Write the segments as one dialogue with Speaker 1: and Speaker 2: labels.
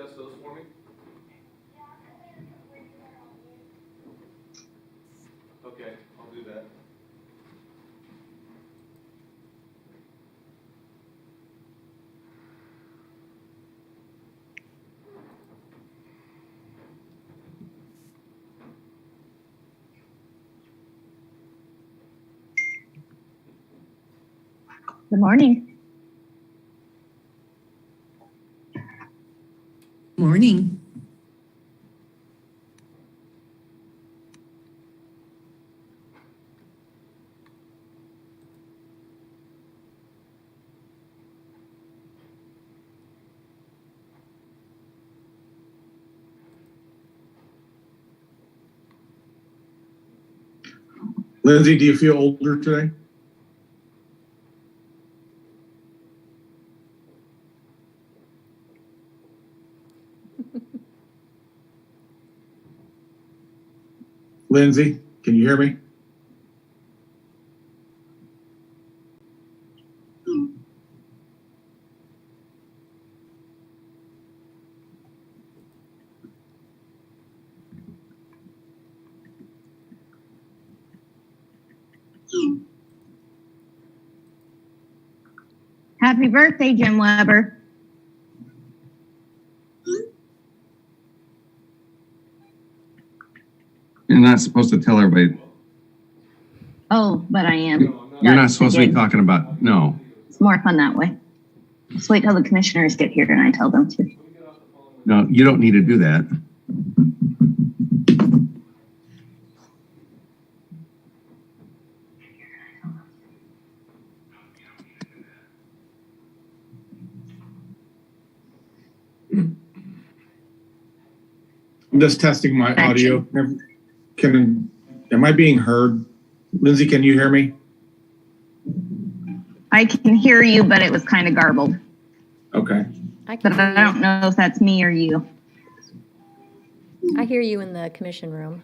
Speaker 1: test those for me? Okay, I'll do that.
Speaker 2: Good morning.
Speaker 3: Morning.
Speaker 4: Lindsay, do you feel older today? Lindsay, can you hear me?
Speaker 2: Happy birthday, Jim Weber.
Speaker 5: You're not supposed to tell everybody.
Speaker 2: Oh, but I am.
Speaker 5: You're not supposed to be talking about, no.
Speaker 2: It's more fun that way. Just wait till the commissioners get here and I tell them to.
Speaker 5: No, you don't need to do that.
Speaker 4: I'm just testing my audio. Am I being heard? Lindsay, can you hear me?
Speaker 2: I can hear you, but it was kind of garbled.
Speaker 4: Okay.
Speaker 2: But I don't know if that's me or you.
Speaker 6: I hear you in the commission room.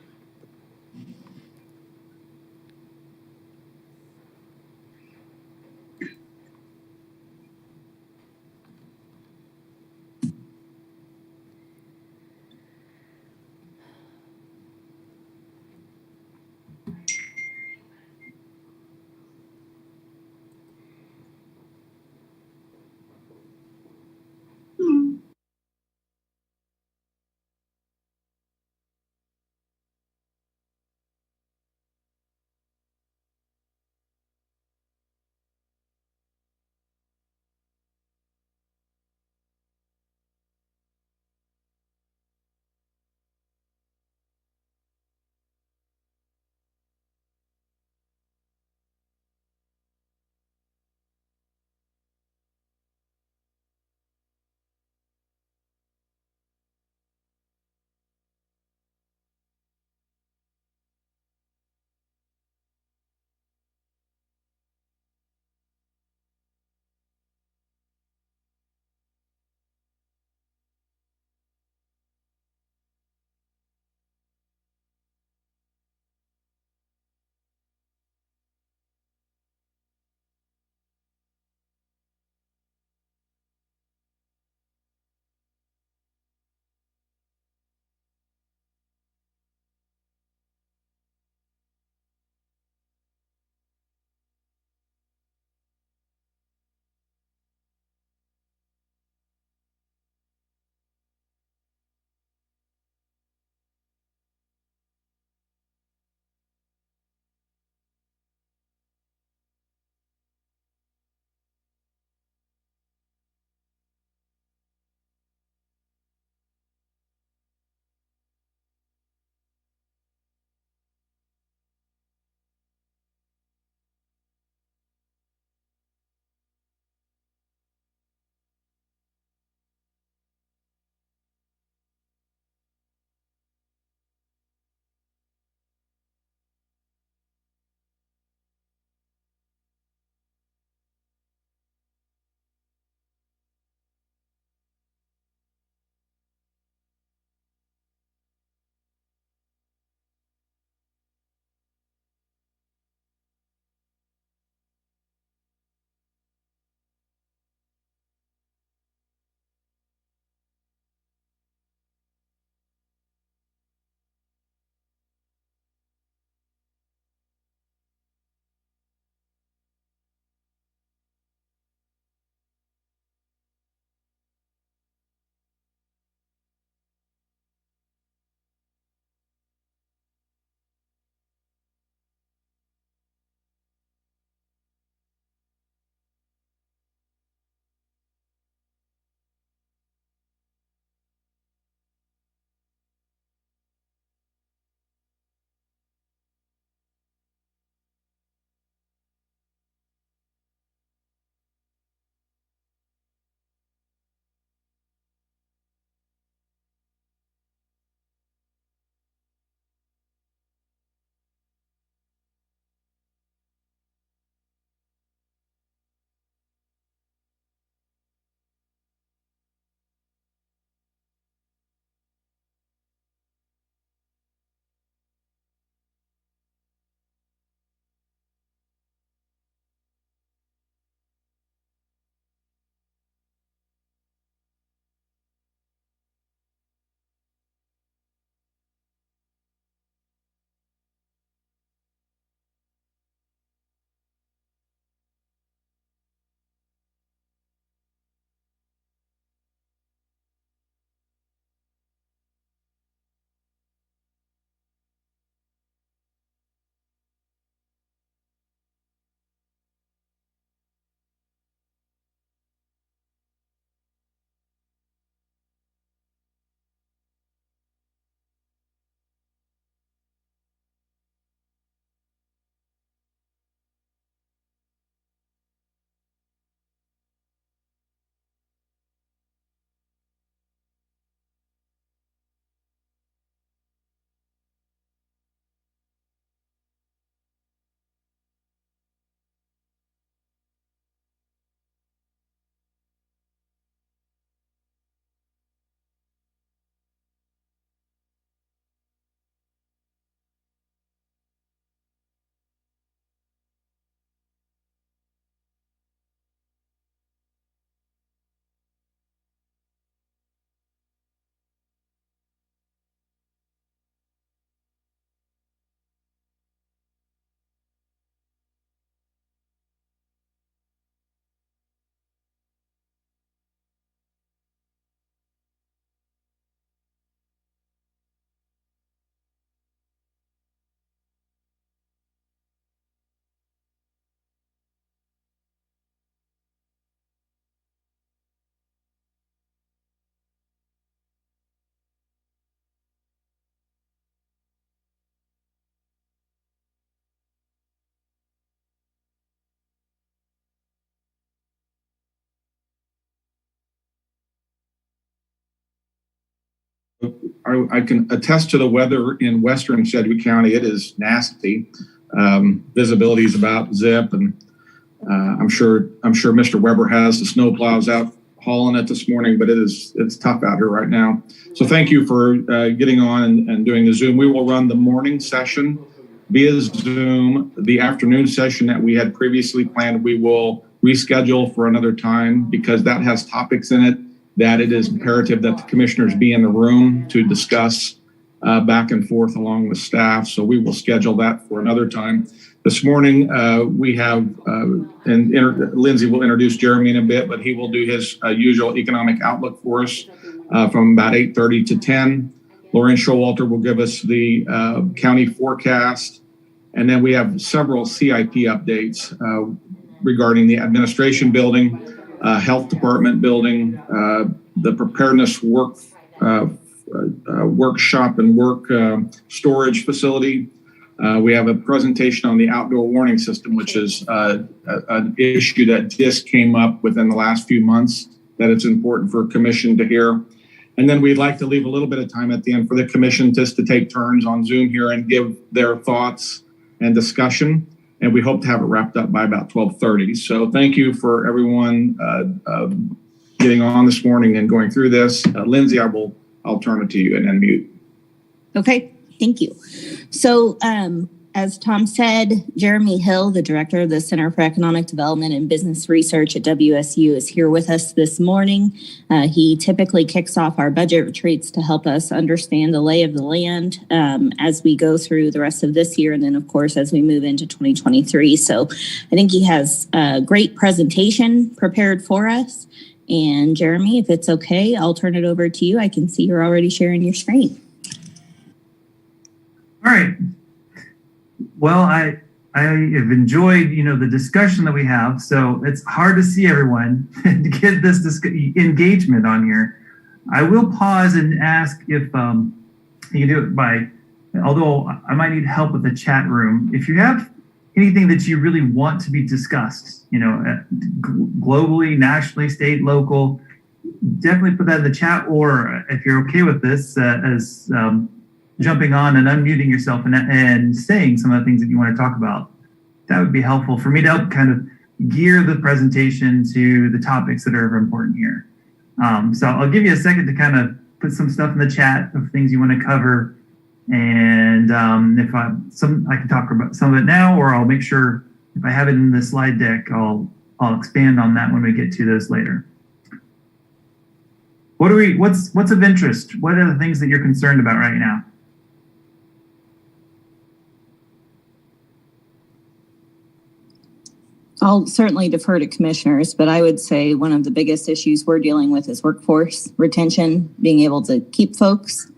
Speaker 4: I can attest to the weather in western Sedgwick County. It is nasty. Visibility is about zip, and I'm sure Mr. Weber has the snow plows out hauling it this morning, but it's tough out here right now. So thank you for getting on and doing the Zoom. We will run the morning session via Zoom. The afternoon session that we had previously planned, we will reschedule for another time because that has topics in it that it is imperative that the commissioners be in the room to discuss back and forth along with staff. So we will schedule that for another time. This morning, we have, Lindsay will introduce Jeremy in a bit, but he will do his usual economic outlook for us from about 8:30 to 10. Lauren Showalter will give us the county forecast. And then we have several CIP updates regarding the administration building, health department building, the preparedness workshop and work storage facility. We have a presentation on the outdoor warning system, which is an issue that just came up within the last few months that it's important for commission to hear. And then we'd like to leave a little bit of time at the end for the commission just to take turns on Zoom here and give their thoughts and discussion. And we hope to have it wrapped up by about 12:30. So thank you for everyone getting on this morning and going through this. Lindsay, I'll turn it to you and then mute.
Speaker 2: Okay, thank you. So as Tom said, Jeremy Hill, the director of the Center for Economic Development and Business Research at WSU, is here with us this morning. He typically kicks off our budget retreats to help us understand the lay of the land as we go through the rest of this year. And then, of course, as we move into 2023. So I think he has a great presentation prepared for us. And Jeremy, if it's okay, I'll turn it over to you. I can see you're already sharing your screen.
Speaker 3: All right. Well, I have enjoyed, the discussion that we have. So it's hard to see everyone to get this engagement on here. I will pause and ask if you can do it by, although I might need help with the chat room. If you have anything that you really want to be discussed, globally, nationally, state, local, definitely put that in the chat. Or if you're okay with this, as jumping on and unmuting yourself and saying some of the things that you want to talk about, that would be helpful for me to help kind of gear the presentation to the topics that are important here. So I'll give you a second to kind of put some stuff in the chat of things you want to cover. And if I can talk about some of it now, or I'll make sure if I have it in the slide deck, I'll expand on that when we get to those later. What's of interest? What are the things that you're concerned about right now?
Speaker 2: I'll certainly defer to commissioners, but I would say one of the biggest issues we're dealing with is workforce retention, being able to keep folks.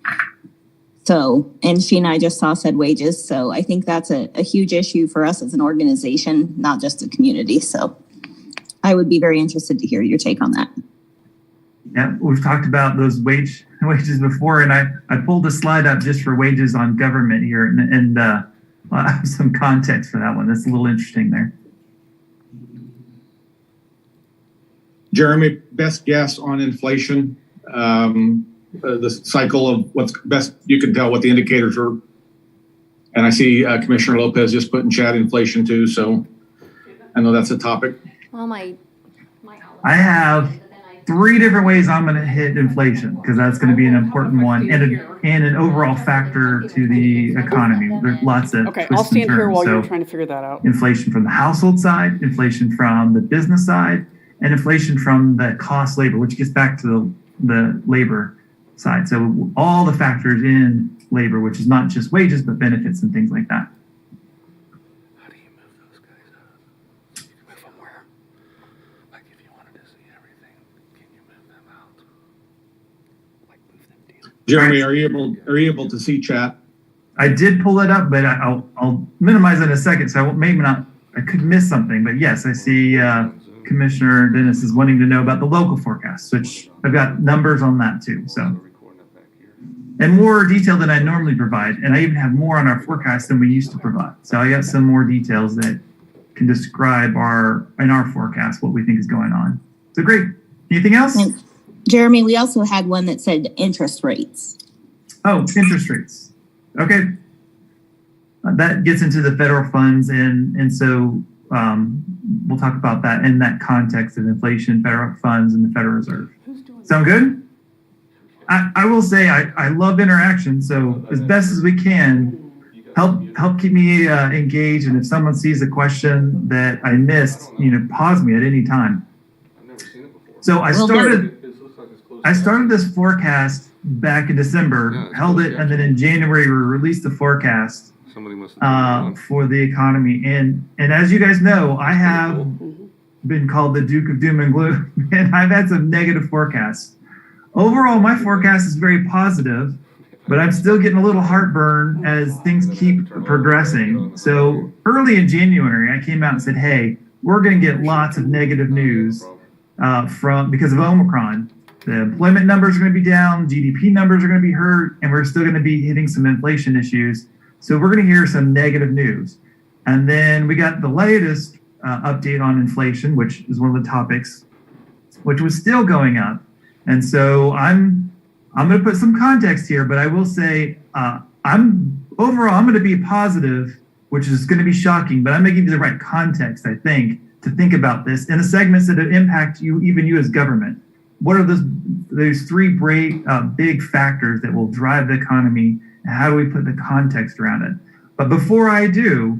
Speaker 2: So, and she and I just said wages. So I think that's a huge issue for us as an organization, not just a community. So I would be very interested to hear your take on that.
Speaker 3: Yeah, we've talked about those wages before, and I pulled a slide up just for wages on government here, and I have some context for that one. That's a little interesting there.
Speaker 4: Jeremy, best guess on inflation, the cycle of what's best you can tell what the indicators are. And I see Commissioner Lopez just put in chat inflation too, so I know that's a topic.
Speaker 6: Well,
Speaker 3: I have 3 different ways I'm going to hit inflation, because that's going to be an important one and an overall factor to the economy. There's lots of
Speaker 7: okay. I'll stand here while you're trying to figure that out.
Speaker 3: Inflation from the household side, inflation from the business side, and inflation from the cost labor, which gets back to the labor side. So all the factors in labor, which is not just wages, but benefits and things like that.
Speaker 7: How do you move those guys up? You can move them where? Like if you wanted to see everything, can you move them out? Like move them down.
Speaker 4: Jeremy, are you able to see chat?
Speaker 3: I did pull it up, but I'll minimize it in a second. So I could miss something, but yes, I see Commissioner Dennis is wanting to know about the local forecast, which I've got numbers on that too. So, and more detail than I normally provide. And I even have more on our forecast than we used to provide. So I got some more details that can describe in our forecast what we think is going on. So great. Anything else?
Speaker 2: And Jeremy, we also had one that said interest rates.
Speaker 3: Oh, interest rates. Okay. That gets into the federal funds, and so we'll talk about that in that context of inflation, federal funds, and the Federal Reserve. Sound good? I will say I love interaction, so as best as we can, help keep me engaged. And if someone sees a question that I missed, pause me at any time.
Speaker 1: I've never seen it before.
Speaker 3: So I
Speaker 2: Will do.
Speaker 3: started this forecast back in December,
Speaker 1: Yeah, it's
Speaker 3: held
Speaker 1: close
Speaker 3: it,
Speaker 1: to
Speaker 3: and then in January we released the forecast
Speaker 1: Somebody must have
Speaker 3: for the economy. And as you guys know, I have been called the Duke of Doom and Gloom, and I've had some negative forecasts. Overall, my forecast is very positive, but I'm still getting a little heartburn as things keep progressing. So early in January, I came out and said, hey, we're going to get lots of negative news because of Omicron. The employment numbers are going to be down, GDP numbers are going to be hurt, and we're still going to be hitting some inflation issues. So we're going to hear some negative news. And then we got the latest update on inflation, which is one of the topics, which was still going up. And so I'm going to put some context here, but I will say I'm going to be positive, which is going to be shocking, but I'm going to give you the right context, I think, to think about this in the segments that impact you, even you as government. What are those three big factors that will drive the economy, and how do we put the context around it? But before I do,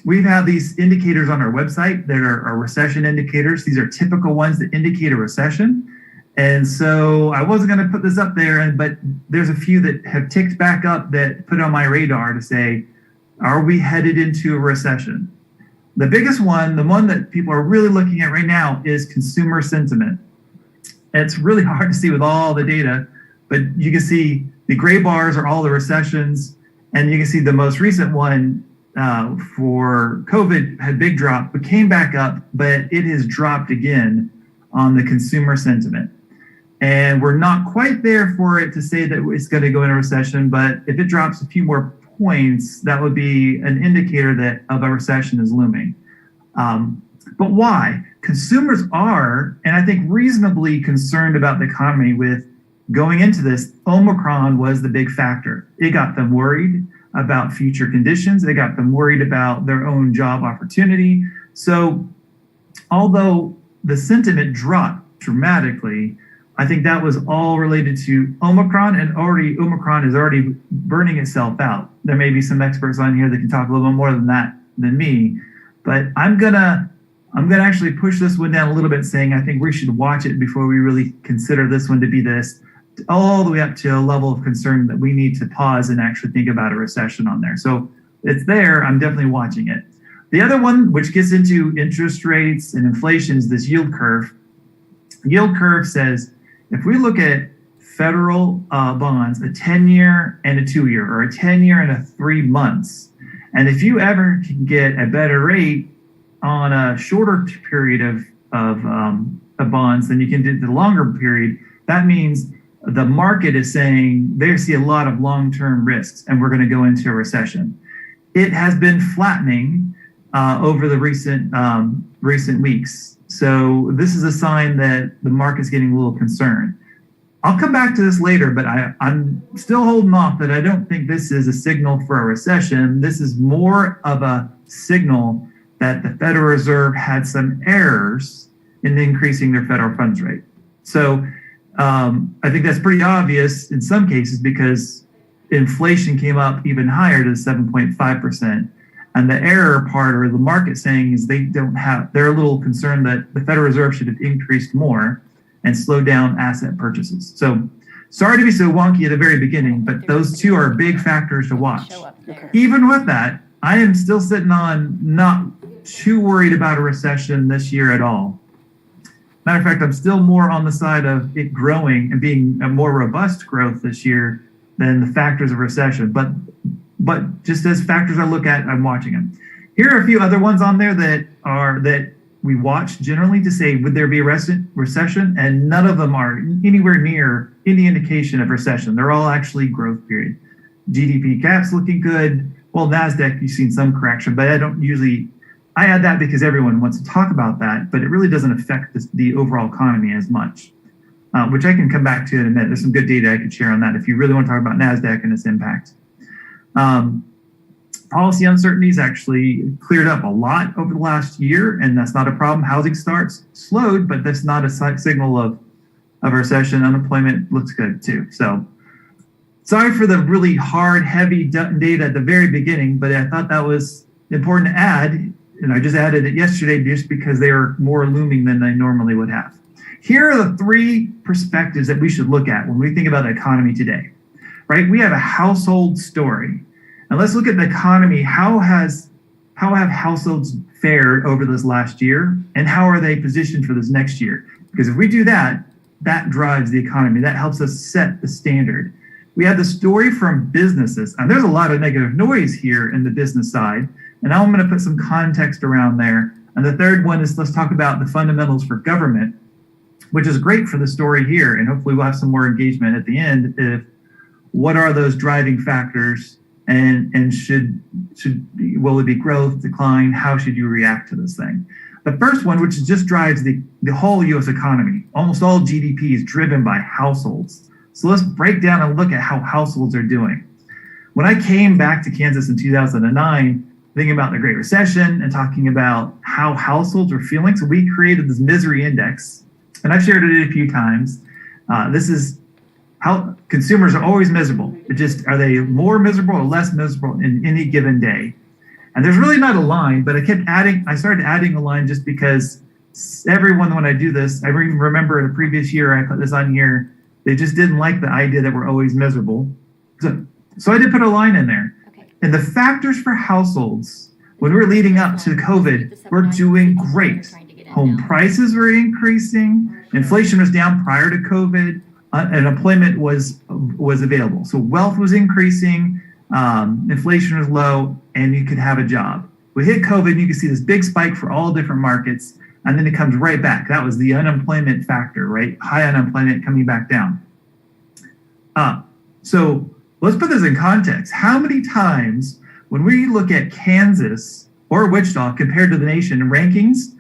Speaker 3: we've had these indicators on our website that are recession indicators. These are typical ones that indicate a recession. And so I wasn't going to put this up there, but there's a few that have ticked back up that put on my radar to say, are we headed into a recession? The biggest one, the one that people are really looking at right now, is consumer sentiment. It's really hard to see with all the data, but you can see the gray bars are all the recessions, and you can see the most recent one for COVID had big drop, but came back up, but it has dropped again on the consumer sentiment. And we're not quite there for it to say that it's going to go into recession, but if it drops a few more points, that would be an indicator that of a recession is looming. But why? Consumers are, and I think reasonably concerned about the economy with going into this. Omicron was the big factor. It got them worried about future conditions. It got them worried about their own job opportunity. So although the sentiment dropped dramatically, I think that was all related to Omicron, and Omicron is already burning itself out. There may be some experts on here that can talk a little bit more than that than me, but I'm gonna actually push this one down a little bit, saying I think we should watch it before we really consider this one to be this, all the way up to a level of concern that we need to pause and actually think about a recession on there. So it's there. I'm definitely watching it. The other one, which gets into interest rates and inflation, is this yield curve. The yield curve says, if we look at federal bonds, a 10-year and a 2-year, or a 10-year and a 3 months, and if you ever can get a better rate on a shorter period of bonds than you can do the longer period, that means the market is saying they see a lot of long-term risks and we're going to go into a recession. It has been flattening over the recent weeks. So this is a sign that the market's getting a little concerned. I'll come back to this later, but I'm still holding off that I don't think this is a signal for a recession. This is more of a signal that the Federal Reserve had some errors in increasing their federal funds rate. So I think that's pretty obvious in some cases because inflation came up even higher to 7.5%. And the error part, or the market saying, is they're a little concerned that the Federal Reserve should have increased more and slowed down asset purchases. So sorry to be so wonky at the very beginning, but those two are big factors to watch. Even with that, I am still sitting on not too worried about a recession this year at all. Matter of fact, I'm still more on the side of it growing and being a more robust growth this year than the factors of recession. But just as factors I look at, I'm watching them. Here are a few other ones on there that we watch generally to say, would there be a recession? And none of them are anywhere near any indication of recession. They're all actually growth period. GDP cap's looking good. Well, NASDAQ, you've seen some correction, but I add that because everyone wants to talk about that, but it really doesn't affect the overall economy as much. which I can come back to in a minute. There's some good data I could share on that if you really want to talk about NASDAQ and its impact. Policy uncertainties actually cleared up a lot over the last year, and that's not a problem. Housing starts slowed, but that's not a signal of a recession. Unemployment looks good too. So sorry for the really hard, heavy data at the very beginning, but I thought that was important to add, and I just added it yesterday just because they are more looming than I normally would have. Here are the three perspectives that we should look at when we think about the economy today, right? We have a household story. And let's look at the economy. How have households fared over this last year, and how are they positioned for this next year? Because if we do that, that drives the economy. That helps us set the standard. We have the story from businesses, and there's a lot of negative noise here in the business side. And now I'm going to put some context around there. And the third one is let's talk about the fundamentals for government, which is great for the story here. And hopefully we'll have some more engagement at the end. If what are those driving factors, and will it be growth, decline? How should you react to this thing? The first one, which just drives the whole U.S. economy, almost all GDP is driven by households. So let's break down and look at how households are doing. When I came back to Kansas in 2009, thinking about the Great Recession and talking about how households were feeling, so we created this misery index, and I've shared it a few times. This is how consumers are always miserable. It just, are they more miserable or less miserable in any given day? And there's really not a line, but I started adding a line just because everyone, when I do this, I remember in a previous year, I put this on here, they just didn't like the idea that we're always miserable. So I did put a line in there. Okay. And the factors for households, when we're leading up to COVID, we're doing great. Home prices were increasing. Inflation was down prior to COVID. And employment was available. So wealth was increasing, inflation was low, and you could have a job. We hit COVID, and you can see this big spike for all different markets, and then it comes right back. That was the unemployment factor, right? High unemployment coming back down. So let's put this in context. How many times when we look at Kansas or Wichita compared to the nation in rankings,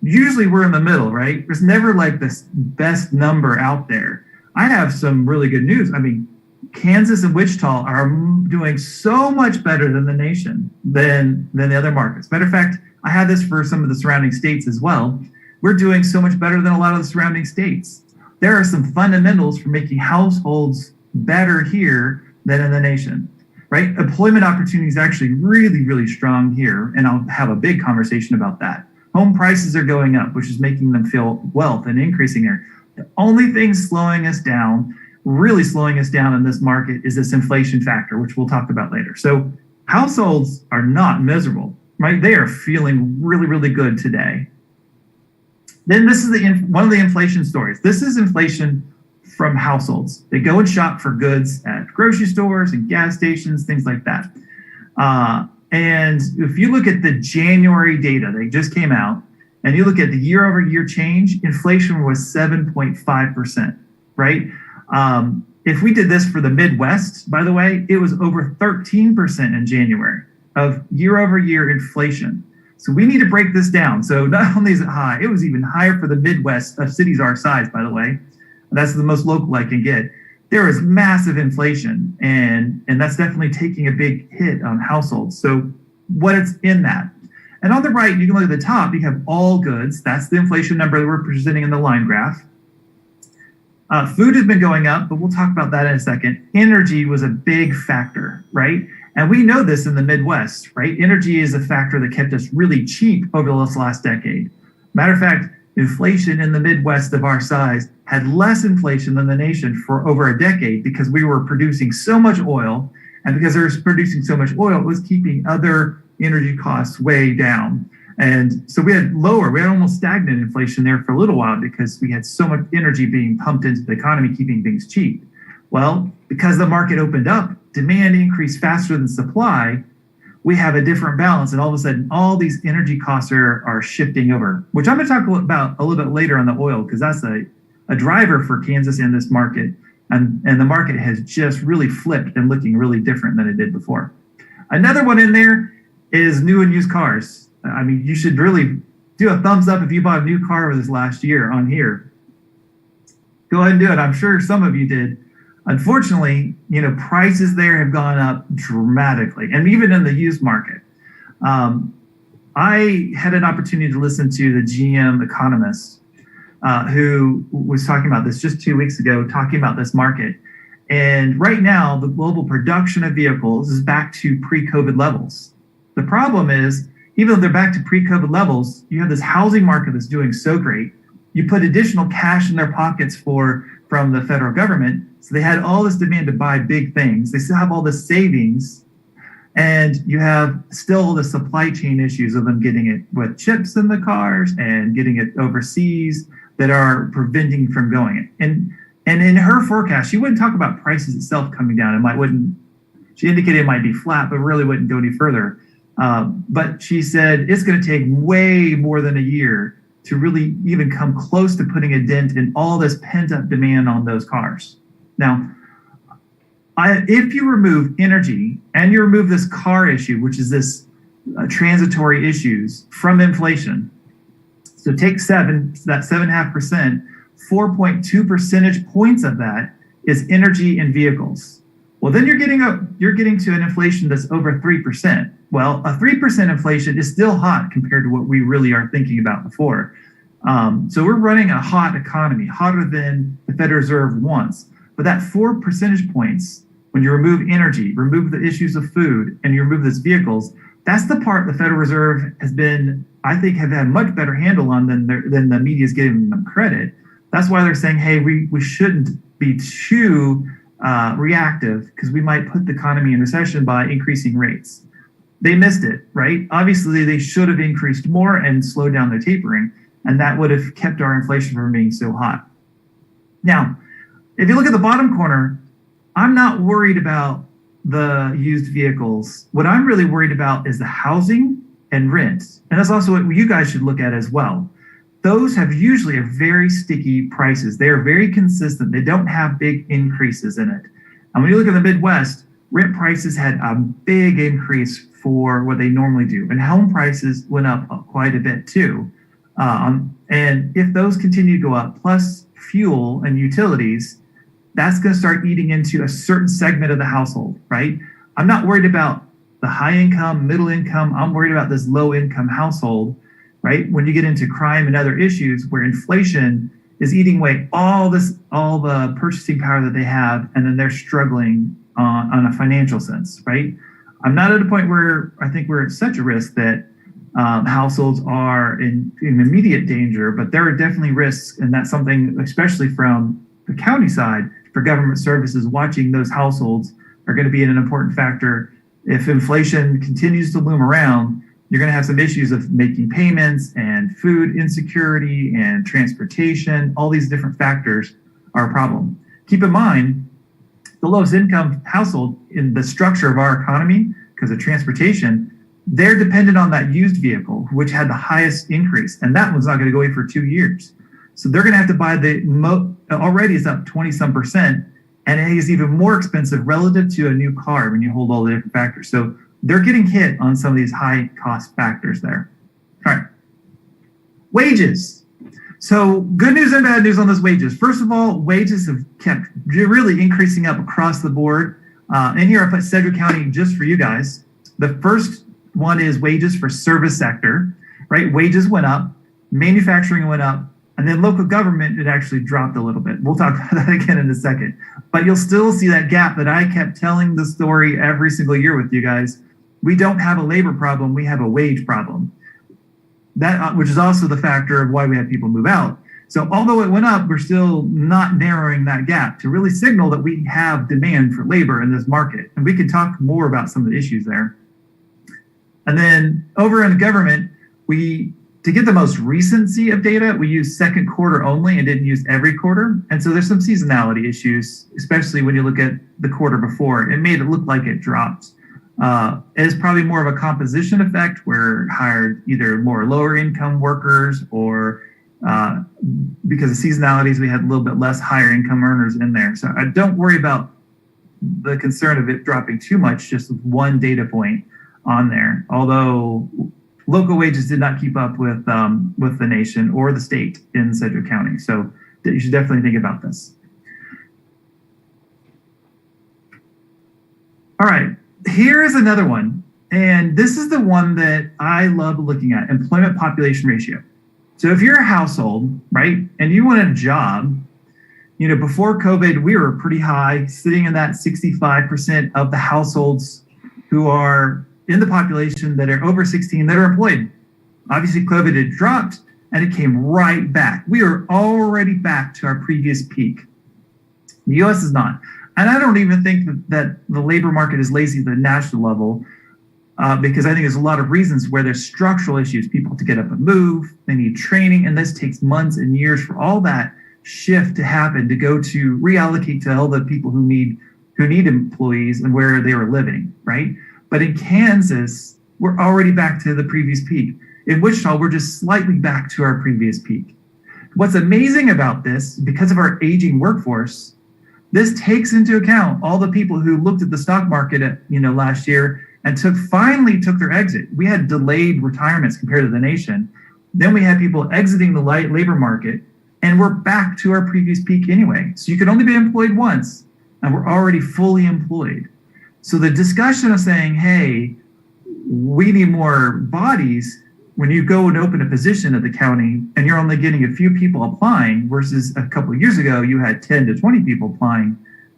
Speaker 3: usually we're in the middle, right? There's never like this best number out there. I have some really good news. I mean, Kansas and Wichita are doing so much better than the nation, than the other markets. Matter of fact, I had this for some of the surrounding states as well. We're doing so much better than a lot of the surrounding states. There are some fundamentals for making households better here than in the nation, right? Employment opportunity is actually really, really strong here, and I'll have a big conversation about that. Home prices are going up, which is making them feel wealth and increasing there. The only thing slowing us down, really slowing us down in this market, is this inflation factor, which we'll talk about later. So households are not miserable, right? They are feeling really, really good today. Then this is one of the inflation stories. This is inflation from households. They go and shop for goods at grocery stores and gas stations, things like that. And if you look at the January data, they just came out, and you look at the year over year change, inflation was 7.5%, right? If we did this for the Midwest, by the way, it was over 13% in January of year over year inflation. So we need to break this down. So not only is it high, it was even higher for the Midwest of cities our size, by the way. That's the most local I can get. There is massive inflation, and that's definitely taking a big hit on households. So what is in that? And on the right, you can look at the top, you have all goods. That's the inflation number that we're presenting in the line graph. Food has been going up, but we'll talk about that in a second. Energy was a big factor, right? And we know this in the Midwest, right? Energy is a factor that kept us really cheap over the last decade. Matter of fact, inflation in the Midwest of our size had less inflation than the nation for over a decade because we were producing so much oil. And because they were producing so much oil, it was keeping other energy costs way down. And so we had almost stagnant inflation there for a little while because we had so much energy being pumped into the economy, keeping things cheap. Well, because the market opened up, demand increased faster than supply, we have a different balance. And all of a sudden, all these energy costs are shifting over, which I'm going to talk about a little bit later on the oil, because that's a driver for Kansas in this market. And the market has just really flipped and looking really different than it did before. Another one in there is new and used cars. I mean, you should really do a thumbs up if you bought a new car over this last year on here. Go ahead and do it. I'm sure some of you did. Unfortunately, prices there have gone up dramatically, and even in the used market. I had an opportunity to listen to the GM economist who was talking about this just 2 weeks ago, talking about this market. And right now, the global production of vehicles is back to pre-COVID levels. The problem is, even though they're back to pre-COVID levels, you have this housing market that's doing so great. You put additional cash in their pockets from the federal government. So they had all this demand to buy big things. They still have all this savings, and you have still the supply chain issues of them getting it with chips in the cars and getting it overseas that are preventing from going. And in her forecast, she wouldn't talk about prices itself coming down. She indicated it might be flat, but really wouldn't go any further. But she said it's going to take way more than a year to really even come close to putting a dent in all this pent-up demand on those cars. Now, if you remove energy and you remove this car issue, which is this transitory issues from inflation, so take that 7.5%, 4.2 percentage points of that is energy and vehicles. Well, then you're getting to an inflation that's over 3%. Well, a 3% inflation is still hot compared to what we really are thinking about before. So we're running a hot economy, hotter than the Federal Reserve wants. But that 4 percentage points, when you remove energy, remove the issues of food, and you remove those vehicles, that's the part the Federal Reserve have had a much better handle on than the media is giving them credit. That's why they're saying, hey, we shouldn't be too reactive because we might put the economy in recession by increasing rates. They missed it, right? Obviously, they should have increased more and slowed down their tapering, and that would have kept our inflation from being so hot. Now, if you look at the bottom corner, I'm not worried about the used vehicles. What I'm really worried about is the housing and rent. And that's also what you guys should look at as well. Those have usually very sticky prices. They are very consistent. They don't have big increases in it. And when you look at the Midwest, rent prices had a big increase for what they normally do. And home prices went up quite a bit too. And if those continue to go up, plus fuel and utilities, that's going to start eating into a certain segment of the household, right? I'm not worried about the high income, middle income. I'm worried about this low income household, right? When you get into crime and other issues where inflation is eating away all the purchasing power that they have, and then they're struggling on a financial sense, right? I'm not at a point where I think we're at such a risk that households are in immediate danger, but there are definitely risks, and that's something, especially from the county side, for government services, watching those households are going to be an important factor. If inflation continues to loom around, you're going to have some issues of making payments and food insecurity and transportation. All these different factors are a problem. Keep in mind, the lowest income household in the structure of our economy, because of transportation, they're dependent on that used vehicle, which had the highest increase. And that one's not going to go away for 2 years. So they're going to have to buy already it's up 20% and it is even more expensive relative to a new car when you hold all the different factors. So they're getting hit on some of these high cost factors there. All right. Wages. So good news and bad news on those wages. First of all, wages have kept really increasing up across the board. In here, I put Sedgwick County just for you guys. The first one is wages for service sector, right? Wages went up, manufacturing went up, and then local government, it actually dropped a little bit. We'll talk about that again in a second. But you'll still see that gap that I kept telling the story every single year with you guys. We don't have a labor problem, we have a wage problem. That, which is also the factor of why we have people move out. So although it went up, we're still not narrowing that gap to really signal that we have demand for labor in this market. And we can talk more about some of the issues there. And then over in the government, to get the most recency of data, we use second quarter only and didn't use every quarter. And so there's some seasonality issues, especially when you look at the quarter before. It made it look like it dropped. It's probably more of a composition effect where hired either more lower income workers or because of seasonalities, we had a little bit less higher income earners in there. So I don't worry about the concern of it dropping too much, just with one data point on there. Although local wages did not keep up with the nation or the state in Sedgwick County. So you should definitely think about this. All right, here's another one. And this is the one that I love looking at, employment population ratio. So if you're a household, right, and you want a job, you know, before COVID, we were pretty high, sitting in that 65% of the households who are in the population that are over 16 that are employed. Obviously, COVID had dropped and it came right back. We are already back to our previous peak. The US is not. And I don't even think that the labor market is lazy at the national level, because I think there's a lot of reasons where there's structural issues. People have to get up and move, they need training, and this takes months and years for all that shift to happen, to go to reallocate to all the people who need employees and where they were living, right? But in Kansas, we're already back to the previous peak. In Wichita, we're just slightly back to our previous peak. What's amazing about this, because of our aging workforce, this takes into account all the people who looked at the stock market last year and finally took their exit. We had delayed retirements compared to the nation. Then we had people exiting the light labor market, and we're back to our previous peak anyway. So you could only be employed once, and we're already fully employed. So the discussion of saying, hey, we need more bodies, when you go and open a position at the county and you're only getting a few people applying versus a couple of years ago, you had 10 to 20 people applying,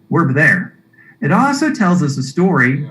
Speaker 3: we're there. It also tells us a story,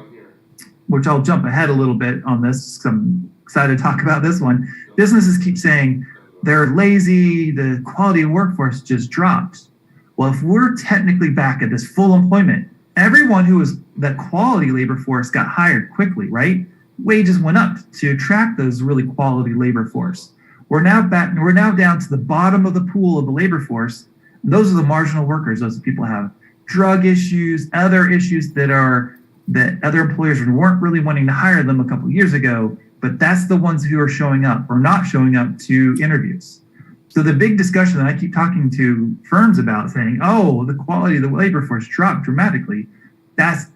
Speaker 3: which I'll jump ahead a little bit on this because I'm excited to talk about this one. Businesses keep saying they're lazy, the quality of workforce just dropped. Well, if we're technically back at this full employment, everyone who was that quality labor force got hired quickly, right? Wages went up to attract those really quality labor force. We're now down to the bottom of the pool of the labor force. And those are the marginal workers. Those people have drug issues, other issues that other employers weren't really wanting to hire them a couple of years ago, but that's the ones who are showing up or not showing up to interviews. So the big discussion that I keep talking to firms about, saying, oh, the quality of the labor force dropped dramatically, that's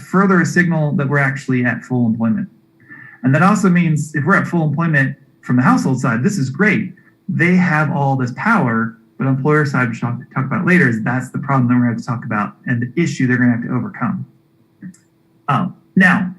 Speaker 3: further a signal that we're actually at full employment. And that also means if we're at full employment from the household side, this is great. They have all this power, but employer side, which I'll talk about later, is that's the problem that we're going to have to talk about and the issue they're going to have to overcome. Now,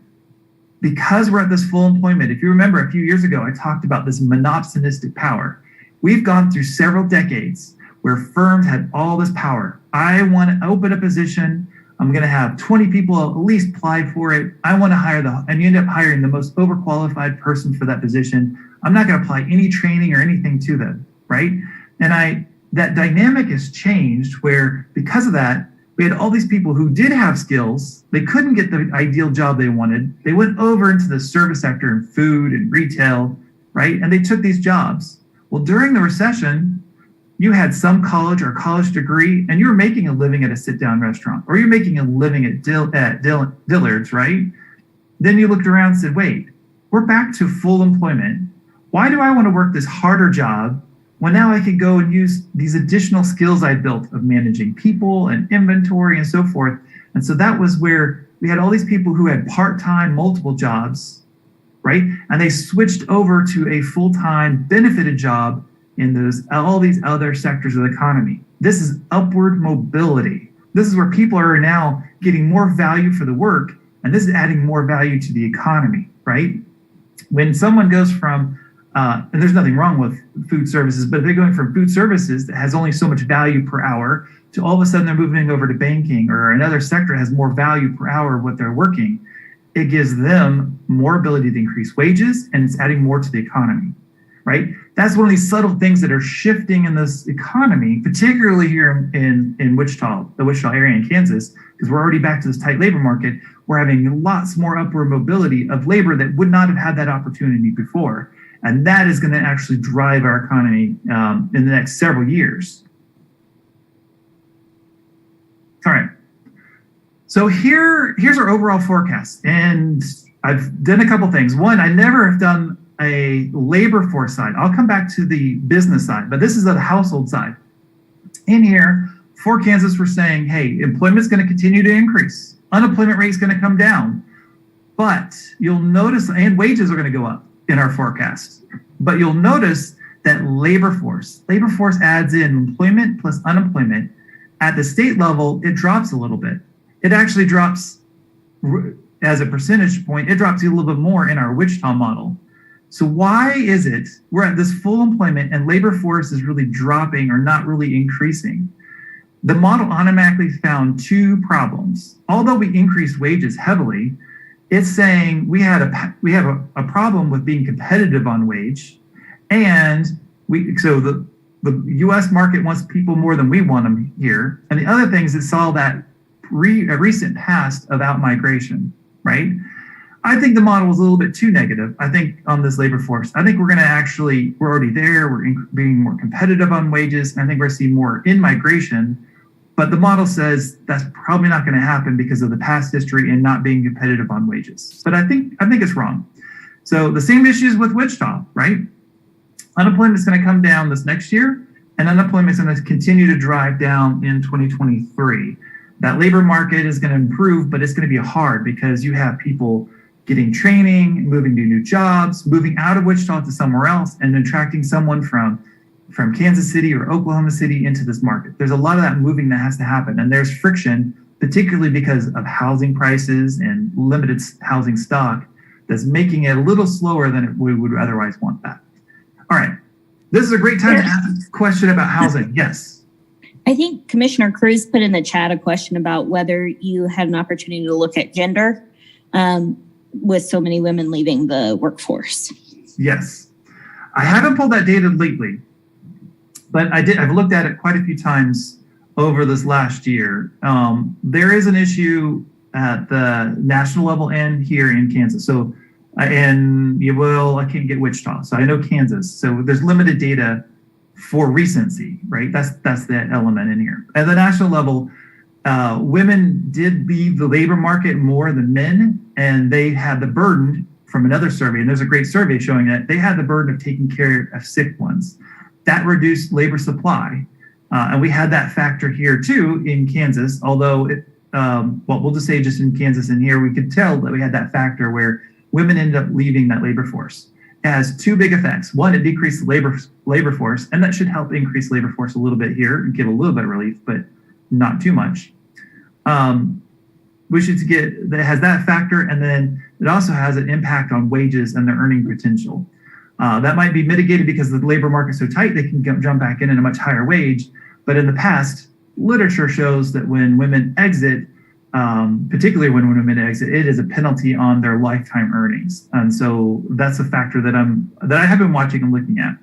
Speaker 3: because we're at this full employment, if you remember a few years ago, I talked about this monopsonistic power. We've gone through several decades where firms had all this power. I want to open a position. I'm going to have 20 people at least apply for it. I want to hire and you end up hiring the most overqualified person for that position. I'm not going to apply any training or anything to them, right? And that dynamic has changed where because of that, we had all these people who did have skills. They couldn't get the ideal job they wanted. They went over into the service sector and food and retail, right? And they took these jobs. Well, during the recession, you had some college or college degree, and you were making a living at a sit-down restaurant, or you're making a living at Dillard's, right? Then you looked around and said, wait, we're back to full employment. Why do I want to work this harder job when now I could go and use these additional skills I built of managing people and inventory and so forth? And so that was where we had all these people who had part-time, multiple jobs, right? And they switched over to a full-time benefited job in all these other sectors of the economy. This is upward mobility. This is where people are now getting more value for the work, and this is adding more value to the economy, right? When someone goes from, and there's nothing wrong with food services, but if they're going from food services that has only so much value per hour to all of a sudden they're moving over to banking or another sector that has more value per hour of what they're working, it gives them more ability to increase wages, and it's adding more to the economy, right? That's one of these subtle things that are shifting in this economy, particularly here in Wichita, the Wichita area in Kansas, because we're already back to this tight labor market. We're having lots more upward mobility of labor that would not have had that opportunity before. And that is going to actually drive our economy in the next several years. All right. So here's our overall forecast. And I've done a couple things. One, I never have done a labor force side. I'll come back to the business side, but this is the household side. In here, for Kansas, we're saying, hey, employment is going to continue to increase. Unemployment rate is going to come down. But you'll notice, and wages are going to go up in our forecast. But you'll notice that labor force adds in employment plus unemployment. At the state level, it drops a little bit. It actually drops as a percentage point, it drops a little bit more in our Wichita model. So why is it we're at this full employment and labor force is really dropping or not really increasing? The model automatically found two problems. Although we increased wages heavily, it's saying we have a problem with being competitive on wage, and the U.S. market wants people more than we want them here. And the other thing is it saw that a recent past of out-migration, right? I think the model was a little bit too negative. I think on this labor force, I think we're already there. We're being more competitive on wages. And I think we're seeing more in-migration. But the model says that's probably not going to happen because of the past history and not being competitive on wages. But I think it's wrong. So the same issues with Wichita, right? Unemployment is going to come down this next year, and unemployment is going to continue to drive down in 2023. That labor market is going to improve, but it's going to be hard because you have people getting training, moving to new jobs, moving out of Wichita to somewhere else, and attracting someone from Kansas City or Oklahoma City into this market. There's a lot of that moving that has to happen, and there's friction, particularly because of housing prices and limited housing stock, that's making it a little slower than we would otherwise want that. All right, this is a great time to ask a question about housing. Yes.
Speaker 2: I think Commissioner Cruz put in the chat a question about whether you had an opportunity to look at gender with so many women leaving the workforce.
Speaker 3: Yes. I haven't pulled that data lately, but I've looked at it quite a few times over this last year. There is an issue at the national level and here in Kansas. So, I can't get Wichita, so I know Kansas. So there's limited data for recency, right? That's the element in here. At the national level, women did leave the labor market more than men, and they had the burden from another survey, and there's a great survey showing that they had the burden of taking care of sick ones. That reduced labor supply, and we had that factor here too in Kansas, although we'll just say just in Kansas and here, we could tell that we had that factor where women ended up leaving that labor force. It has two big effects. One, it decreased the labor force, and that should help increase labor force a little bit here and give a little bit of relief, but not too much. That has that factor, and then it also has an impact on wages and their earning potential. That might be mitigated because the labor market's so tight, they can jump back in at a much higher wage. But in the past, literature shows that when women exit, particularly when women exit, it is a penalty on their lifetime earnings. And so that's a factor that I have been watching and looking at.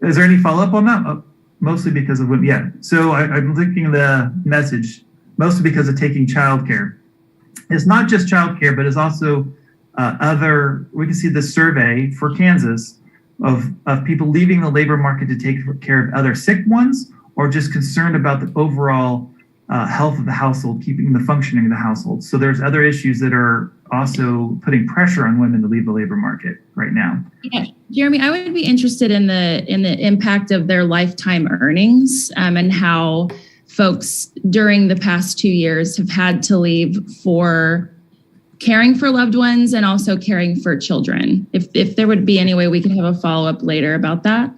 Speaker 3: Is there any follow-up on that? Mostly because of women. Yeah. So I'm looking at the message, mostly because of taking childcare. It's not just childcare, but it's also we can see the survey for Kansas of people leaving the labor market to take care of other sick ones, or just concerned about the overall health of the household, keeping the functioning of the household. So there's other issues that are also putting pressure on women to leave the labor market right now.
Speaker 8: Yeah, Jeremy, I would be interested in the impact of their lifetime earnings and how folks during the past 2 years have had to leave for caring for loved ones and also caring for children. If there would be any way we could have a follow-up later about that.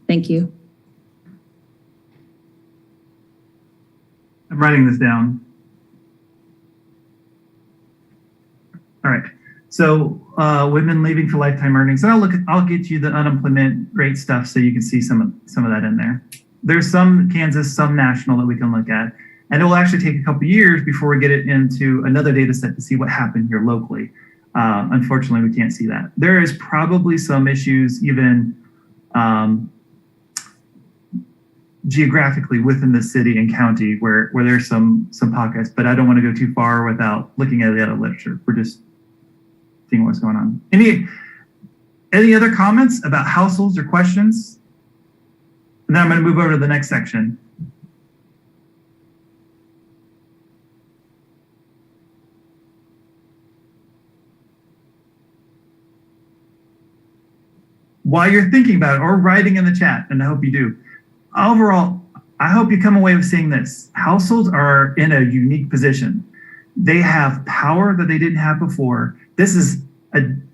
Speaker 8: Thank you.
Speaker 3: I'm writing this down. All right. So women leaving for lifetime earnings. And I'll get you the unemployment rate stuff so you can see some of that in there. There's some Kansas, some national that we can look at. And it will actually take a couple of years before we get it into another data set to see what happened here locally. Unfortunately, we can't see that. There is probably some issues even geographically within the city and county where there's some pockets, but I don't want to go too far without looking at the other literature. We're just seeing what's going on. Any other comments about households or questions? And then I'm going to move over to the next section. While you're thinking about it or writing in the chat, and I hope you do, overall, I hope you come away with saying this. Households are in a unique position. They have power that they didn't have before. This is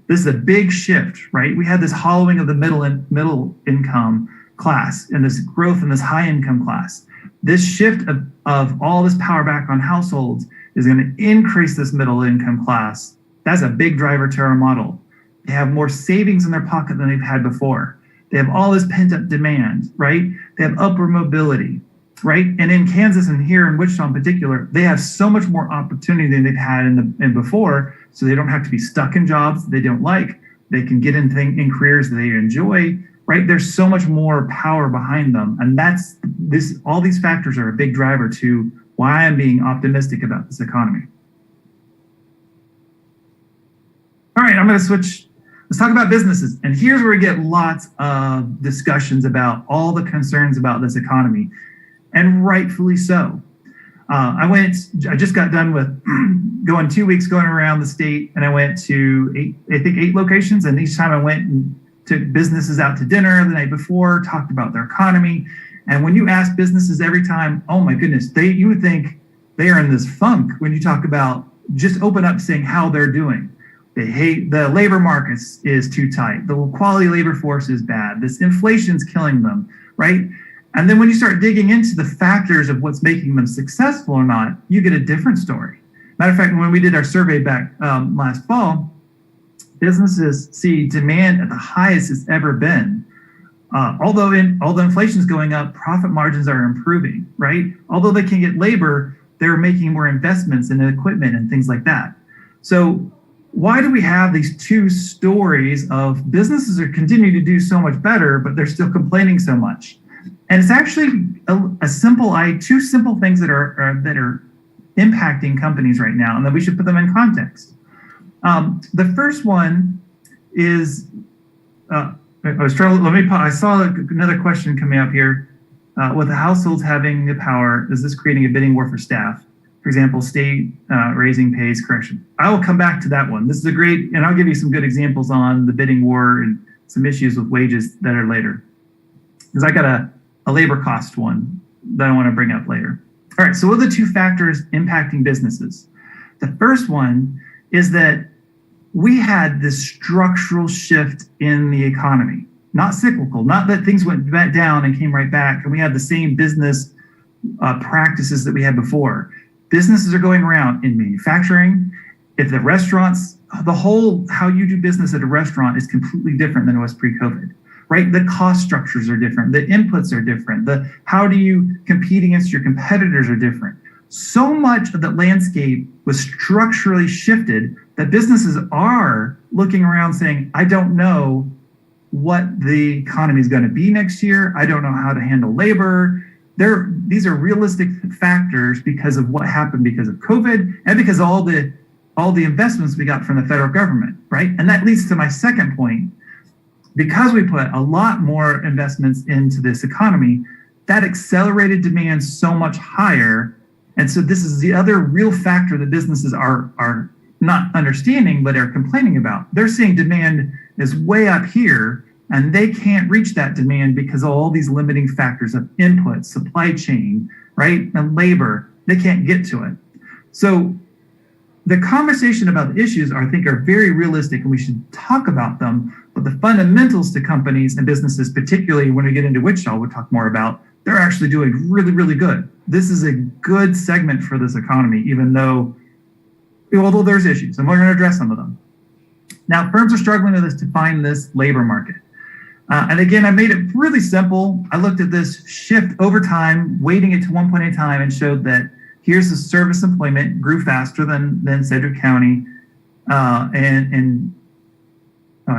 Speaker 3: This is a big shift, right? We had this hollowing of the middle income class and this growth in this high income class. This shift of all this power back on households is going to increase this middle income class. That's a big driver to our model. They have more savings in their pocket than they've had before. They have all this pent up demand, right? They have upward mobility, right? And in Kansas and here in Wichita in particular, they have so much more opportunity than they've had in before. So they don't have to be stuck in jobs they don't like. They can get in careers that they enjoy, right? There's so much more power behind them. And all these factors are a big driver to why I'm being optimistic about this economy. All right, I'm going to switch. Let's talk about businesses. And here's where we get lots of discussions about all the concerns about this economy, and rightfully so. I just got done with going 2 weeks going around the state, and I went to 8 locations. And each time I went and took businesses out to dinner the night before, talked about their economy. And when you ask businesses every time, oh my goodness, you would think they are in this funk when you talk about just open up saying how they're doing. They hate the labor market is too tight. The quality labor force is bad. This inflation's killing them, right? And then when you start digging into the factors of what's making them successful or not, you get a different story. Matter of fact, when we did our survey back last fall, businesses see demand at the highest it's ever been. Although inflation is going up, profit margins are improving, right? Although they can get labor, they're making more investments in equipment and things like that. So why do we have these two stories of businesses are continuing to do so much better, but they're still complaining so much? And it's actually two simple things that are impacting companies right now, and that we should put them in context. The first one is I saw another question coming up here. With the households having the power, is this creating a bidding war for staff? For example, state raising pays correction. I will come back to that one. This is and I'll give you some good examples on the bidding war and some issues with wages that are later. Because I got a labor cost one that I want to bring up later. All right, so what are the two factors impacting businesses? The first one is that we had this structural shift in the economy, not cyclical, not that things went down and came right back, and we had the same business practices that we had before. Businesses are going around in manufacturing. If the restaurants, how you do business at a restaurant is completely different than it was pre-COVID, right? The cost structures are different. The inputs are different. How do you compete against your competitors are different. So much of the landscape was structurally shifted that businesses are looking around saying, I don't know what the economy is going to be next year. I don't know how to handle labor. These are realistic factors because of what happened because of COVID and because of all the investments we got from the federal government, right? And that leads to my second point. Because we put a lot more investments into this economy, that accelerated demand so much higher. And so this is the other real factor that businesses are not understanding, but are complaining about. They're saying demand is way up here, and they can't reach that demand because of all these limiting factors of input, supply chain, right, and labor. They can't get to it. So the conversation about the issues, I think, are very realistic, and we should talk about them. But the fundamentals to companies and businesses, particularly when we get into Wichita, we'll talk more about, they're actually doing really, really good. This is a good segment for this economy, although there's issues, and we're going to address some of them. Now, firms are struggling with this to find this labor market. And again, I made it really simple. I looked at this shift over time, weighting it to one point in time, and showed that here's the service employment grew faster than Sedgwick County. I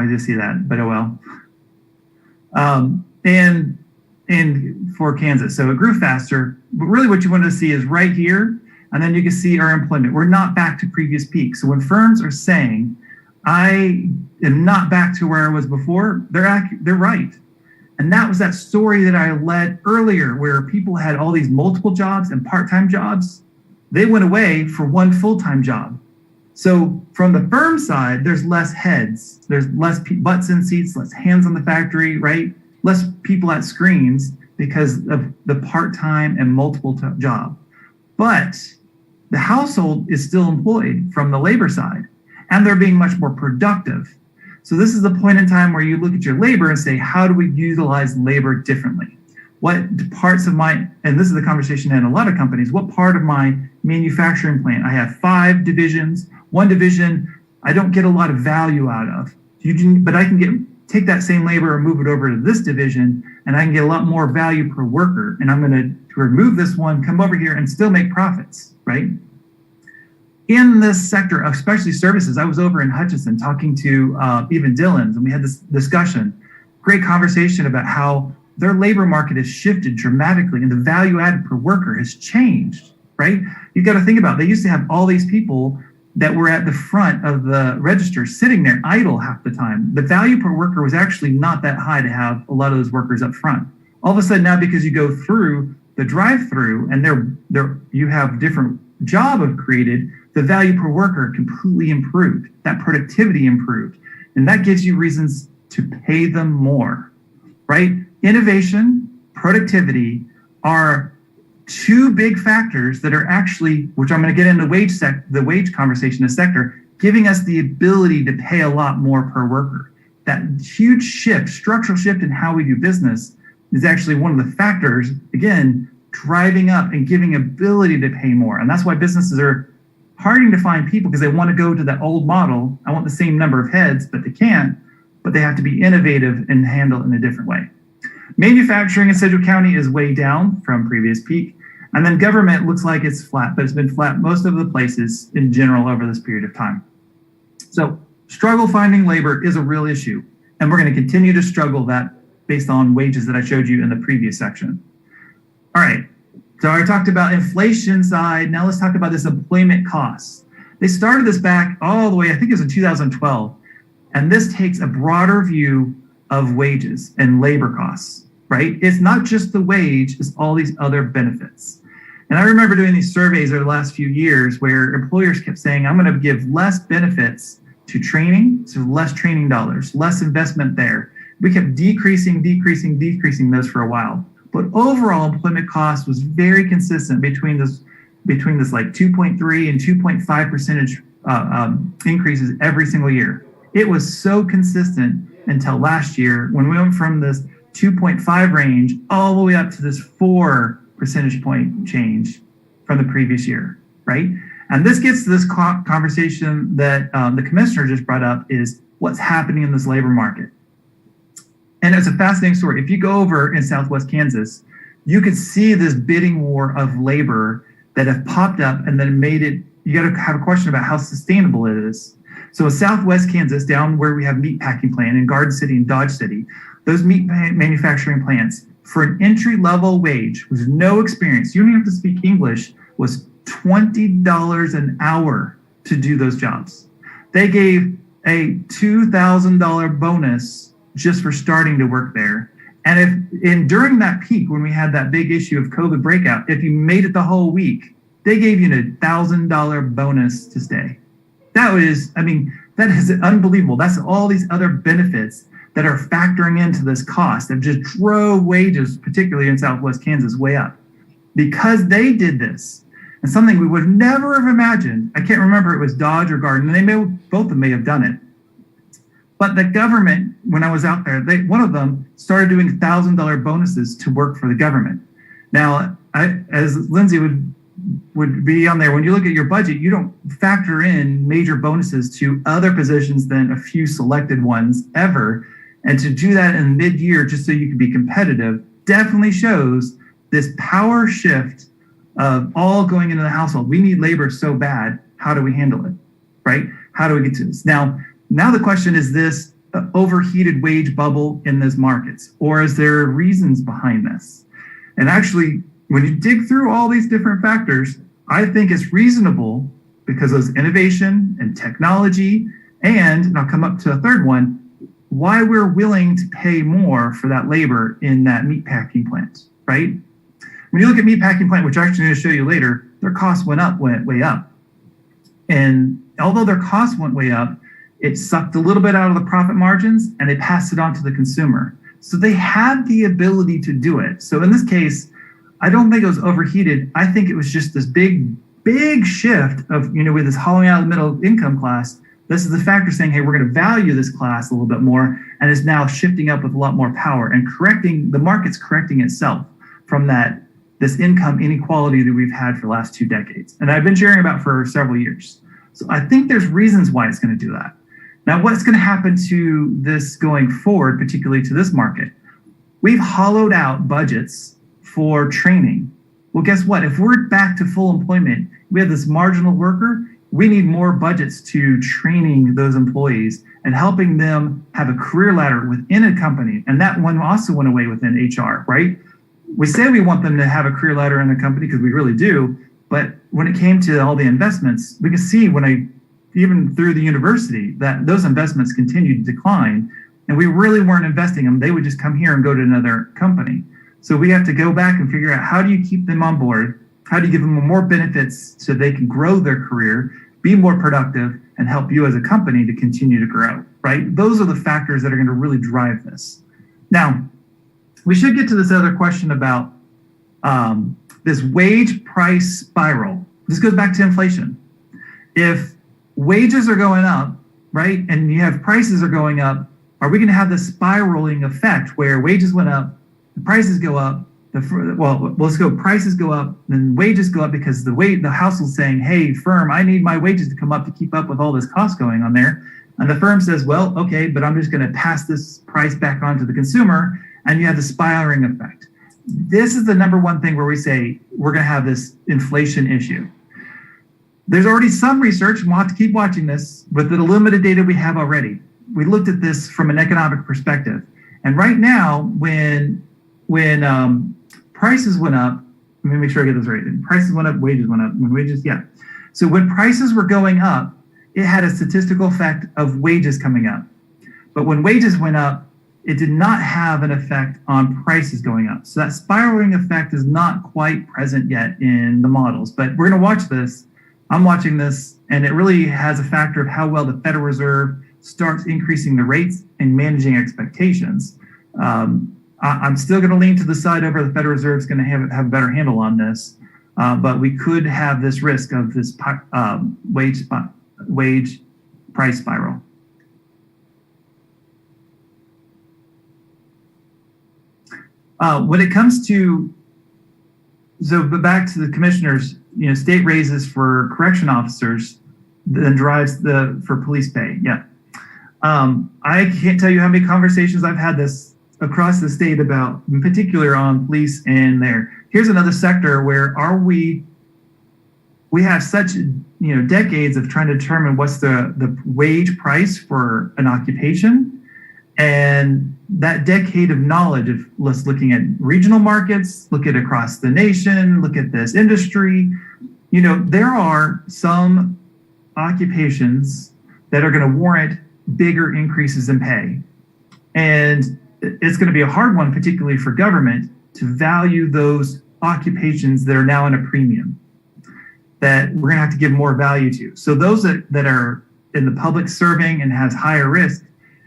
Speaker 3: just see that, but oh well. And for Kansas. So it grew faster, but really what you want to see is right here, and then you can see our employment. We're not back to previous peaks. So when firms are saying, I am not back to where I was before, they're right. And that was that story that I led earlier, where people had all these multiple jobs and part-time jobs. They went away for one full-time job. So from the firm side, there's less heads, there's less butts in seats, less hands on the factory, right? Less people at screens because of the part-time and multiple job. But the household is still employed from the labor side, and they're being much more productive. So this is the point in time where you look at your labor and say, how do we utilize labor differently? What parts of my, and this is the conversation in a lot of companies, what part of my manufacturing plant? I have 5 divisions. One division I don't get a lot of value out of. But I can take that same labor and move it over to this division, and I can get a lot more value per worker. And I'm going to remove this one, come over here, and still make profits, right? In this sector, especially services, I was over in Hutchinson talking to even Dillon's, and we had this discussion, great conversation about how their labor market has shifted dramatically and the value added per worker has changed, right? You've got to think about it. They used to have all these people that were at the front of the register sitting there idle half the time. The value per worker was actually not that high to have a lot of those workers up front. All of a sudden now, because you go through the drive-through and you have different job of created, the value per worker completely improved. That productivity improved. And that gives you reasons to pay them more, right? Innovation, productivity are 2 big factors that are actually, which I'm going to get into the wage conversation in a sector, giving us the ability to pay a lot more per worker. That huge shift, structural shift in how we do business is actually one of the factors, again, driving up and giving ability to pay more. And that's why businesses are harding to find people, because they want to go to that old model. I want the same number of heads, but they can't, but they have to be innovative and handle it in a different way. Manufacturing in Sedgwick County is way down from previous peak. And then government looks like it's flat, but it's been flat most of the places in general over this period of time. So struggle finding labor is a real issue. And we're going to continue to struggle that based on wages that I showed you in the previous section. All right. So I talked about inflation side. Now let's talk about this employment costs. They started this back all the way, I think it was in 2012. And this takes a broader view of wages and labor costs, right? It's not just the wage, it's all these other benefits. And I remember doing these surveys over the last few years where employers kept saying, I'm going to give less benefits to training, so less training dollars, less investment there. We kept decreasing those for a while. But overall employment cost was very consistent between this like 2.3 and 2.5 percentage increases every single year. It was so consistent until last year when we went from this 2.5 range all the way up to this 4 percentage point change from the previous year, right? And this gets to this conversation that the commissioner just brought up, is what's happening in this labor market. And it's a fascinating story. If you go over in Southwest Kansas, you could see this bidding war of labor that have popped up and then made it, you got to have a question about how sustainable it is. So in Southwest Kansas, down where we have meat packing plant in Garden City and Dodge City, those meat manufacturing plants, for an entry-level wage with no experience, you don't even have to speak English, was $20 an hour to do those jobs. They gave a $2,000 bonus just for starting to work there. And during that peak, when we had that big issue of COVID breakout, if you made it the whole week, they gave you a $1,000 bonus to stay. That is unbelievable. That's all these other benefits that are factoring into this cost that just drove wages, particularly in Southwest Kansas, way up. Because they did this, and something we would never have imagined, I can't remember if it was Dodge or Garden, and both of them may have done it. But the government, when I was out there, one of them started doing $1,000 bonuses to work for the government. Now, as Lindsay would be on there, when you look at your budget, you don't factor in major bonuses to other positions than a few selected ones ever. And to do that in mid-year just so you can be competitive definitely shows this power shift of all going into the household. We need labor so bad. How do we handle it, right? How do we get to this? Now the question is this overheated wage bubble in those markets, or is there reasons behind this? And actually, when you dig through all these different factors, I think it's reasonable because of innovation and technology, and I'll come up to a third one, why we're willing to pay more for that labor in that meatpacking plant, right? When you look at meatpacking plant, which I'm actually going to show you later, their costs went way up. And although their costs went way up, it sucked a little bit out of the profit margins and they passed it on to the consumer. So they had the ability to do it. So in this case, I don't think it was overheated. I think it was just this big shift of, with this hollowing out of the middle income class, This is the factor saying, hey, we're going to value this class a little bit more, and is now shifting up with a lot more power and correcting, the market's correcting itself from this income inequality that we've had for the last 2 decades. And I've been sharing about for several years. So I think there's reasons why it's going to do that. Now, what's going to happen to this going forward, particularly to this market? We've hollowed out budgets for training. Well, guess what? If we're back to full employment, we have this marginal worker, we need more budgets to training those employees and helping them have a career ladder within a company. And that one also went away within HR, right? We say we want them to have a career ladder in the company because we really do. But when it came to all the investments, we could see even through the university, that those investments continued to decline. And we really weren't investing them. They would just come here and go to another company. So we have to go back and figure out, how do you keep them on board? How do you give them more benefits so they can grow their career, be more productive, and help you as a company to continue to grow, right? Those are the factors that are going to really drive this. Now, we should get to this other question about this wage price spiral. This goes back to inflation. If wages are going up, right, and you have prices are going up, are we going to have this spiraling effect where wages went up, the prices go up, prices go up, then wages go up because the household's saying, hey, firm, I need my wages to come up to keep up with all this cost going on there. And the firm says, well, okay, but I'm just going to pass this price back on to the consumer, and you have the spiraling effect. This is the number one thing where we say we're going to have this inflation issue. There's already some research, and we'll have to keep watching this with the limited data we have already. We looked at this from an economic perspective. And right now, when prices went up, let me make sure I get this right. Prices went up, wages went up. So when prices were going up, it had a statistical effect of wages coming up. But when wages went up, it did not have an effect on prices going up. So that spiraling effect is not quite present yet in the models. But we're going to watch this. I'm watching this, and it really has a factor of how well the Federal Reserve starts increasing the rates and managing expectations. I'm still going to lean to the side over the Federal Reserve is going to have a better handle on this, but we could have this risk of this wage price spiral. When it comes to, but back to the commissioners, state raises for correction officers then drives for police pay. Yeah. I can't tell you how many conversations I've had this across the state about, in particular on police and there. Here's another sector where we have such, decades of trying to determine what's the wage price for an occupation. And that decade of knowledge of looking at regional markets, look at across the nation, look at this industry, there are some occupations that are going to warrant bigger increases in pay. And it's going to be a hard one, particularly for government, to value those occupations that are now in a premium that we're going to have to give more value to. So those that are in the public serving and has higher risk,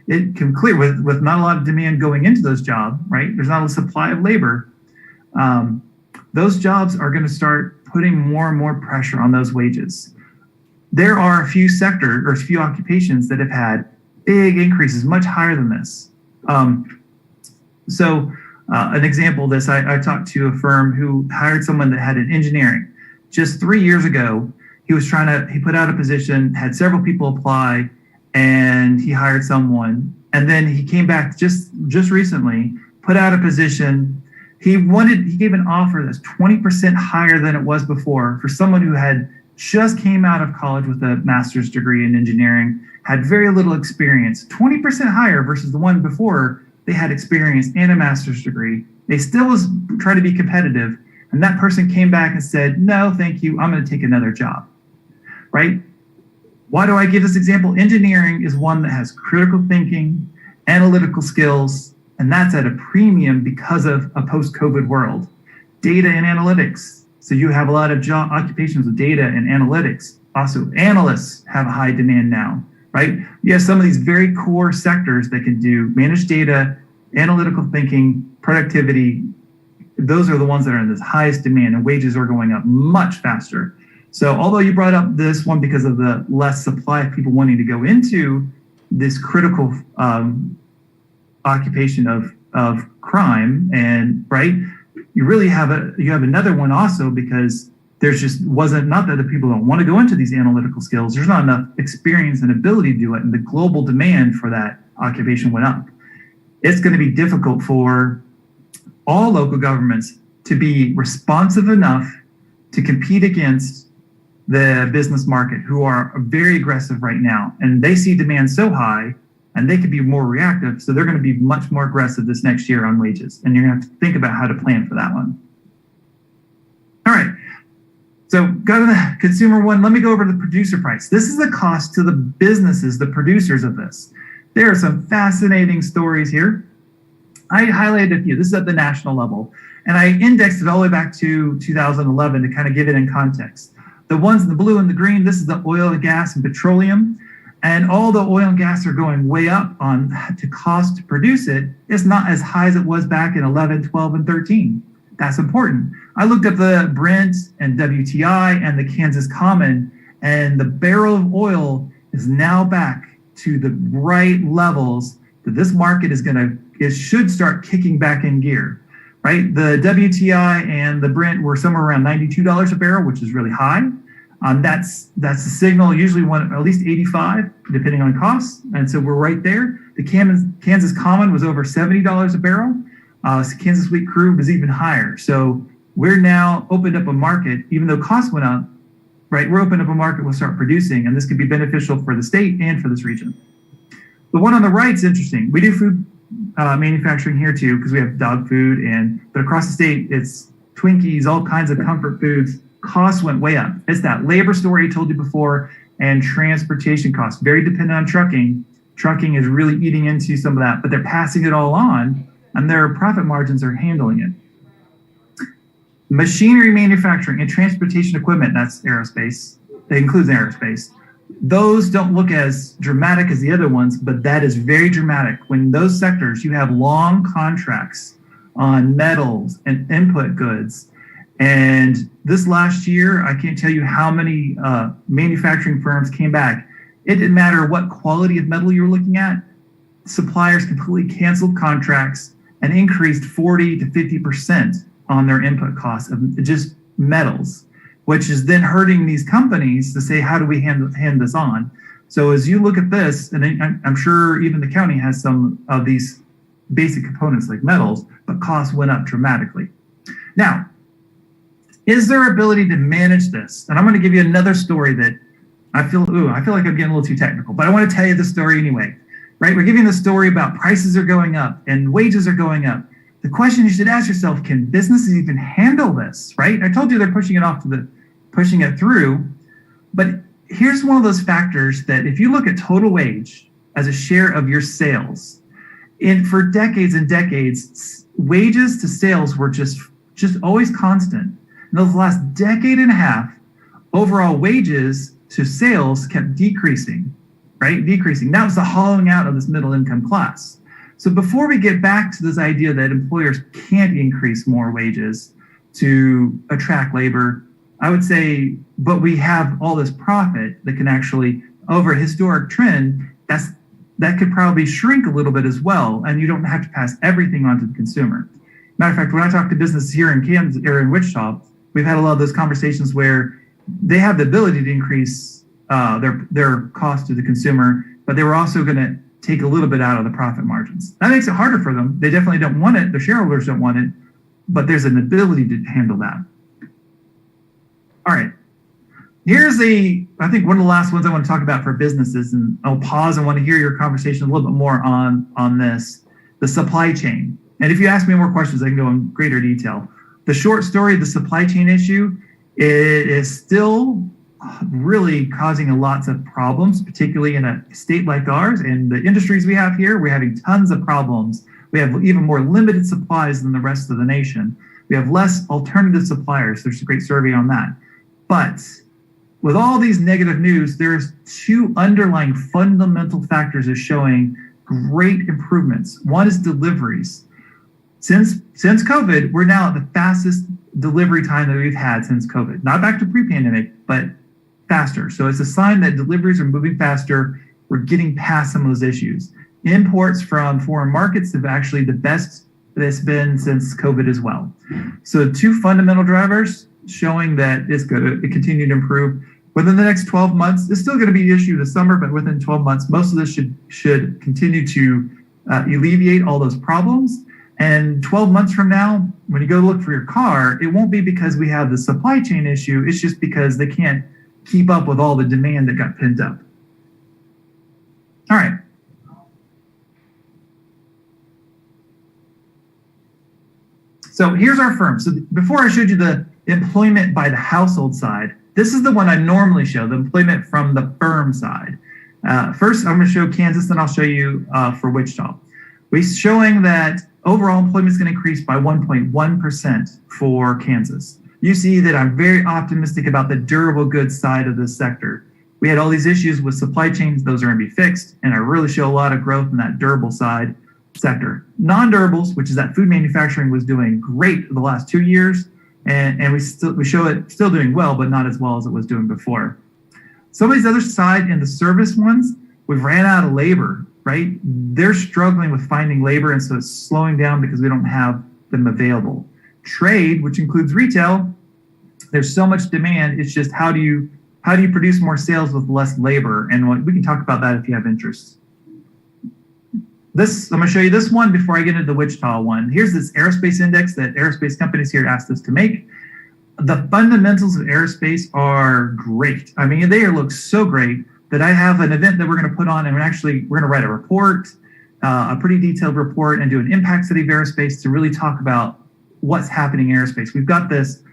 Speaker 3: it can clear with not a lot of demand going into those jobs, right? There's not a supply of labor. Those jobs are going to start putting more and more pressure on those wages. There are a few sectors or a few occupations that have had big increases, much higher than this. An example of this, I talked to a firm who hired someone that had an engineering. Just 3 years ago, he put out a position, had several people apply, and he hired someone. And then he came back just recently, put out a position. He gave an offer that's 20% higher than it was before for someone who had just came out of college with a master's degree in engineering, had very little experience, 20% higher versus the one before. They had experience and a master's degree. They still was trying to be competitive. And that person came back and said, no, thank you. I'm going to take another job, right? Why do I give this example? Engineering is one that has critical thinking, analytical skills, and that's at a premium because of a post-COVID world. Data and analytics. So you have a lot of job occupations with data and analytics. Also, analysts have a high demand now, right? You have some of these very core sectors that can do managed data, analytical thinking, productivity. Those are the ones that are in the highest demand, and wages are going up much faster. So although you brought up this one because of the less supply of people wanting to go into this critical occupation of crime, and right, you really have another one also because there's just wasn't, not that the people don't want to go into these analytical skills, there's not enough experience and ability to do it, and the global demand for that occupation went up. It's going to be difficult for all local governments to be responsive enough to compete against the business market, who are very aggressive right now, and they see demand so high and they could be more reactive, so they're going to be much more aggressive this next year on wages, and you're going to have to think about how to plan for that one. All right, so go to the consumer one. Let me go over to the producer price. This is the cost to the businesses, the producers of this. There are some fascinating stories here. I highlighted a few. This is at the national level, and I indexed it all the way back to 2011 to kind of give it in context. The ones in the blue and the green, this is the oil and gas and petroleum, and all the oil and gas are going way up on to cost to produce it. It's not as high as it was back in 11, 12, and 13. That's important. I looked up the Brent and WTI and the Kansas Common, and the barrel of oil is now back to the right levels that this market it should start kicking back in gear, right? The WTI and the Brent were somewhere around $92 a barrel, which is really high. That's a signal, usually at least 85, depending on costs. And so we're right there. The Kansas Common was over $70 a barrel. Kansas Wheat Crude was even higher. So we're now opened up a market, even though costs went up, right? We're opened up a market, we'll start producing, and this could be beneficial for the state and for this region. The one on the right is interesting. We do food manufacturing here too, because we have dog food, but across the state, it's Twinkies, all kinds of comfort foods. Costs went way up. It's that labor story I told you before, and transportation costs, very dependent on trucking. Trucking is really eating into some of that, but they're passing it all on, and their profit margins are handling it. Machinery manufacturing and transportation equipment, that's aerospace. It includes aerospace. Those don't look as dramatic as the other ones, but that is very dramatic. When those sectors, you have long contracts on metals and input goods. And this last year, I can't tell you how many manufacturing firms came back. It didn't matter what quality of metal you were looking at. Suppliers completely canceled contracts and increased 40 to 50% on their input costs of just metals, which is then hurting these companies to say, how do we hand this on? So as you look at this, and I'm sure even the county has some of these basic components like metals, but costs went up dramatically. Now, is there ability to manage this? And I'm going to give you another story that I feel like I'm getting a little too technical, but I want to tell you the story anyway, right? We're giving the story about prices are going up and wages are going up. The question you should ask yourself, can businesses even handle this, right? I told you they're pushing it through, but here's one of those factors that if you look at total wage as a share of your sales, for decades and decades, wages to sales were just always constant. In the last decade and a half, overall wages to sales kept decreasing, right? Decreasing. That was the hollowing out of this middle income class. So before we get back to this idea that employers can't increase more wages to attract labor, I would say, but we have all this profit that can actually, over a historic trend, that could probably shrink a little bit as well, and you don't have to pass everything on to the consumer. Matter of fact, when I talk to businesses here in Kansas or in Wichita, we've had a lot of those conversations where they have the ability to increase their cost to the consumer, but they were also going to take a little bit out of the profit margins. That makes it harder for them. They definitely don't want it. Their shareholders don't want it, but there's an ability to handle that. All right. Here's I think one of the last ones I want to talk about for businesses, and I'll pause and want to hear your conversation a little bit more on this, the supply chain. And if you ask me more questions, I can go in greater detail. The short story of the supply chain issue, it is still really causing lots of problems, particularly in a state like ours and the industries we have here. We're having tons of problems. We have even more limited supplies than the rest of the nation. We have less alternative suppliers. There's a great survey on that. But with all these negative news, there's two underlying fundamental factors is showing great improvements. One is deliveries. Since COVID, we're now at the fastest delivery time that we've had since COVID. Not back to pre-pandemic, but faster. So it's a sign that deliveries are moving faster. We're getting past some of those issues. Imports from foreign markets have actually the best it's been since COVID as well. So two fundamental drivers showing that it's going to continue to improve. Within the next 12 months, it's still going to be an issue this summer, but within 12 months, most of this should continue to alleviate all those problems. And 12 months from now, when you go look for your car, it won't be because we have the supply chain issue. It's just because they can't keep up with all the demand that got pent up. All right. So here's our firm. So before I showed you the employment by the household side, this is the one I normally show, the employment from the firm side. First, I'm going to show Kansas, then I'll show you for Wichita. We're showing that overall employment is going to increase by 1.1% for Kansas. You see that I'm very optimistic about the durable goods side of this sector. We had all these issues with supply chains. Those are going to be fixed, and I really show a lot of growth in that durable side sector. Non-durables, which is that food manufacturing, was doing great the last 2 years, and we show it still doing well, but not as well as it was doing before. Some of these other side in the service ones, we've ran out of labor, right? They're struggling with finding labor, and so it's slowing down because we don't have them available. Trade, which includes retail, there's so much demand. It's just how do you produce more sales with less labor? And we can talk about that if you have interest. I'm going to show you this one before I get into the Wichita one. Here's this Aerospace Index that aerospace companies here asked us to make. The fundamentals of aerospace are great. I mean, they look so great that I have an event that we're going to put on, and we're going to write a report, a pretty detailed report, and do an impact study of aerospace to really talk about what's happening in aerospace. We've got this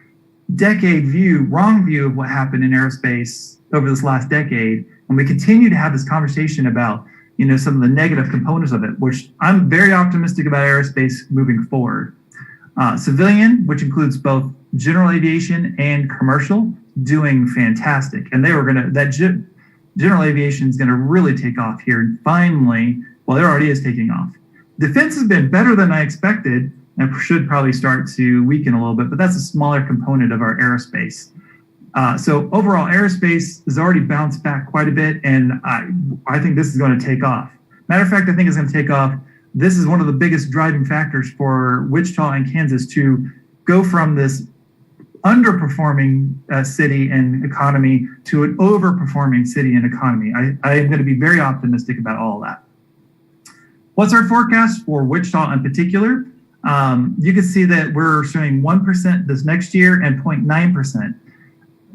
Speaker 3: wrong view of what happened in aerospace over this last decade, and we continue to have this conversation about some of the negative components of it, which I'm very optimistic about aerospace moving forward. Civilian, which includes both general aviation and commercial, doing fantastic. And general aviation is going to really take off here finally. Well, it already is taking off. Defense has been better than I expected and should probably start to weaken a little bit, but that's a smaller component of our aerospace. So overall, aerospace has already bounced back quite a bit, and I think this is going to take off. Matter of fact, I think it's going to take off. This is one of the biggest driving factors for Wichita and Kansas to go from this underperforming city and economy to an overperforming city and economy. I am going to be very optimistic about all of that. What's our forecast for Wichita in particular? You can see that we're showing 1% this next year and 0.9%.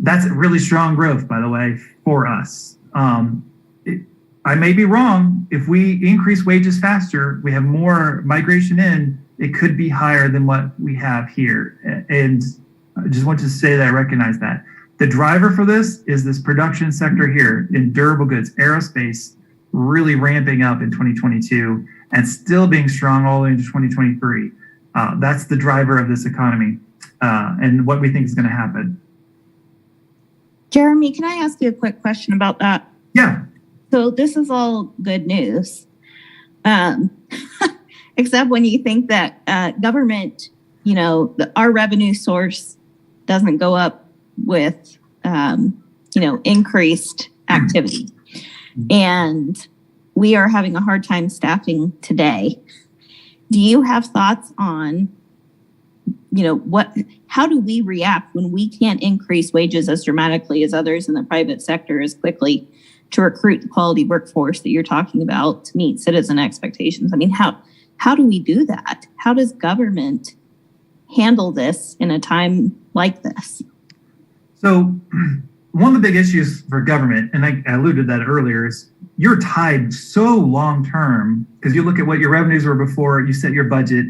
Speaker 3: That's really strong growth, by the way, for us. I may be wrong. If we increase wages faster, we have more migration in, it could be higher than what we have here. And I just want to say that I recognize that. The driver for this is this production sector here in durable goods, aerospace, really ramping up in 2022 and still being strong all the way into 2023. That's the driver of this economy and what we think is going to happen.
Speaker 2: Jeremy, can I ask you a quick question about that?
Speaker 3: Yeah.
Speaker 2: So this is all good news, except when you think that government, our revenue source doesn't go up with, increased activity. And we are having a hard time staffing today. Do you have thoughts on, how do we react when we can't increase wages as dramatically as others in the private sector as quickly to recruit the quality workforce that you're talking about to meet citizen expectations? I mean, how do we do that? How does government handle this in a time like this?
Speaker 3: So one of the big issues for government, and I alluded to that earlier, is you're tied so long-term because you look at what your revenues were before, you set your budget,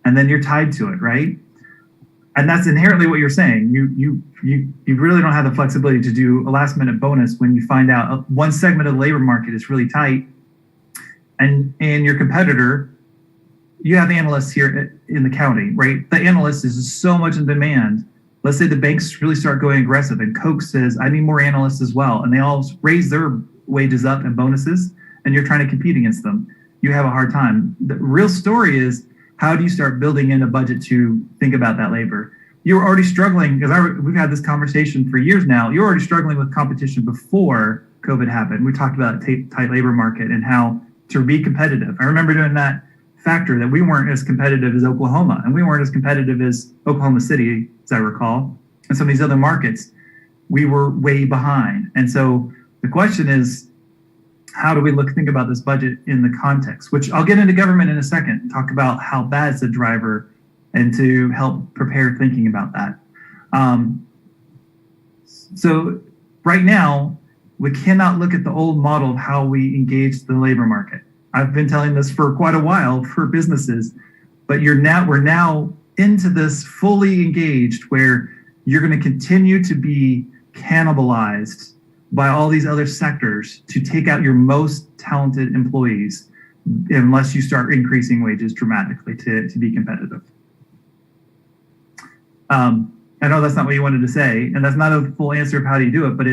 Speaker 3: and then you're tied to it, right? And that's inherently what you're saying. You really don't have the flexibility to do a last-minute bonus when you find out one segment of the labor market is really tight, and your competitor, you have analysts here in the county, right? The analyst is so much in demand. Let's say the banks really start going aggressive and Coke says, I need more analysts as well. And they all raise their wages up and bonuses, and you're trying to compete against them. You have a hard time. The real story is, how do you start building in a budget to think about that labor? you're already struggling, because we've had this conversation for years now. You're already struggling with competition before COVID happened. We talked about tight labor market and how to be competitive. I remember doing that factor that we weren't as competitive as Oklahoma, and we weren't as competitive as Oklahoma City, as I recall, and some of these other markets. We were way behind. And so the question is, how do we think about this budget in the context, which I'll get into government in a second, talk about how bad's the driver and to help prepare thinking about that. So right now, we cannot look at the old model of how we engage the labor market. I've been telling this for quite a while for businesses, but we're now into this fully engaged where you're going to continue to be cannibalized by all these other sectors to take out your most talented employees unless you start increasing wages dramatically to be competitive. I know that's not what you wanted to say, and that's not a full answer of how do you do it, but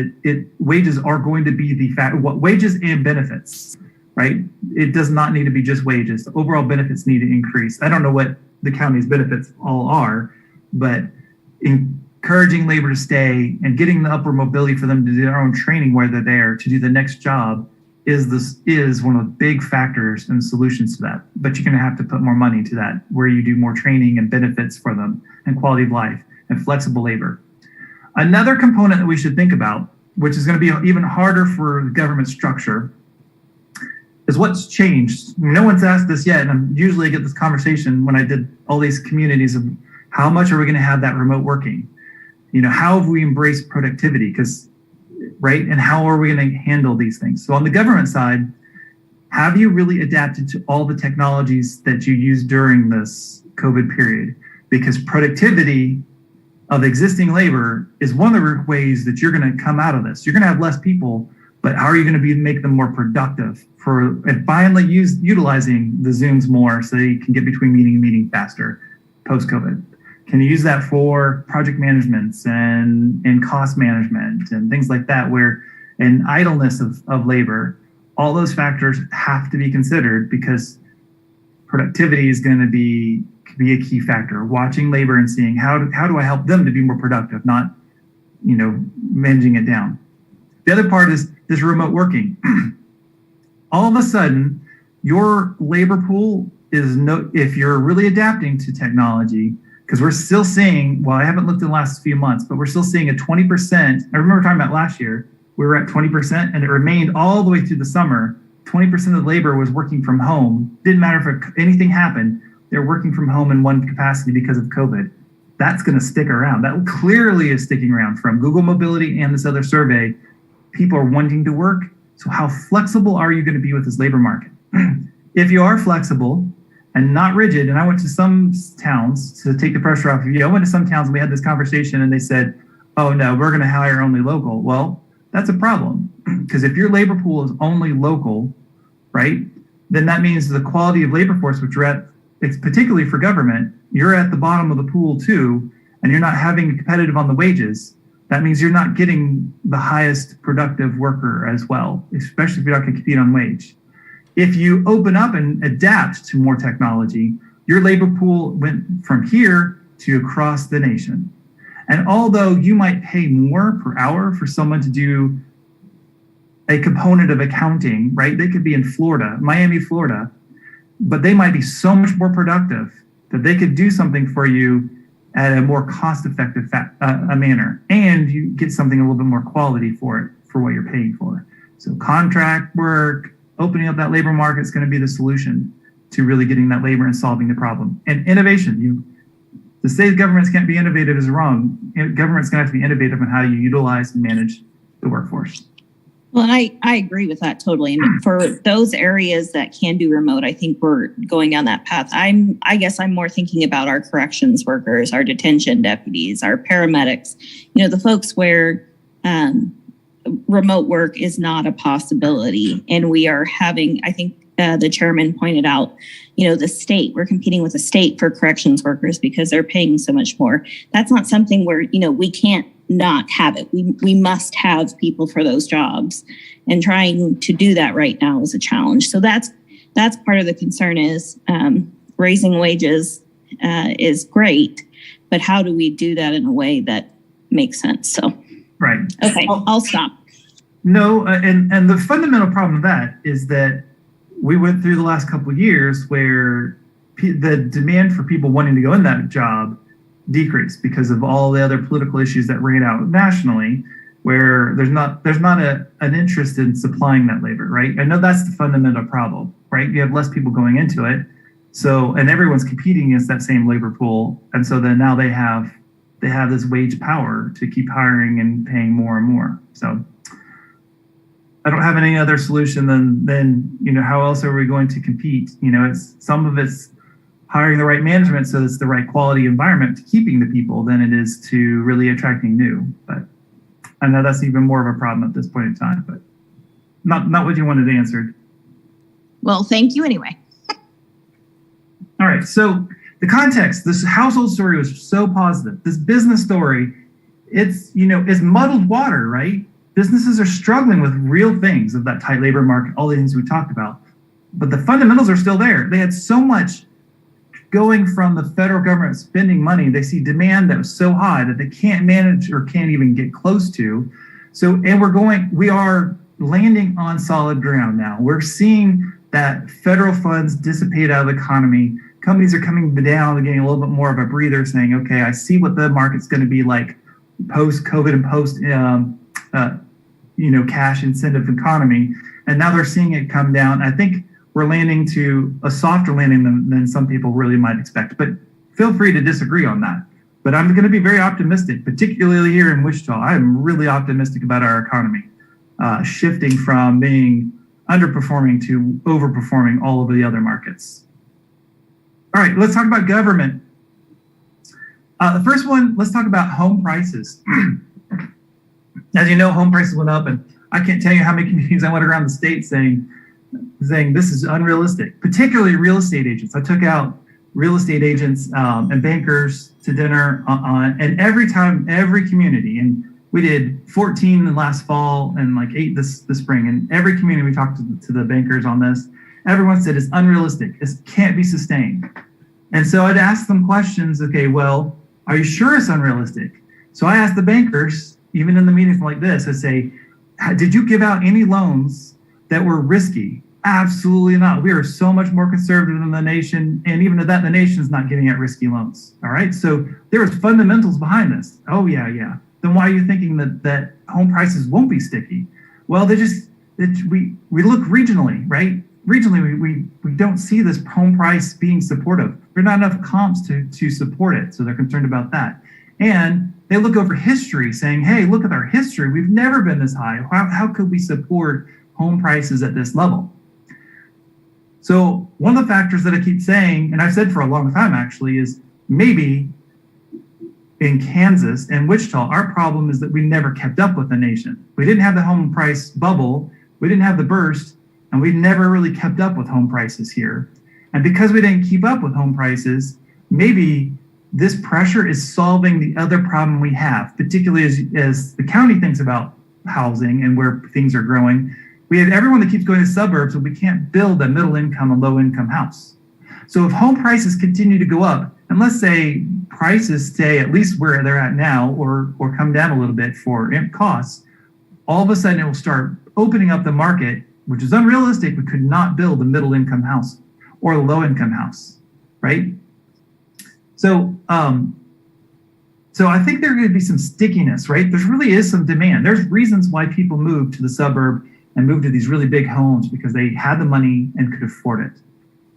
Speaker 3: wages are going to be wages and benefits, right? It does not need to be just wages. The overall benefits need to increase. I don't know what the county's benefits all are, but encouraging labor to stay and getting the upward mobility for them to do their own training where they're there to do the next job is one of the big factors and solutions to that. But you're going to have to put more money to that, where you do more training and benefits for them and quality of life and flexible labor. Another component that we should think about, which is going to be even harder for the government structure, is what's changed. No one's asked this yet, and I get this conversation when I did all these communities of how much are we going to have that remote working? How have we embraced productivity? Right? And how are we going to handle these things? So on the government side, have you really adapted to all the technologies that you used during this COVID period? Because productivity of existing labor is one of the ways that you're going to come out of this. You're going to have less people, but how are you going to make them more productive and finally utilizing the Zooms more so you can get between meeting and meeting faster post-COVID? Can you use that for project management and cost management and things like that, and idleness of labor? All those factors have to be considered because productivity is going to be a key factor. Watching labor and seeing how do I help them to be more productive, not managing it down. The other part is this remote working. All of a sudden, your labor pool if you're really adapting to technology, because we're still seeing, well, I haven't looked in the last few months, but we're still seeing a 20%. I remember talking about last year, we were at 20%, and it remained all the way through the summer. 20% of the labor was working from home. Didn't matter if anything happened. They're working from home in one capacity because of COVID. That's going to stick around. That clearly is sticking around from Google Mobility and this other survey. People are wanting to work. So how flexible are you going to be with this labor market? If you are flexible and not rigid, and I went to some towns to take the pressure off of you. I went to some towns and we had this conversation and they said, oh no, we're going to hire only local. Well, that's a problem because if your labor pool is only local, right, then that means the quality of labor force, which you're at, it's particularly for government, you're at the bottom of the pool too, and you're not having competitive on the wages. That means you're not getting the highest productive worker as well, especially if you're not going to compete on wage. If you open up and adapt to more technology, your labor pool went from here to across the nation. And although you might pay more per hour for someone to do a component of accounting, right? They could be in Florida, Miami, Florida, but they might be so much more productive that they could do something for you at a more cost-effective manner. And you get something a little bit more quality for it, for what you're paying for. So contract work, opening up that labor market is going to be the solution to really getting that labor and solving the problem. And innovation, to say governments can't be innovative is wrong. Government's going to have to be innovative in how you utilize and manage the workforce.
Speaker 2: Well, and I agree with that totally. And for those areas that can do remote, I think we're going down that path. I guess I'm more thinking about our corrections workers, our detention deputies, our paramedics, the folks where remote work is not a possibility. And we are having, I think the chairman pointed out, the state, we're competing with the state for corrections workers because they're paying so much more. That's not something where, we can't not have it. We must have people for those jobs, and trying to do that right now is a challenge. So that's part of the concern is raising wages is great, but how do we do that in a way that makes sense? So,
Speaker 3: Right.
Speaker 2: okay, I'll stop.
Speaker 3: No, and the fundamental problem with that is that we went through the last couple of years where the demand for people wanting to go in that job decreased because of all the other political issues that ran out nationally, where there's not an interest in supplying that labor, right? I know that's the fundamental problem, right? You have less people going into it, so and everyone's competing against that same labor pool, and so then now they have this wage power to keep hiring and paying more and more. So I don't have any other solution than how else are we going to compete? It's some of it's hiring the right management so it's the right quality environment to keeping the people than it is to really attracting new. But I know that's even more of a problem at this point in time, but not what you wanted answered.
Speaker 2: Well, thank you anyway.
Speaker 3: All right, so the context, this household story was so positive. This business story, it's muddled water, right? Businesses are struggling with real things of that tight labor market, all the things we talked about, but the fundamentals are still there. They had so much going from the federal government spending money. They see demand that was so high that they can't manage or can't even get close to. So, and we are landing on solid ground now. We're seeing that federal funds dissipate out of the economy. Companies are coming down and getting a little bit more of a breather, saying, okay, I see what the market's going to be like post-COVID and post cash incentive economy. And now they're seeing it come down. I think we're landing to a softer landing than some people really might expect. But feel free to disagree on that. But I'm going to be very optimistic, particularly here in Wichita. I'm really optimistic about our economy, shifting from being underperforming to overperforming all of the other markets. All right, let's talk about government. The first one, let's talk about home prices. As you know, home prices went up, and I can't tell you how many communities I went around the state saying this is unrealistic, particularly real estate agents. I took out real estate agents and bankers to dinner and every community, and we did 14 last fall and like 8 this spring, and every community we talked to the bankers on this, everyone said it's unrealistic, it can't be sustained. And so I'd ask them questions, okay, well, are you sure it's unrealistic? So I asked the bankers, even in the meetings like this, I say, did you give out any loans that were risky? Absolutely not. We are so much more conservative than the nation, and even at that, the nation is not giving out risky loans. All right, so there was fundamentals behind this. Oh yeah. Then why are you thinking that home prices won't be sticky? Well, we look regionally, right? Regionally, we don't see this home price being supportive. There are not enough comps to support it, so they're concerned about that. And they look over history, saying, "Hey, look at our history. We've never been this high. How could we support home prices at this level?" So one of the factors that I keep saying, and I've said for a long time actually, is maybe in Kansas and Wichita, our problem is that we never kept up with the nation. We didn't have the home price bubble, we didn't have the burst, and we never really kept up with home prices here. And because we didn't keep up with home prices, maybe this pressure is solving the other problem we have, particularly as the county thinks about housing and where things are growing. We have everyone that keeps going to suburbs, but we can't build a middle income and low income house. So if home prices continue to go up, and let's say prices stay at least where they're at now or come down a little bit for costs, all of a sudden it will start opening up the market, which is unrealistic. We could not build a middle income house or a low income house, right? So I think there's going to be some stickiness, right? There really is some demand. There's reasons why people move to the suburb and move to these really big homes because they had the money and could afford it,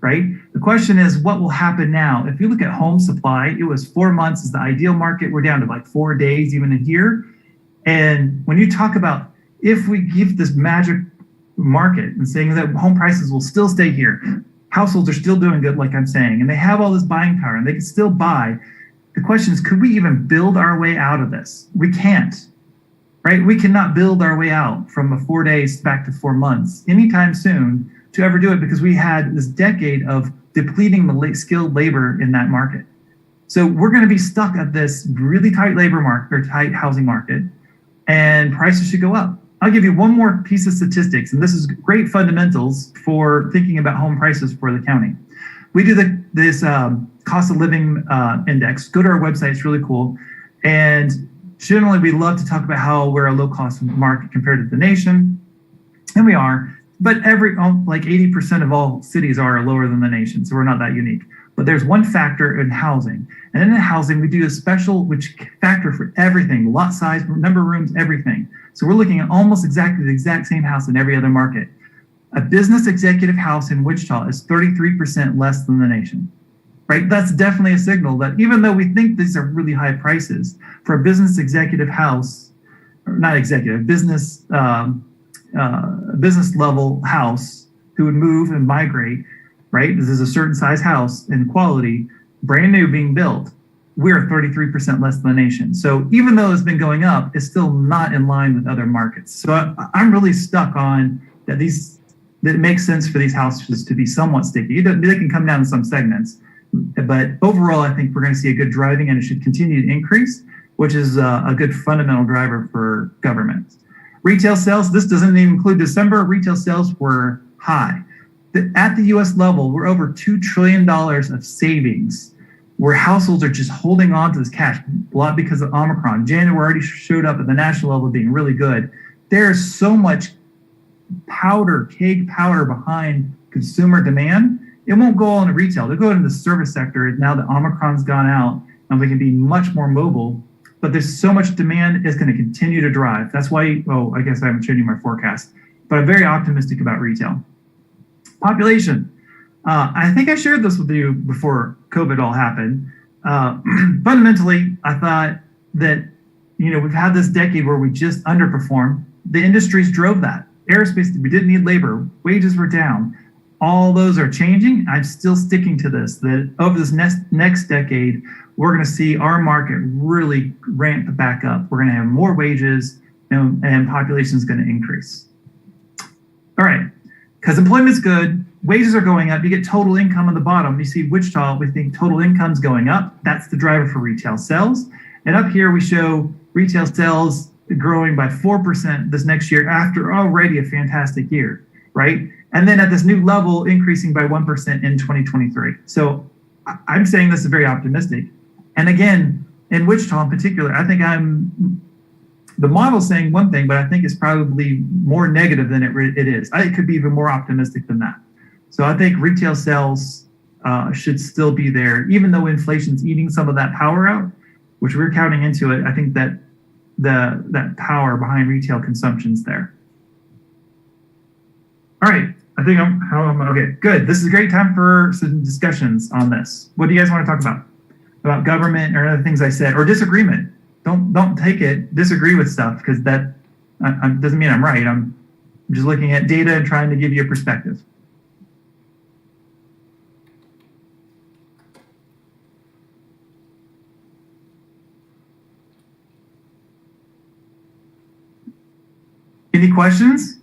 Speaker 3: right? The question is, what will happen now? If you look at home supply, it was 4 months is the ideal market. We're down to like 4 days, even in here. And when you talk about if we give this magic market and saying that home prices will still stay here, households are still doing good, like I'm saying, and they have all this buying power and they can still buy. The question is, could we even build our way out of this? We can't, right? We cannot build our way out from a 4 days back to 4 months anytime soon to ever do it because we had this decade of depleting the skilled labor in that market. So we're going to be stuck at this really tight labor market or tight housing market, and prices should go up. I'll give you one more piece of statistics, and this is great fundamentals for thinking about home prices for the county. we do this cost of living index. Go to our website; it's really cool. And generally, we love to talk about how we're a low cost market compared to the nation, and we are. But like 80% of all cities are lower than the nation, so we're not that unique. But there's one factor in housing, and in the housing, we do a special which factor for everything: lot size, number of rooms, everything. So we're looking at almost exactly the exact same house in every other market. A business executive house in Wichita is 33% less than the nation, right? That's definitely a signal that even though we think these are really high prices for a business executive house, or not executive, business level house who would move and migrate, right? This is a certain size house and quality, brand new being built. We're 33% less than the nation. So even though it's been going up, it's still not in line with other markets. So I'm really stuck on that it makes sense for these houses to be somewhat sticky. They can come down in some segments, but overall, I think we're going to see a good driving, and it should continue to increase, which is a good fundamental driver for government. Retail sales, this doesn't even include December. Retail sales were high. At the U.S. level, we're over $2 trillion of savings, where households are just holding on to this cash, a lot because of Omicron. January already showed up at the national level being really good. There's so much keg powder behind consumer demand. It won't go all into retail. They'll go into the service sector now that Omicron's gone out and we can be much more mobile. But there's so much demand, it's going to continue to drive. That's why, I guess I haven't shown you my forecast, but I'm very optimistic about retail. Population. I think I shared this with you before COVID all happened. Fundamentally, I thought that, we've had this decade where we just underperformed. The industries drove that. Aerospace, we didn't need labor. Wages were down. All those are changing. I'm still sticking to this, that over this next decade, we're going to see our market really ramp back up. We're going to have more wages and population is going to increase. All right, because employment's good, wages are going up, you get total income on the bottom. You see Wichita, we think total income's going up. That's the driver for retail sales. And up here we show retail sales growing by 4% this next year after already a fantastic year, right? And then at this new level, increasing by 1% in 2023. So I'm saying this is very optimistic. And again, in Wichita in particular, I think the model's saying one thing, but I think it's probably more negative than it is. It could be even more optimistic than that. So I think retail sales should still be there, even though inflation's eating some of that power out, which we're counting into it. I think that that power behind retail consumption's there. All right, I think I'm okay. Good. This is a great time for some discussions on this. What do you guys want to talk about government or other things I said, or disagreement? Don't take it. Disagree with stuff because that doesn't mean I'm right. I'm just looking at data and trying to give you a perspective. Any questions?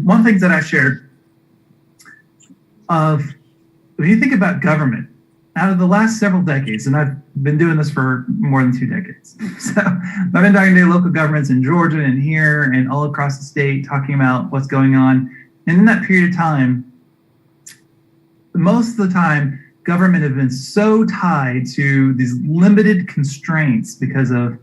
Speaker 3: One thing that I shared when you think about government, out of the last several decades, and I've been doing this for more than 2 decades. So I've been talking to local governments in Georgia and here and all across the state, talking about what's going on. And in that period of time, most of the time, government has been so tied to these limited constraints because of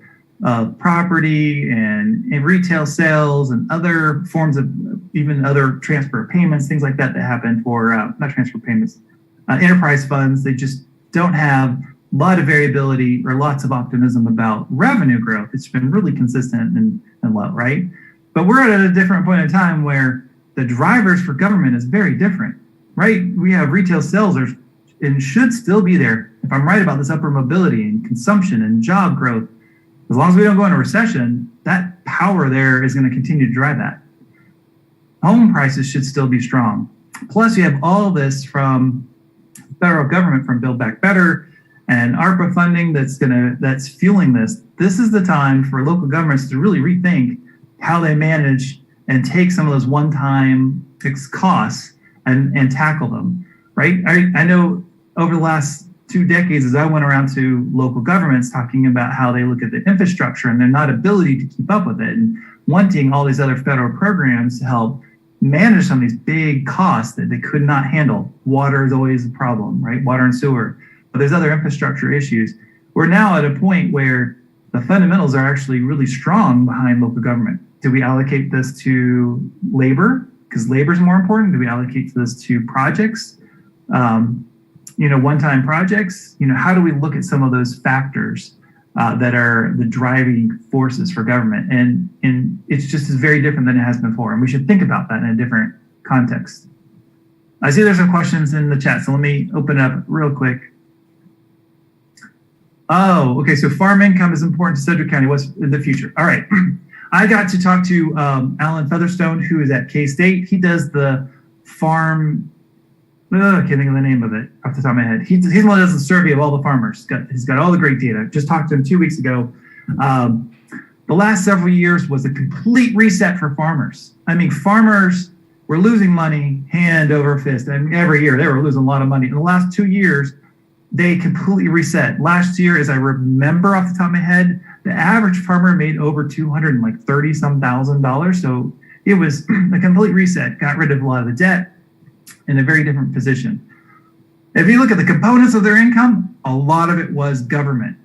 Speaker 3: property and retail sales and other forms of even other transfer payments, things like that happen for, not transfer payments, enterprise funds. They just don't have a lot of variability or lots of optimism about revenue growth. It's been really consistent and low, right? But we're at a different point in time where the drivers for government is very different, right? We have retail sales and should still be there. If I'm right about this upward mobility and consumption and job growth, as long as we don't go into recession, that power there is going to continue to drive that. Home prices should still be strong. Plus, you have all this from federal government, from Build Back Better and ARPA funding that's fueling this. This is the time for local governments to really rethink how they manage and take some of those one-time fixed costs and tackle them. right? I know over the last 2 decades, as I went around to local governments talking about how they look at the infrastructure and their not ability to keep up with it, and wanting all these other federal programs to help manage some of these big costs that they could not handle. Water is always a problem, right? Water and sewer, but there's other infrastructure issues. We're now at a point where the fundamentals are actually really strong behind local government. Do we allocate this to labor? Because labor is more important. Do we allocate this to projects? One-time projects? How do we look at some of those factors that are the driving forces for government? And it's just as very different than it has been before. And we should think about that in a different context. I see there's some questions in the chat, so let me open it up real quick. Oh, okay. So farm income is important to Sedgwick County. What's in the future? All right. I got to talk to Alan Featherstone, who is at K-State. He does the farm. I can't think of the name of it off the top of my head. He's the one that does the survey of all the farmers. He's got all the great data. Just talked to him 2 weeks ago. The last several years was a complete reset for farmers. I mean, farmers were losing money hand over fist. I mean, every year they were losing a lot of money. In the last 2 years, they completely reset. Last year, as I remember off the top of my head, the average farmer made over $230,000. So it was a complete reset, got rid of a lot of the debt, in a very different position. If you look at the components of their income, a lot of it was government.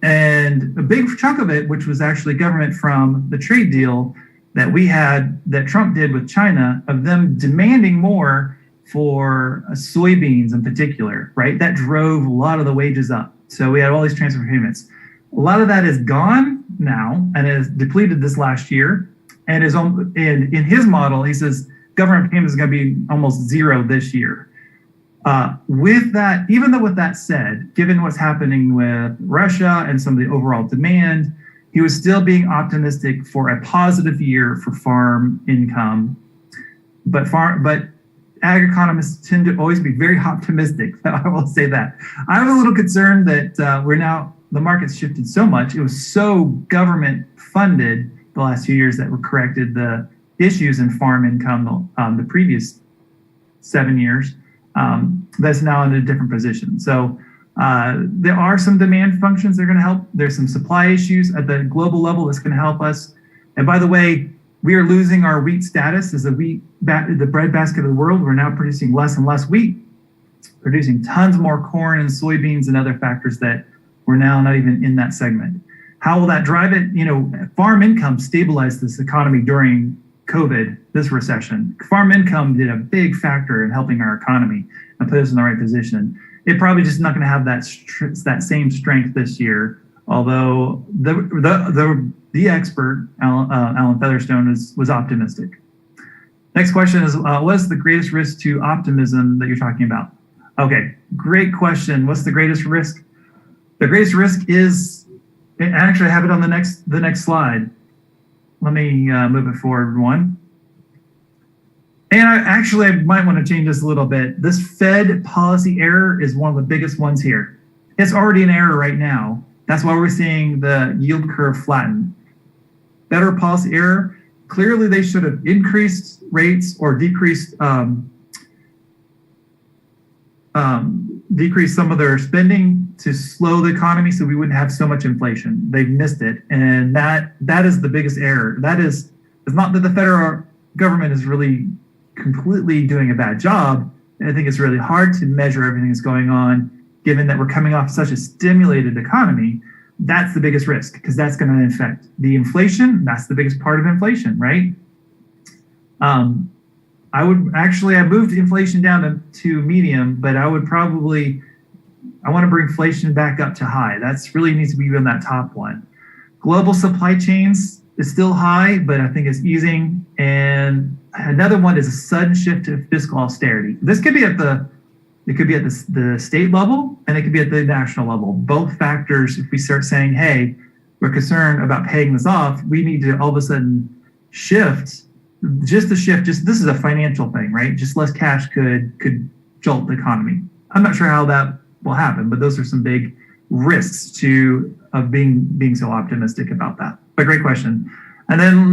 Speaker 3: And a big chunk of it, which was actually government from the trade deal that we had, that Trump did with China, of them demanding more for soybeans in particular, right? That drove a lot of the wages up. So we had all these transfer payments. A lot of that is gone now and is depleted this last year. And in his model, he says government payments is going to be almost zero this year. With that, even though with that said, given what's happening with Russia and some of the overall demand, he was still being optimistic for a positive year for farm income. But ag economists tend to always be very optimistic. I will say that. I was a little concerned that the market's shifted so much. It was so government funded the last few years that corrected the issues in farm income the previous 7 years. That's now in a different position. So there are some demand functions that are going to help. There's some supply issues at the global level that's going to help us. And by the way, we are losing our wheat status as the bread basket of the world. We're now producing less and less wheat, producing tons more corn and soybeans and other factors that we're now not even in that segment. How will that drive it? Farm income stabilized this economy during COVID, this recession. Farm income did a big factor in helping our economy and put us in the right position. It probably just not going to have that same strength this year. Although the expert Alan Featherstone was optimistic. Next question is, what is the greatest risk to optimism that you're talking about? Okay, great question. What's the greatest risk? The greatest risk is, actually I have it on the next slide. Let me move it forward one. And I might want to change this a little bit. This Fed policy error is one of the biggest ones here. It's already an error right now. That's why we're seeing the yield curve flatten. Better policy error. Clearly, they should have increased rates or decreased some of their spending to slow the economy so we wouldn't have so much inflation. They've missed it. And that is the biggest error. It's not that the federal government is really completely doing a bad job. I think it's really hard to measure everything that's going on, given that we're coming off such a stimulated economy. That's the biggest risk, because that's going to affect the inflation. That's the biggest part of inflation, right? I moved inflation down to medium, but I want to bring inflation back up to high. That's really needs to be on that top one. Global supply chains is still high, but I think it's easing. And another one is a sudden shift to fiscal austerity. This could be at the state level, and it could be at the national level. Both factors, if we start saying, hey, we're concerned about paying this off, we need to all of a sudden shift. This is a financial thing, right? Just less cash could jolt the economy. I'm not sure how that will happen, but those are some big risks of being so optimistic about that. But great question. And then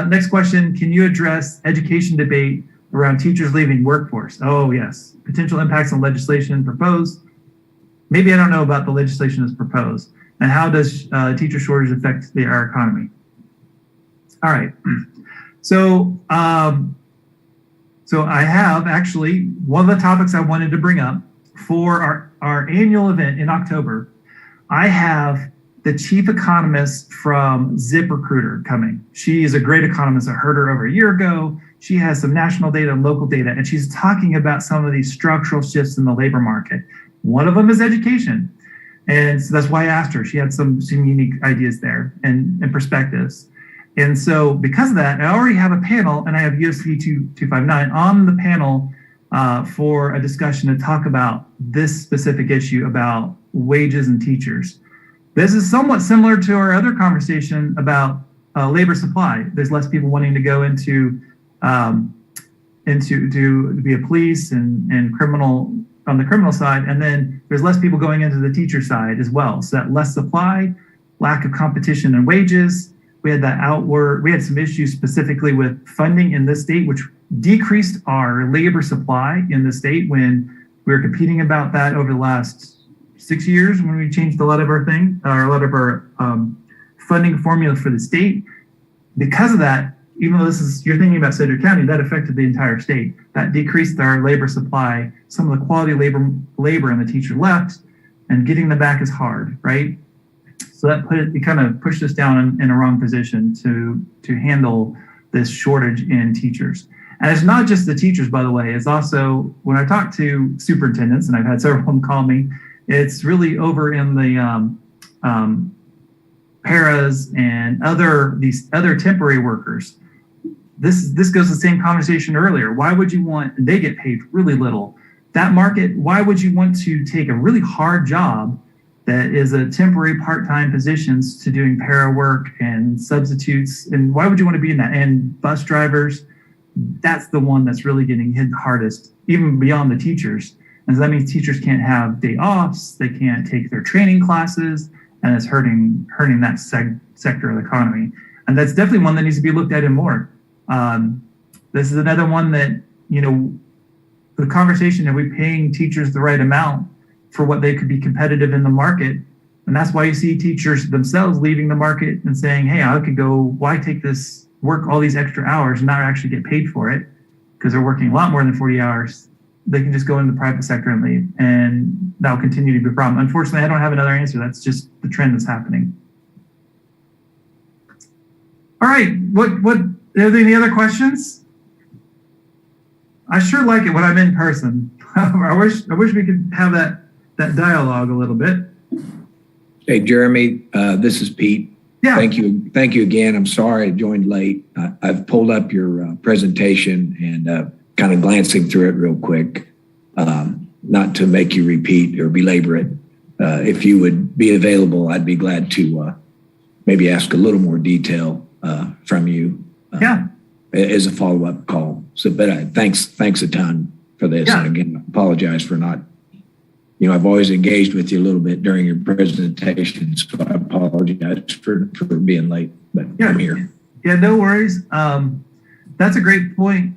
Speaker 3: next question, can you address education debate around teachers leaving workforce. Oh, yes. Potential impacts on legislation proposed. Maybe I don't know about the legislation that's proposed. And how does teacher shortage affect our economy? All right. So, so I have actually one of the topics I wanted to bring up for our annual event in October. I have the chief economist from ZipRecruiter coming. She is a great economist. I heard her over a year ago. She has some national data and local data, and she's talking about some of these structural shifts in the labor market. One of them is education. And so that's why I asked her. She had some unique ideas there and perspectives. And so because of that, I already have a panel, and I have USC 259 on the panel for a discussion to talk about this specific issue about wages and teachers. This is somewhat similar to our other conversation about labor supply. There's less people wanting to go into to be a police and criminal on the criminal side, and then there's less people going into the teacher side as well. So that less supply, lack of competition and wages. We had some issues specifically with funding in this state, which decreased our labor supply in the state when we were competing about that over the last 6 years when we changed a lot of our funding formula for the state. Because of that, even though you're thinking about Sedgwick County, that affected the entire state. That decreased our labor supply. Some of the quality labor and the teacher left, and getting them back is hard, right? So that kind of pushed us down in a wrong position to handle this shortage in teachers. And it's not just the teachers, by the way. It's also, when I talk to superintendents, and I've had several of them call me, it's really over in the paras and these other temporary workers. This goes to the same conversation earlier. Why would you want, they get paid really little. That market, why would you want to take a really hard job that is a temporary part-time positions to doing para work and substitutes? And why would you want to be in that? And bus drivers, that's the one that's really getting hit the hardest, even beyond the teachers. And so that means teachers can't have day offs, they can't take their training classes, and it's hurting that sector of the economy. And that's definitely one that needs to be looked at in more. This is another one that, the conversation, are we paying teachers the right amount for what they could be competitive in the market? And that's why you see teachers themselves leaving the market and saying, hey, I could go, why take this work all these extra hours and not actually get paid for it? Because they're working a lot more than 40 hours. They can just go into the private sector and leave, and that will continue to be a problem. Unfortunately, I don't have another answer. That's just the trend that's happening. All right, are there any other questions? I sure like it when I'm in person. I wish we could have that dialogue a little bit.
Speaker 9: Hey, Jeremy, this is Pete.
Speaker 3: Yeah.
Speaker 9: Thank you again. I'm sorry I joined late. I've pulled up your presentation and kind of glancing through it real quick, not to make you repeat or belabor it. If you would be available, I'd be glad to maybe ask a little more detail from you as a follow-up call. So, but thanks a ton for this.
Speaker 3: Yeah.
Speaker 9: And again, I apologize for not, I've always engaged with you a little bit during your presentation, so I apologize for being late, but I'm here.
Speaker 3: Yeah, no worries. That's a great point.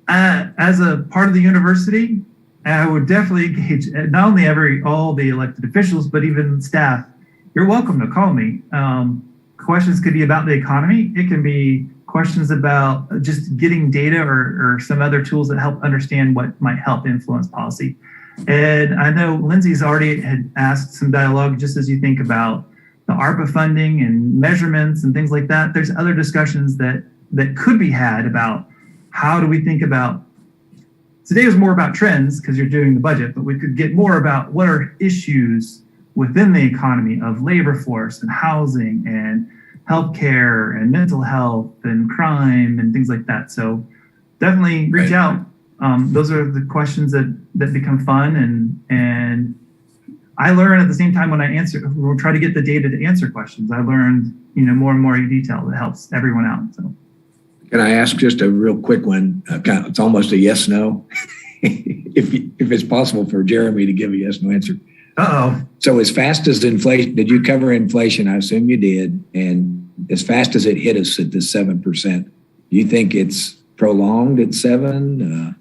Speaker 3: As a part of the university, I would definitely engage not only all the elected officials, but even staff. You're welcome to call me. Questions could be about the economy. It can be questions about just getting data or some other tools that help understand what might help influence policy. And I know Lindsay's already had asked some dialogue, just as you think about the ARPA funding and measurements and things like that. There's other discussions that could be had about how do we think about, today was more about trends because you're doing the budget, but we could get more about what are issues within the economy of labor force and housing and healthcare and mental health and crime and things like that. So definitely reach out. Those are the questions that become fun, and I learn at the same time when I we'll try to get the data to answer questions. I learned, more and more detail that helps everyone out. So,
Speaker 9: can I ask just a real quick one? It's almost a yes/no. if it's possible for Jeremy to give a yes/no answer. So as fast as inflation, did you cover inflation? I assume you did. And as fast as it hit us at the 7%, do you think it's prolonged at 7?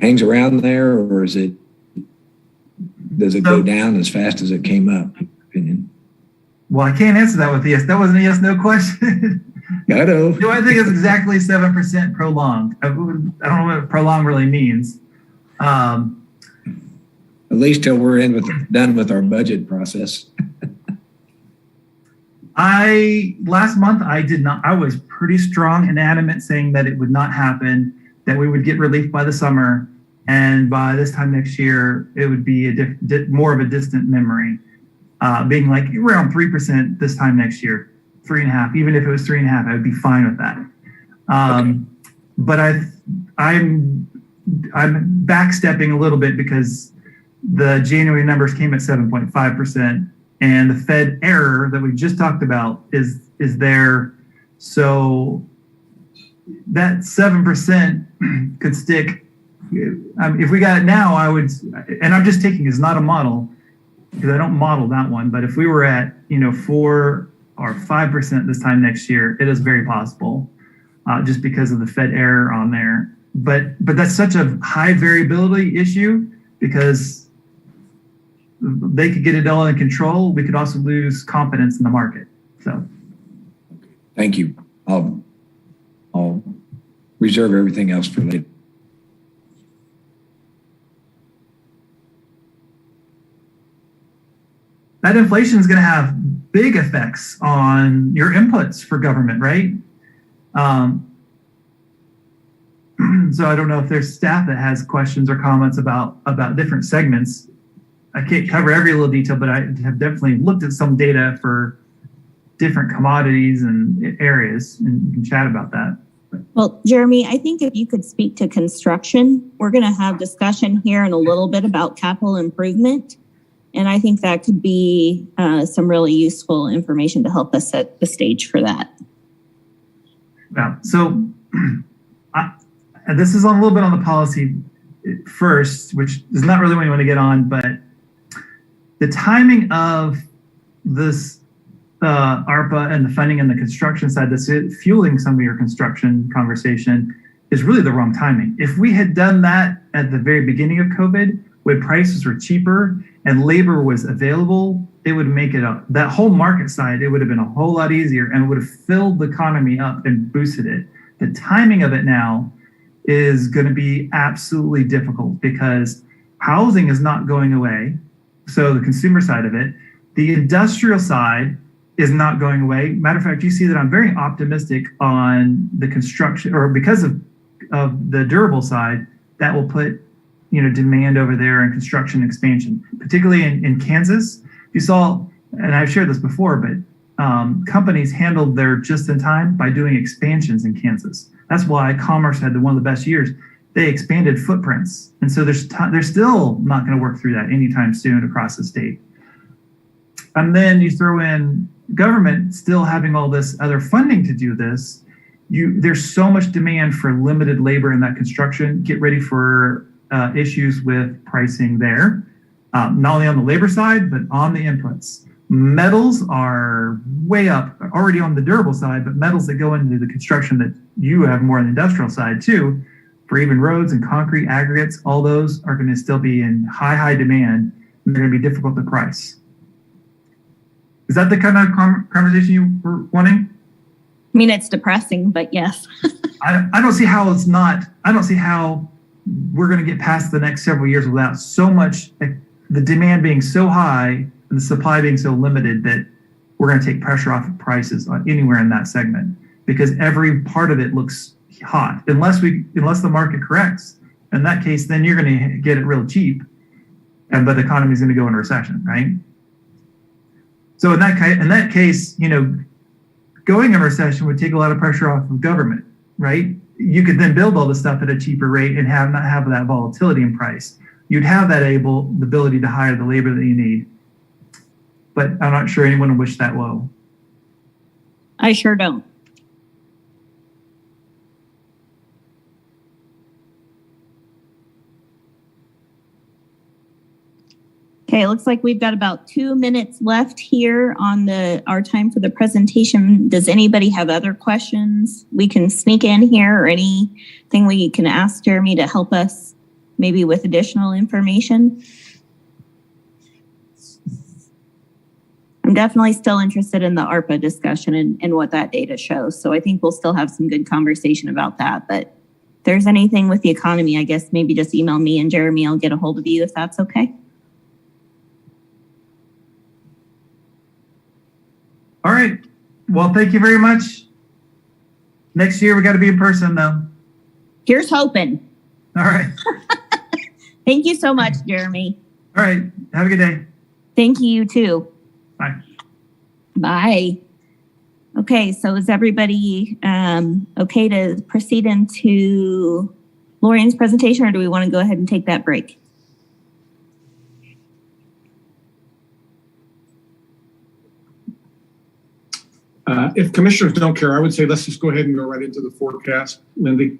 Speaker 9: Hangs around there, or does it go down as fast as it came up? Opinion.
Speaker 3: Well, I can't answer that with a yes. That wasn't a yes, no question.
Speaker 9: I know.
Speaker 3: Do I think it's exactly 7% prolonged? I don't know what prolonged really means.
Speaker 9: At least till we're done with our budget process.
Speaker 3: Last month I did not. I was pretty strong and adamant saying that it would not happen, that we would get relief by the summer, and by this time next year it would be more of a distant memory, being like around 3% this time next year, 3.5. Even if it was 3.5, I would be fine with that. Okay. But I'm backstepping a little bit because the January numbers came at 7.5%. And the Fed error that we just talked about is there. So that 7% could stick. If we got it now, I would, and I'm just taking it's not a model because I don't model that one. But if we were at 4 or 5% this time next year, it is very possible, just because of the Fed error on there. But that's such a high variability issue because they could get it all in control. We could also lose confidence in the market. So,
Speaker 9: thank you. I'll reserve everything else for later.
Speaker 3: That inflation is going to have big effects on your inputs for government, right? So I don't know if there's staff that has questions or comments about different segments. I can't cover every little detail, but I have definitely looked at some data for different commodities and areas, and you can chat about that.
Speaker 2: Well, Jeremy, I think if you could speak to construction, we're going to have discussion here in a little bit about capital improvement. And I think that could be some really useful information to help us set the stage for that.
Speaker 3: Yeah, so this is on a little bit on the policy first, which is not really what you want to get on, but the timing of this ARPA and the funding and the construction side that's fueling some of your construction conversation is really the wrong timing. If we had done that at the very beginning of COVID, when prices were cheaper and labor was available, it would make it up. That whole market side, it would have been a whole lot easier and would have filled the economy up and boosted it. The timing of it now is going to be absolutely difficult because housing is not going away. So the consumer side of it, the industrial side is not going away. Matter of fact, you see that I'm very optimistic on the construction, or because of the durable side, that will put demand over there in construction expansion, particularly in Kansas. You saw, and I've shared this before, but companies handled their just-in-time by doing expansions in Kansas. That's why Commerce had one of the best years. They expanded footprints. And so they're still not going to work through that anytime soon across the state. And then you throw in government still having all this other funding to do this. There's so much demand for limited labor in that construction. Get ready for issues with pricing there, not only on the labor side, but on the inputs. Metals are way up, already on the durable side, but metals that go into the construction that you have more on the industrial side too, for even roads and concrete, aggregates, all those are going to still be in high demand, and they're going to be difficult to price. Is that the kind of conversation you were wanting?
Speaker 2: I mean, it's depressing, but yes.
Speaker 3: I don't see how it's not. I don't see how we're going to get past the next several years without so much, the demand being so high and the supply being so limited that we're going to take pressure off of prices on anywhere in that segment, because every part of it looks hot unless the market corrects. In that case, then you're going to get it real cheap, but the economy is going to go into recession, right? So in that case, going in recession would take a lot of pressure off of government, right? You could then build all this stuff at a cheaper rate and not have that volatility in price. You'd have the ability to hire the labor that you need. But I'm not sure anyone would wish that woe.
Speaker 2: I sure don't. Okay, it looks like we've got about 2 minutes left here on our time for the presentation. Does anybody have other questions we can sneak in here, or anything we can ask Jeremy to help us maybe with additional information? I'm definitely still interested in the ARPA discussion and what that data shows. So I think we'll still have some good conversation about that. But if there's anything with the economy, I guess maybe just email me and Jeremy. I'll get a hold of you if that's okay.
Speaker 3: All right. Well, thank you very much. Next year, we got to be in person, though.
Speaker 2: Here's hoping.
Speaker 3: All right.
Speaker 2: Thank you so much, Jeremy.
Speaker 3: All right. Have a good day.
Speaker 2: Thank you, you too.
Speaker 3: Bye.
Speaker 2: Bye. Okay, so is everybody okay to proceed into Lorian's presentation, or do we want to go ahead and take that break?
Speaker 4: If commissioners don't care, I would say let's just go ahead and go right into the forecast, Lindy.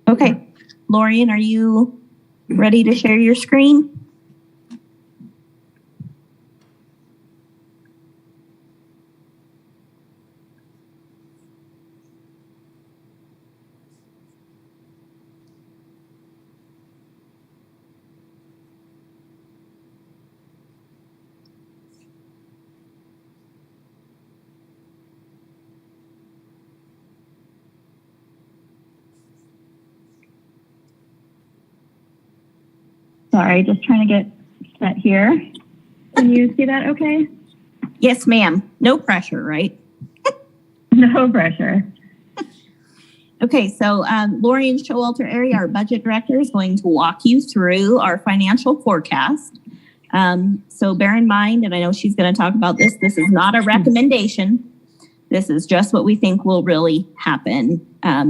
Speaker 2: Okay. Lorian, are you ready to share your screen?
Speaker 10: Sorry, just trying to get set here. Can you see that okay?
Speaker 2: Yes, ma'am. No pressure, right?
Speaker 10: No pressure.
Speaker 2: Okay, so Lorian Showalter Area, our budget director, is going to walk you through our financial forecast. So bear in mind, and I know she's going to talk about this, this is not a recommendation. This is just what we think will really happen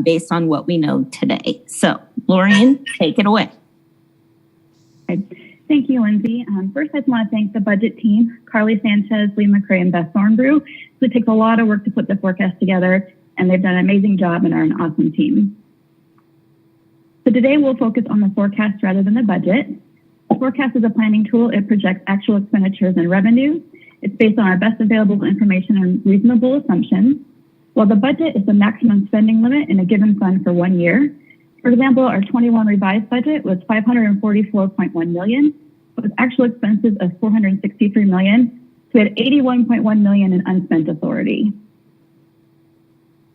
Speaker 2: based on what we know today. So Lorian, take it away.
Speaker 10: Thank you, Lindsay. First, I just want to thank the budget team, Carly Sanchez, Lee McCrae, and Beth Thornbrew. So it takes a lot of work to put the forecast together, and they've done an amazing job and are an awesome team. So today we'll focus on the forecast rather than the budget. The forecast is a planning tool. It projects actual expenditures and revenue. It's based on our best available information and reasonable assumptions. While the budget is the maximum spending limit in a given fund for 1 year. For example, our 21 revised budget was $544.1 million, with actual expenses of $463 million. So we had $81.1 million in unspent authority.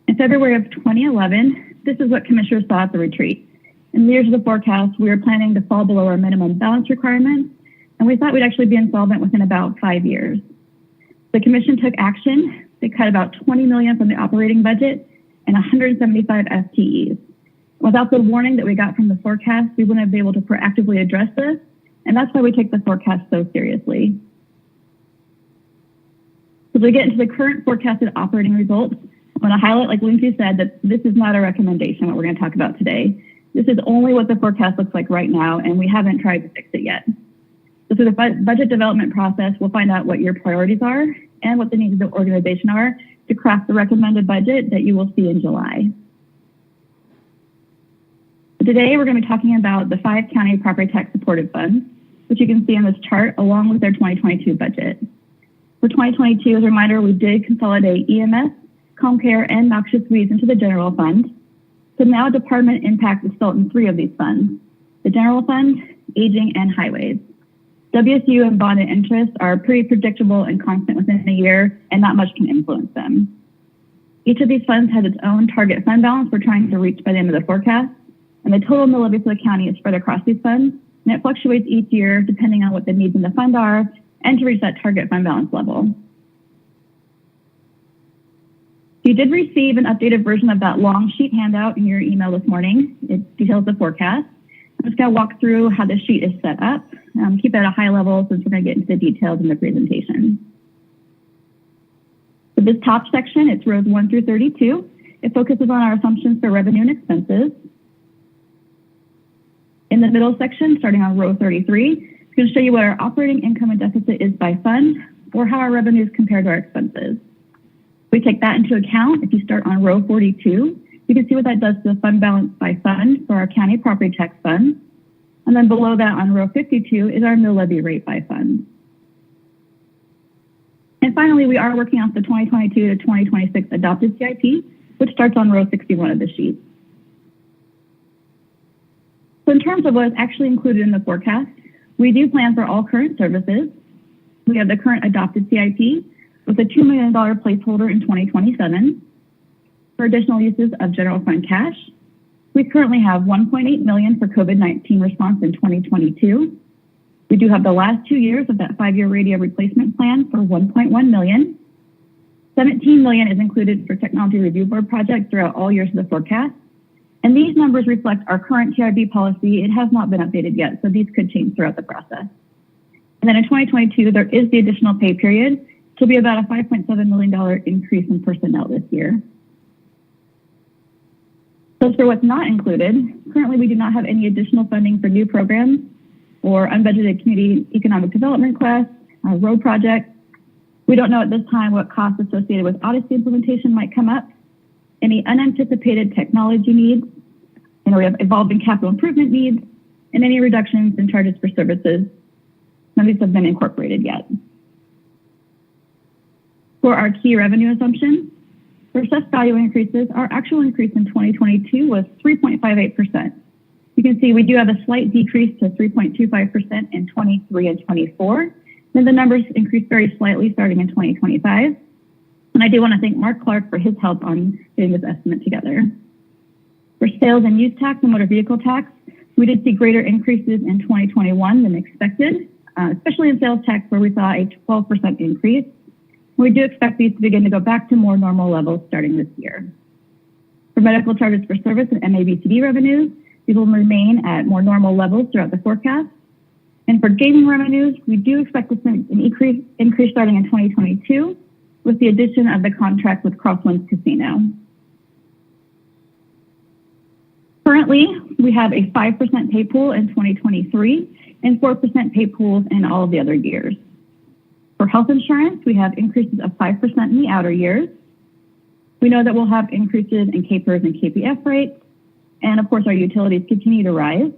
Speaker 10: In February of 2011, this is what commissioners saw at the retreat. In the years of the forecast, we were planning to fall below our minimum balance requirements, and we thought we'd actually be insolvent within about 5 years. The commission took action. They cut about $20 million from the operating budget and 175 FTEs. Without the warning that we got from the forecast, we wouldn't have been able to proactively address this, and that's why we take the forecast so seriously. As we get into the current forecasted operating results, I want to highlight, like Lindsay said, that this is not a recommendation, what we're going to talk about today. This is only what the forecast looks like right now, and we haven't tried to fix it yet. So through the budget development process, we'll find out what your priorities are and what the needs of the organization are to craft the recommended budget that you will see in July. Today, we're going to be talking about the 5 county property tax supported funds, which you can see in this chart along with their 2022 budget. For 2022, as a reminder, we did consolidate EMS, home care, and noxious weeds into the general fund. So now department impact is felt in 3 of these funds: the general fund, aging, and highways. WSU and bond and interest are pretty predictable and constant within a year, and not much can influence them. Each of these funds has its own target fund balance we're trying to reach by the end of the forecast. And the total mill levy for the county is spread across these funds, and it fluctuates each year depending on what the needs in the fund are and to reach that target fund balance level. You did receive an updated version of that long sheet handout in your email this morning. It details the forecast. I'm just going to walk through how the sheet is set up. Keep it at a high level since we're going to get into the details in the presentation. So this top section, it's rows 1 through 32. It focuses on our assumptions for revenue and expenses. In the middle section, starting on row 33, it's going to show you what our operating income and deficit is by fund, or how our revenues compare to our expenses. We take that into account. If you start on row 42, you can see what that does to the fund balance by fund for our county property tax fund. And then below that on row 52 is our mill levy rate by fund. And finally, we are working off the 2022 to 2026 adopted CIP, which starts on row 61 of the sheet. So in terms of what is actually included in the forecast, we do plan for all current services. We have the current adopted CIP with a $2 million placeholder in 2027. For additional uses of general fund cash, we currently have $1.8 million for COVID-19 response in 2022. We do have the last 2 years of that 5-year radio replacement plan for $1.1 million. $17 million is included for technology review board projects throughout all years of the forecast. And these numbers reflect our current TRB policy. It has not been updated yet, so these could change throughout the process. And then in 2022, there is the additional pay period. To be about a $5.7 million increase in personnel this year. So for what's not included, currently we do not have any additional funding for new programs or unbudgeted community economic development requests, road projects. We don't know at this time what costs associated with Odyssey implementation might come up, any unanticipated technology needs, and we have evolving capital improvement needs, and any reductions in charges for services. None of these have been incorporated yet. For our key revenue assumptions, for assessed value increases, our actual increase in 2022 was 3.58%. You can see we do have a slight decrease to 3.25% in 23 and 24. Then the numbers increased very slightly starting in 2025. And I do want to thank Mark Clark for his help on getting this estimate together. For sales and use tax and motor vehicle tax, we did see greater increases in 2021 than expected, especially in sales tax where we saw a 12% increase. We do expect these to begin to go back to more normal levels starting this year. For medical charges for service and MABCD revenues, these will remain at more normal levels throughout the forecast. And for gaming revenues, we do expect to see an increase starting in 2022 with the addition of the contract with Crosswinds Casino. Currently, we have a 5% pay pool in 2023 and 4% pay pools in all of the other years. For health insurance, we have increases of 5% in the outer years. We know that we'll have increases in KPERS and KPF rates. And of course, our utilities continue to rise.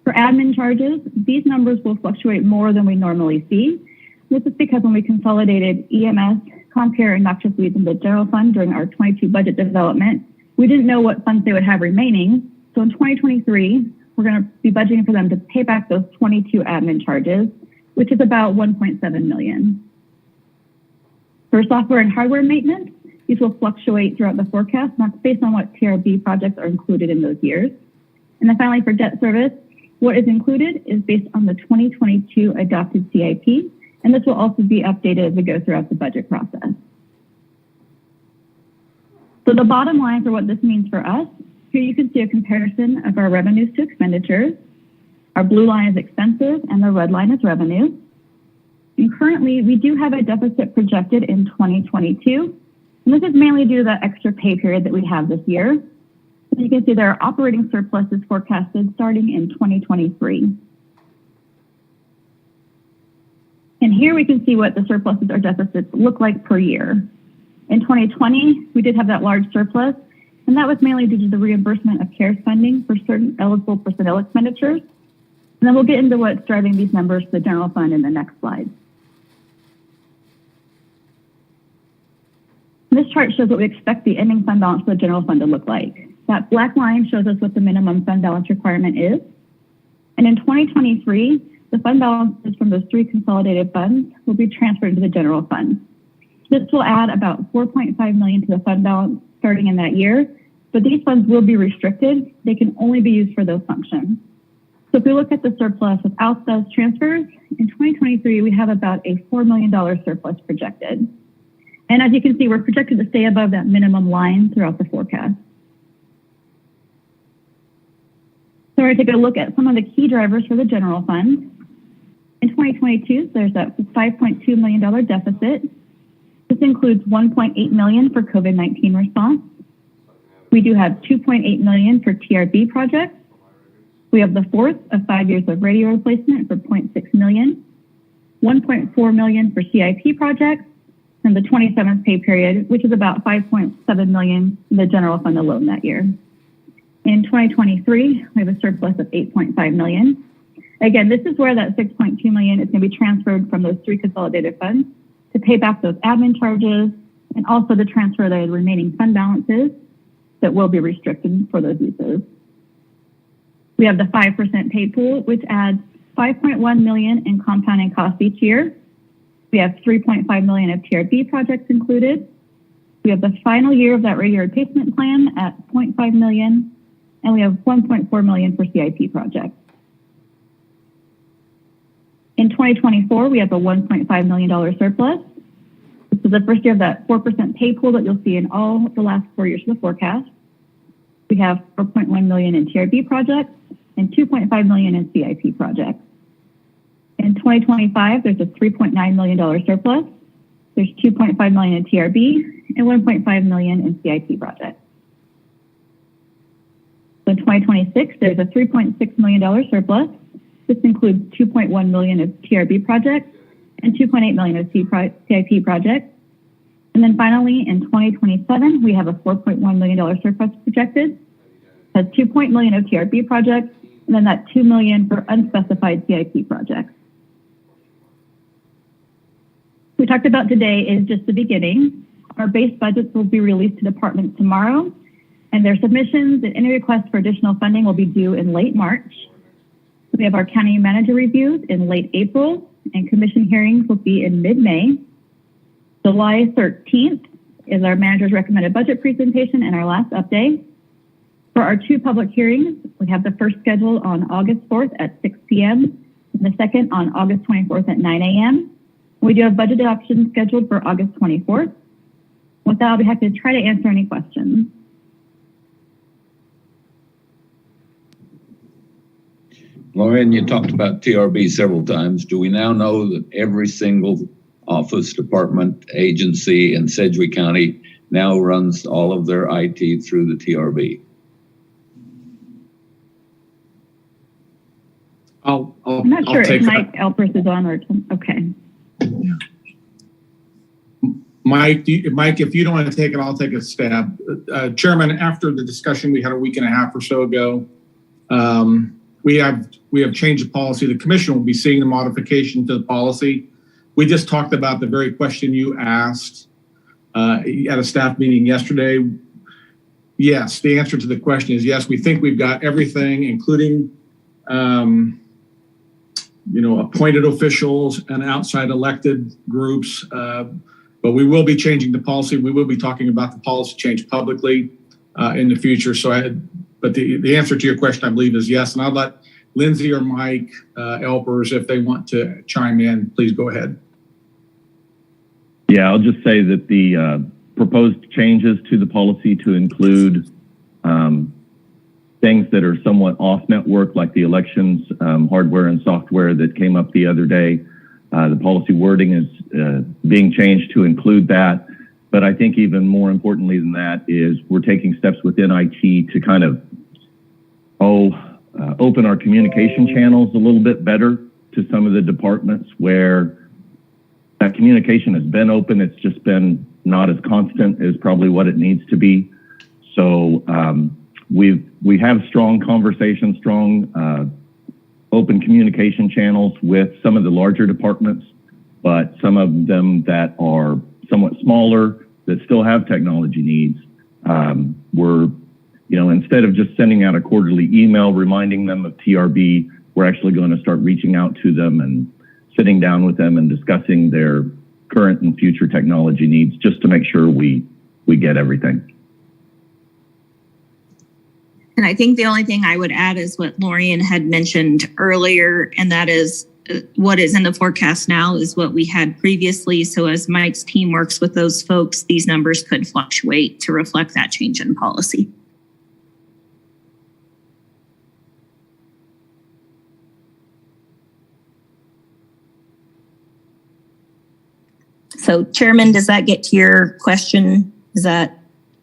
Speaker 10: For admin charges, these numbers will fluctuate more than we normally see. This is because when we consolidated EMS, Compare, and Noxious Weeds in the general fund during our 22 budget development, we didn't know what funds they would have remaining. So in 2023, we're going to be budgeting for them to pay back those 22 admin charges, which is about $1.7 million. For software and hardware maintenance, these will fluctuate throughout the forecast, and that's based on what TRB projects are included in those years. And then finally, for debt service, what is included is based on the 2022 adopted CIP, and this will also be updated as we go throughout the budget process. So the bottom line for what this means for us, here you can see a comparison of our revenues to expenditures. Our blue line is expenses and the red line is revenue. And currently, we do have a deficit projected in 2022. And this is mainly due to the extra pay period that we have this year. And you can see there are operating surpluses forecasted starting in 2023. And here we can see what the surpluses or deficits look like per year. In 2020, we did have that large surplus, and that was mainly due to the reimbursement of CARES funding for certain eligible personnel expenditures. And then we'll get into what's driving these numbers to the general fund in the next slide. This chart shows what we expect the ending fund balance for the general fund to look like. That black line shows us what the minimum fund balance requirement is. And in 2023, the fund balances from those 3 consolidated funds will be transferred to the general fund. This will add about $4.5 million to the fund balance starting in that year, but these funds will be restricted. They can only be used for those functions. So if we look at the surplus without those transfers, in 2023, we have about a $4 million surplus projected. And as you can see, we're projected to stay above that minimum line throughout the forecast. So we're going to take a look at some of the key drivers for the general fund. In 2022, there's that $5.2 million deficit. This includes $1.8 million for COVID-19 response. We do have $2.8 million for TRB projects. We have the fourth of 5 years of radio replacement for $0.6 million, $1.4 million for CIP projects, and the 27th pay period, which is about $5.7 million in the general fund alone that year. In 2023, we have a surplus of $8.5 million. Again, this is where that $6.2 million is going to be transferred from those 3 consolidated funds to pay back those admin charges, and also to transfer the remaining fund balances that will be restricted for those uses. We have the 5% pay pool, which adds $5.1 million in compounding costs each year. We have $3.5 million of TRB projects included. We have the final year of that radio replacement plan at $0.5 million, and we have $1.4 million for CIP projects. In 2024, we have a $1.5 million surplus. This is the first year of that 4% pay pool that you'll see in all the last 4 years of the forecast. We have $4.1 million in TRB projects and $2.5 million in CIP projects. In 2025, there's a $3.9 million surplus. There's $2.5 million in TRB and $1.5 million in CIP projects. So in 2026, there's a $3.6 million surplus. This includes $2.1 million of TRB projects and $2.8 million of CIP projects. And then finally, in 2027, we have a $4.1 million surplus projected. That's $2 million of TRB projects, and then that $2 million for unspecified CIP projects. We talked about today is just the beginning. Our base budgets will be released to departments tomorrow, and their submissions and any requests for additional funding will be due in late March. We have our county manager reviews in late April, and commission hearings will be in mid-May. July 13th is our manager's recommended budget presentation and our last update. For our 2 public hearings, we have the first scheduled on August 4th at 6 p.m. and the second on August 24th at 9 a.m. We do have budget adoption scheduled for August 24th. With that, I'll be happy to try to answer any questions.
Speaker 11: Lauren, you talked about TRB several times. Do we now know that every single office, department, agency in Sedgwick County now runs all of their IT through the TRB?
Speaker 10: I'm not sure if Mike Elpers is on or, okay.
Speaker 4: Mike, if you don't want to take it, I'll take a stab. Chairman, after the discussion we had a week and a half or so ago, we have changed the policy. The commission will be seeing the modification to the policy. We just talked about the very question you asked at a staff meeting yesterday. Yes, the answer to the question is yes. We think we've got everything, including appointed officials and outside elected groups. But we will be changing the policy. We will be talking about the policy change publicly in the future. But the answer to your question, I believe, is yes. And I'll let Lindsay or Mike Elpers, if they want to chime in, please go ahead.
Speaker 12: Yeah, I'll just say that the proposed changes to the policy to include things that are somewhat off network, like the elections hardware and software that came up the other day. The policy wording is being changed to include that. But I think even more importantly than that is we're taking steps within IT to kind of open our communication channels a little bit better to some of the departments where that communication has been open. It's just been not as constant as probably what it needs to be. So we have strong conversations, strong open communication channels with some of the larger departments, but some of them that are somewhat smaller that still have technology needs. We're, instead of just sending out a quarterly email reminding them of TRB, we're actually going to start reaching out to them and sitting down with them and discussing their current and future technology needs just to make sure we get everything.
Speaker 2: And I think the only thing I would add is what Lorian had mentioned earlier, and that is what is in the forecast now is what we had previously. So as Mike's team works with those folks, these numbers could fluctuate to reflect that change in policy. So Chairman, does that get to your question? Is that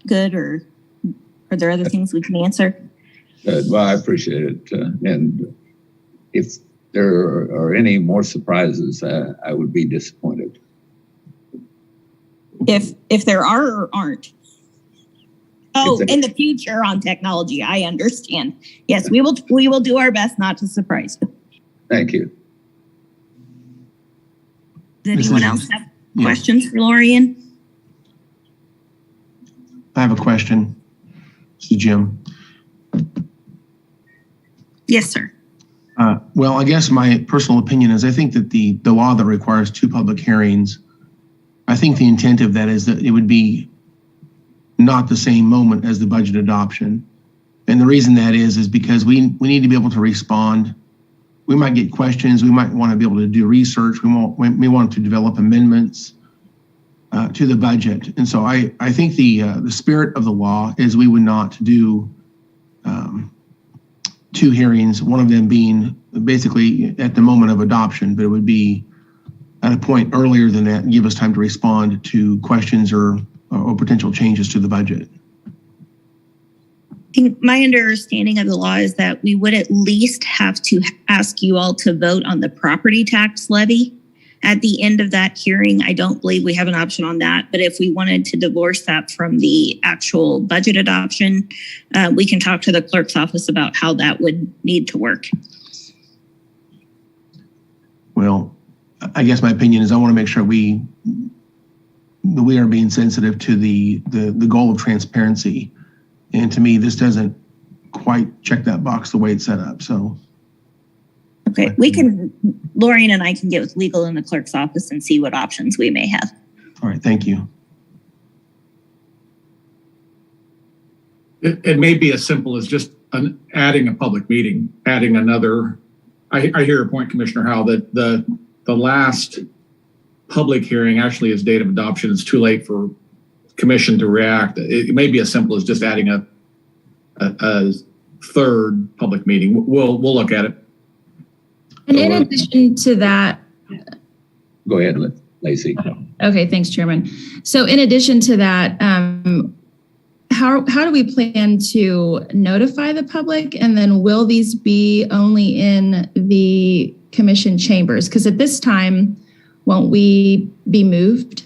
Speaker 2: good, or are there other things we can answer?
Speaker 11: Well, I appreciate it. And if there are any more surprises, I would be disappointed.
Speaker 2: If there are or aren't. Oh, in the future on technology, I understand. Yes, we will do our best not to surprise you.
Speaker 11: Thank you.
Speaker 2: Does anyone else have? Questions for Lorian?
Speaker 13: I have a question. This is Jim.
Speaker 2: Yes, sir.
Speaker 13: Well, I guess my personal opinion is I think that the law that requires 2 public hearings, I think the intent of that is that it would be not the same moment as the budget adoption. And the reason that is because we need to be able to respond. We might get questions. We might want to be able to do research. We want to develop amendments to the budget. And so I think the spirit of the law is we would not do 2 hearings, one of them being basically at the moment of adoption, but it would be at a point earlier than that and give us time to respond to questions or potential changes to the budget.
Speaker 2: I think my understanding of the law is that we would at least have to ask you all to vote on the property tax levy at the end of that hearing. I don't believe we have an option on that, but if we wanted to divorce that from the actual budget adoption, we can talk to the clerk's office about how that would need to work.
Speaker 13: Well, I guess my opinion is I want to make sure we are being sensitive to the goal of transparency. And to me, this doesn't quite check that box the way it's set up. So,
Speaker 2: okay, Lorian and I can get with legal in the clerk's office and see what options we may have.
Speaker 13: All right, thank you.
Speaker 4: It may be as simple as just adding a public meeting, adding another. I hear your point, Commissioner Howell, that the last public hearing actually is date of adoption. It's too late for commission to react. It may be as simple as just adding a third public meeting. We'll look at it.
Speaker 8: And in addition to that,
Speaker 11: go ahead, Lacey.
Speaker 8: Okay, thanks, Chairman. So in addition to that, how do we plan to notify the public? And then will these be only in the commission chambers? Because at this time, won't we be moved?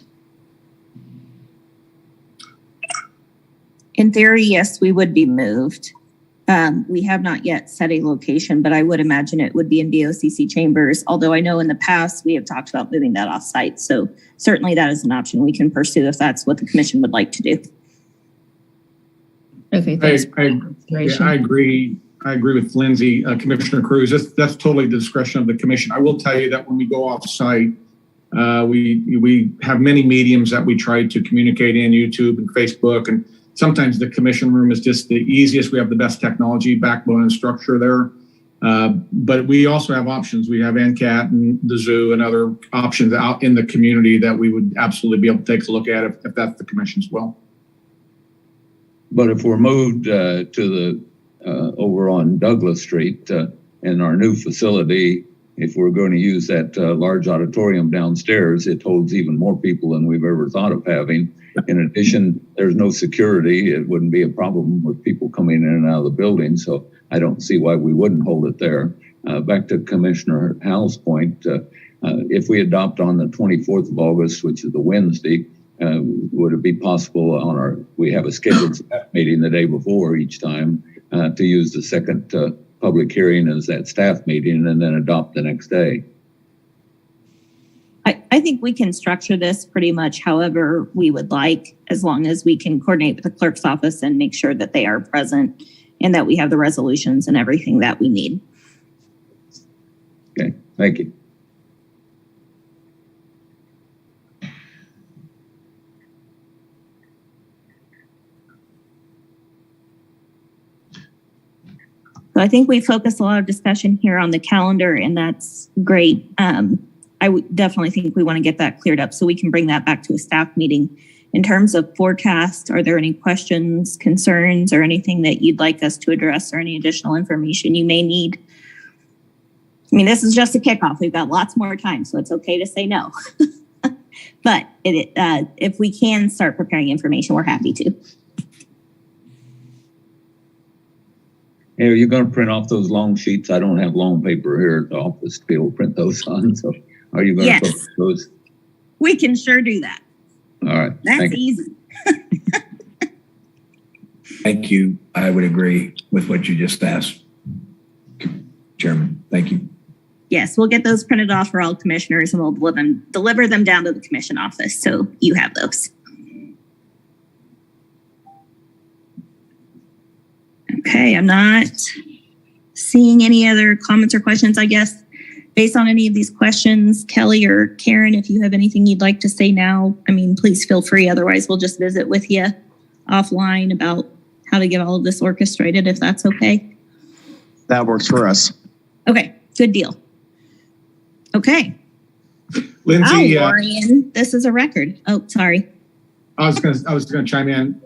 Speaker 2: In theory, yes, we would be moved. We have not yet set a location, but I would imagine it would be in BOCC chambers. Although I know in the past we have talked about moving that off site. So certainly that is an option we can pursue if that's what the commission would like to do.
Speaker 8: Okay, thanks.
Speaker 4: I agree. I agree with Lindsay, Commissioner Cruz. That's totally the discretion of the commission. I will tell you that when we go off site, we have many mediums that we try to communicate in, YouTube and Facebook, and sometimes the commission room is just the easiest. We have the best technology, backbone, and structure there. But we also have options. We have NCAT and the zoo and other options out in the community that we would absolutely be able to take a look at if that's the commission's will.
Speaker 11: But if we're moved to the over on Douglas Street in our new facility, if we're going to use that large auditorium downstairs, it holds even more people than we've ever thought of having. In addition, there's no security. It wouldn't be a problem with people coming in and out of the building. So I don't see why we wouldn't hold it there. Back to Commissioner Howell's point, if we adopt on the 24th of August, which is the Wednesday, would it be possible we have a scheduled staff meeting the day before each time to use the second public hearing as that staff meeting and then adopt the next day?
Speaker 2: I think we can structure this pretty much however we would like, as long as we can coordinate with the clerk's office and make sure that they are present and that we have the resolutions and everything that we need.
Speaker 11: Okay, thank you.
Speaker 2: So I think we focused a lot of discussion here on the calendar, and that's great. I would definitely think we want to get that cleared up so we can bring that back to a staff meeting. In terms of forecast, are there any questions, concerns, or anything that you'd like us to address or any additional information you may need? I mean, this is just a kickoff. We've got lots more time, so it's okay to say no. But if we can start preparing information, we're happy to.
Speaker 11: Hey, are you going to print off those long sheets? I don't have long paper here at the office to be able to print those on. So are you going to post those?
Speaker 2: We can sure do that.
Speaker 11: All right.
Speaker 2: That's easy.
Speaker 9: Thank you. I would agree with what you just asked, Chairman. Thank you.
Speaker 2: Yes, we'll get those printed off for all commissioners and we'll deliver them down to the commission office. So you have those. Okay, I'm not seeing any other comments or questions, I guess. Based on any of these questions, Kelly or Karen, if you have anything you'd like to say now, I mean, please feel free. Otherwise, we'll just visit with you offline about how to get all of this orchestrated, if that's okay.
Speaker 14: That works for us.
Speaker 2: Okay, good deal. Okay.
Speaker 4: Lindsay,
Speaker 2: Wow, Lorian, this is a record. Oh, sorry.
Speaker 4: I was going to chime in.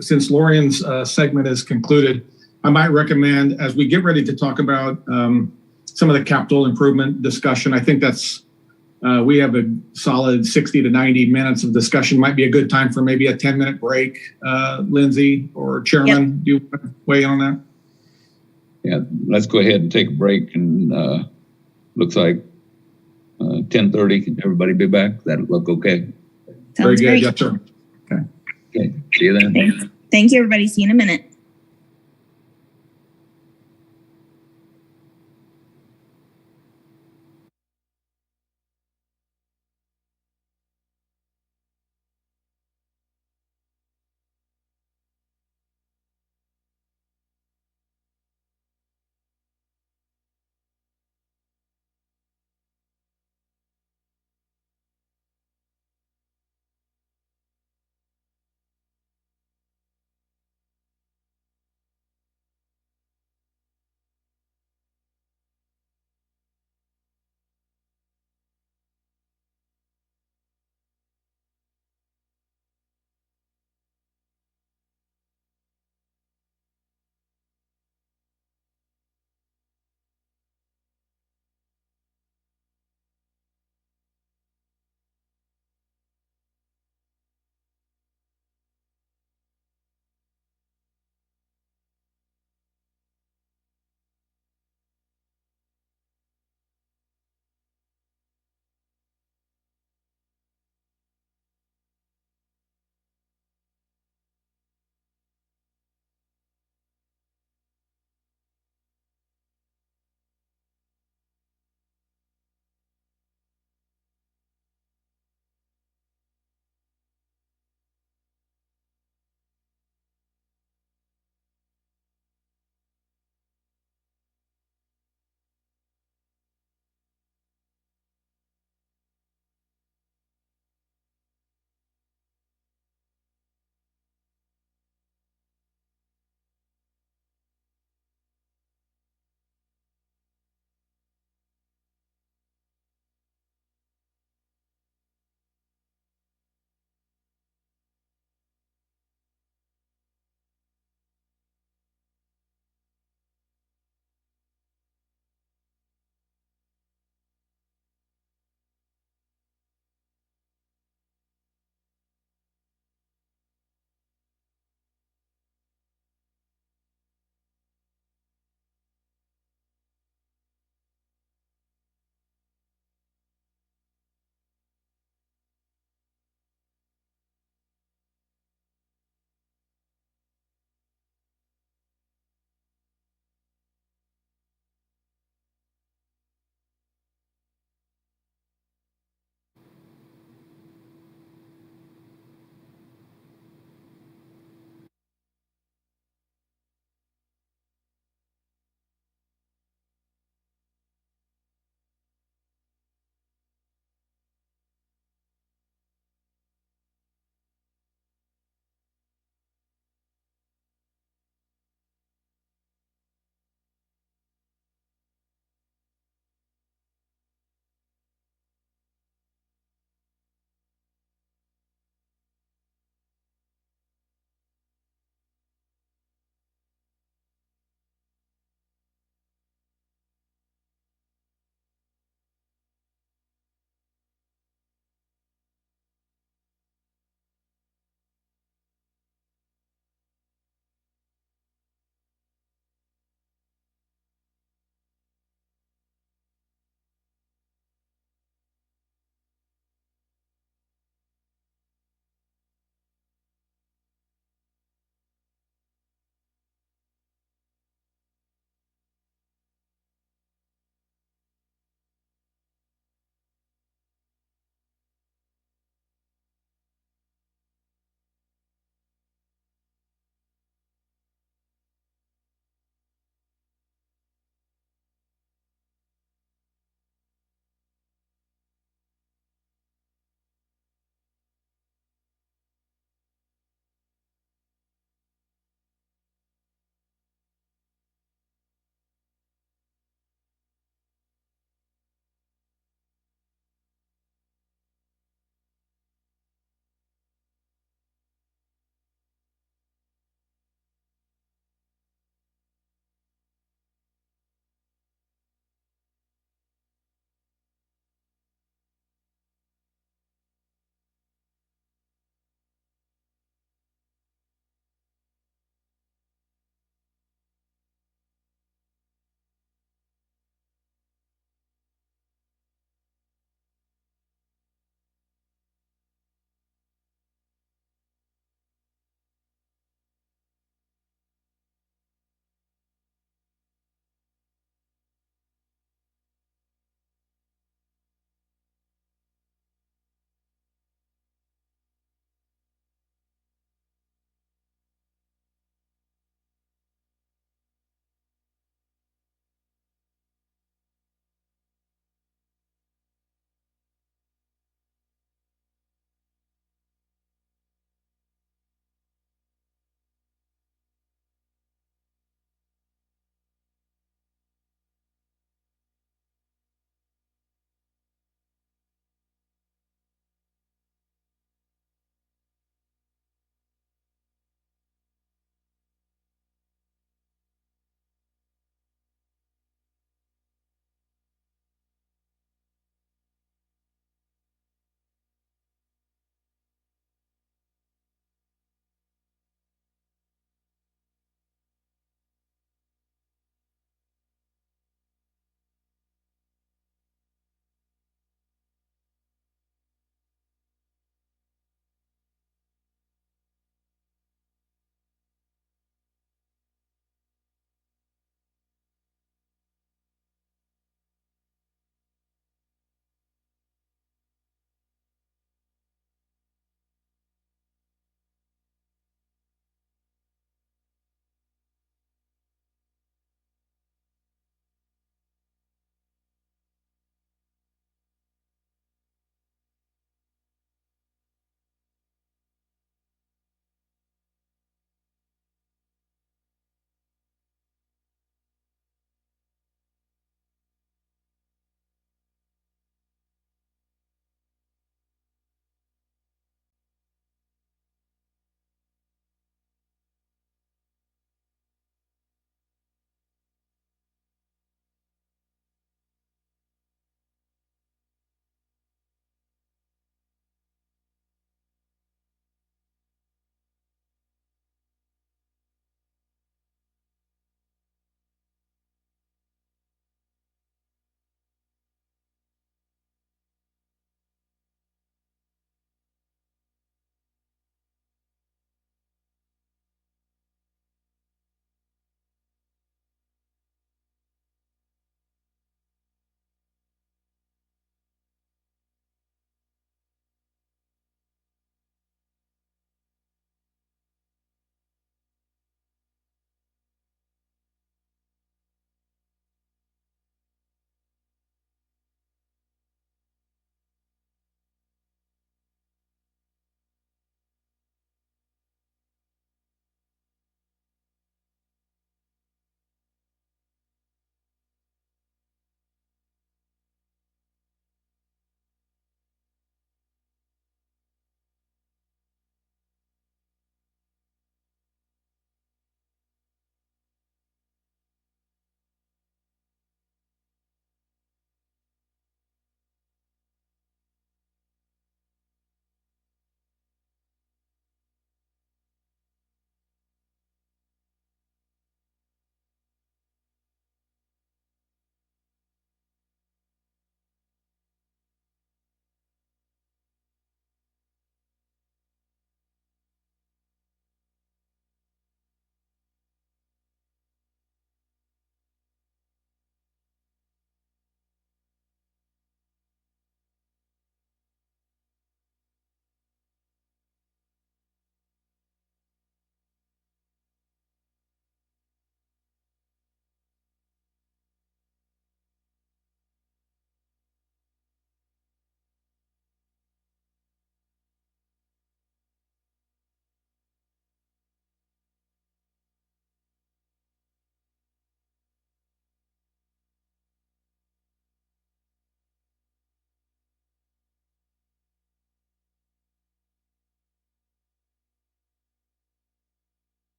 Speaker 4: Since Lorian's segment is concluded, I might recommend, as we get ready to talk about some of the capital improvement discussion, I think that's we have a solid 60 to 90 minutes of discussion. Might be a good time for maybe a 10-minute break. Lindsay or Chairman, do you want to weigh in on that?
Speaker 11: Yeah, let's go ahead and take a break. And looks like 10:30. Everybody be back? That'll look okay.
Speaker 4: Very good.
Speaker 2: Great.
Speaker 4: Yes, sir.
Speaker 11: Okay. See you then.
Speaker 2: Thank you, everybody. See you in a minute.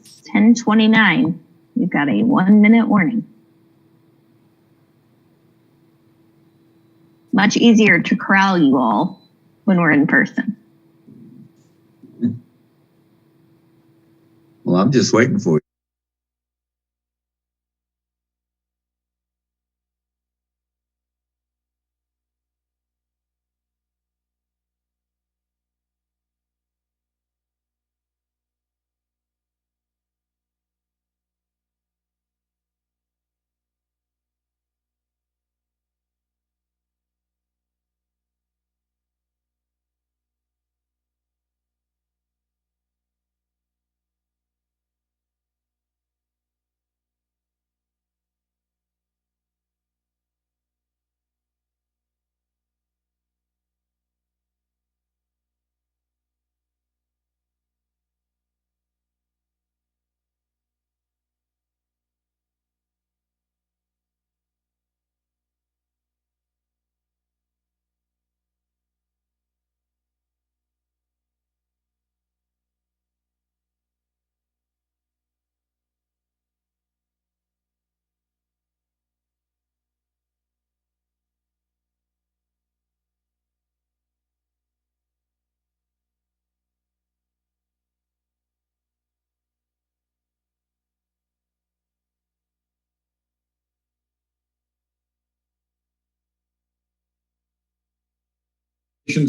Speaker 2: It's 10:29. We've got a 1-minute warning. Much easier to corral you all when we're in person.
Speaker 11: Well, I'm just waiting for you.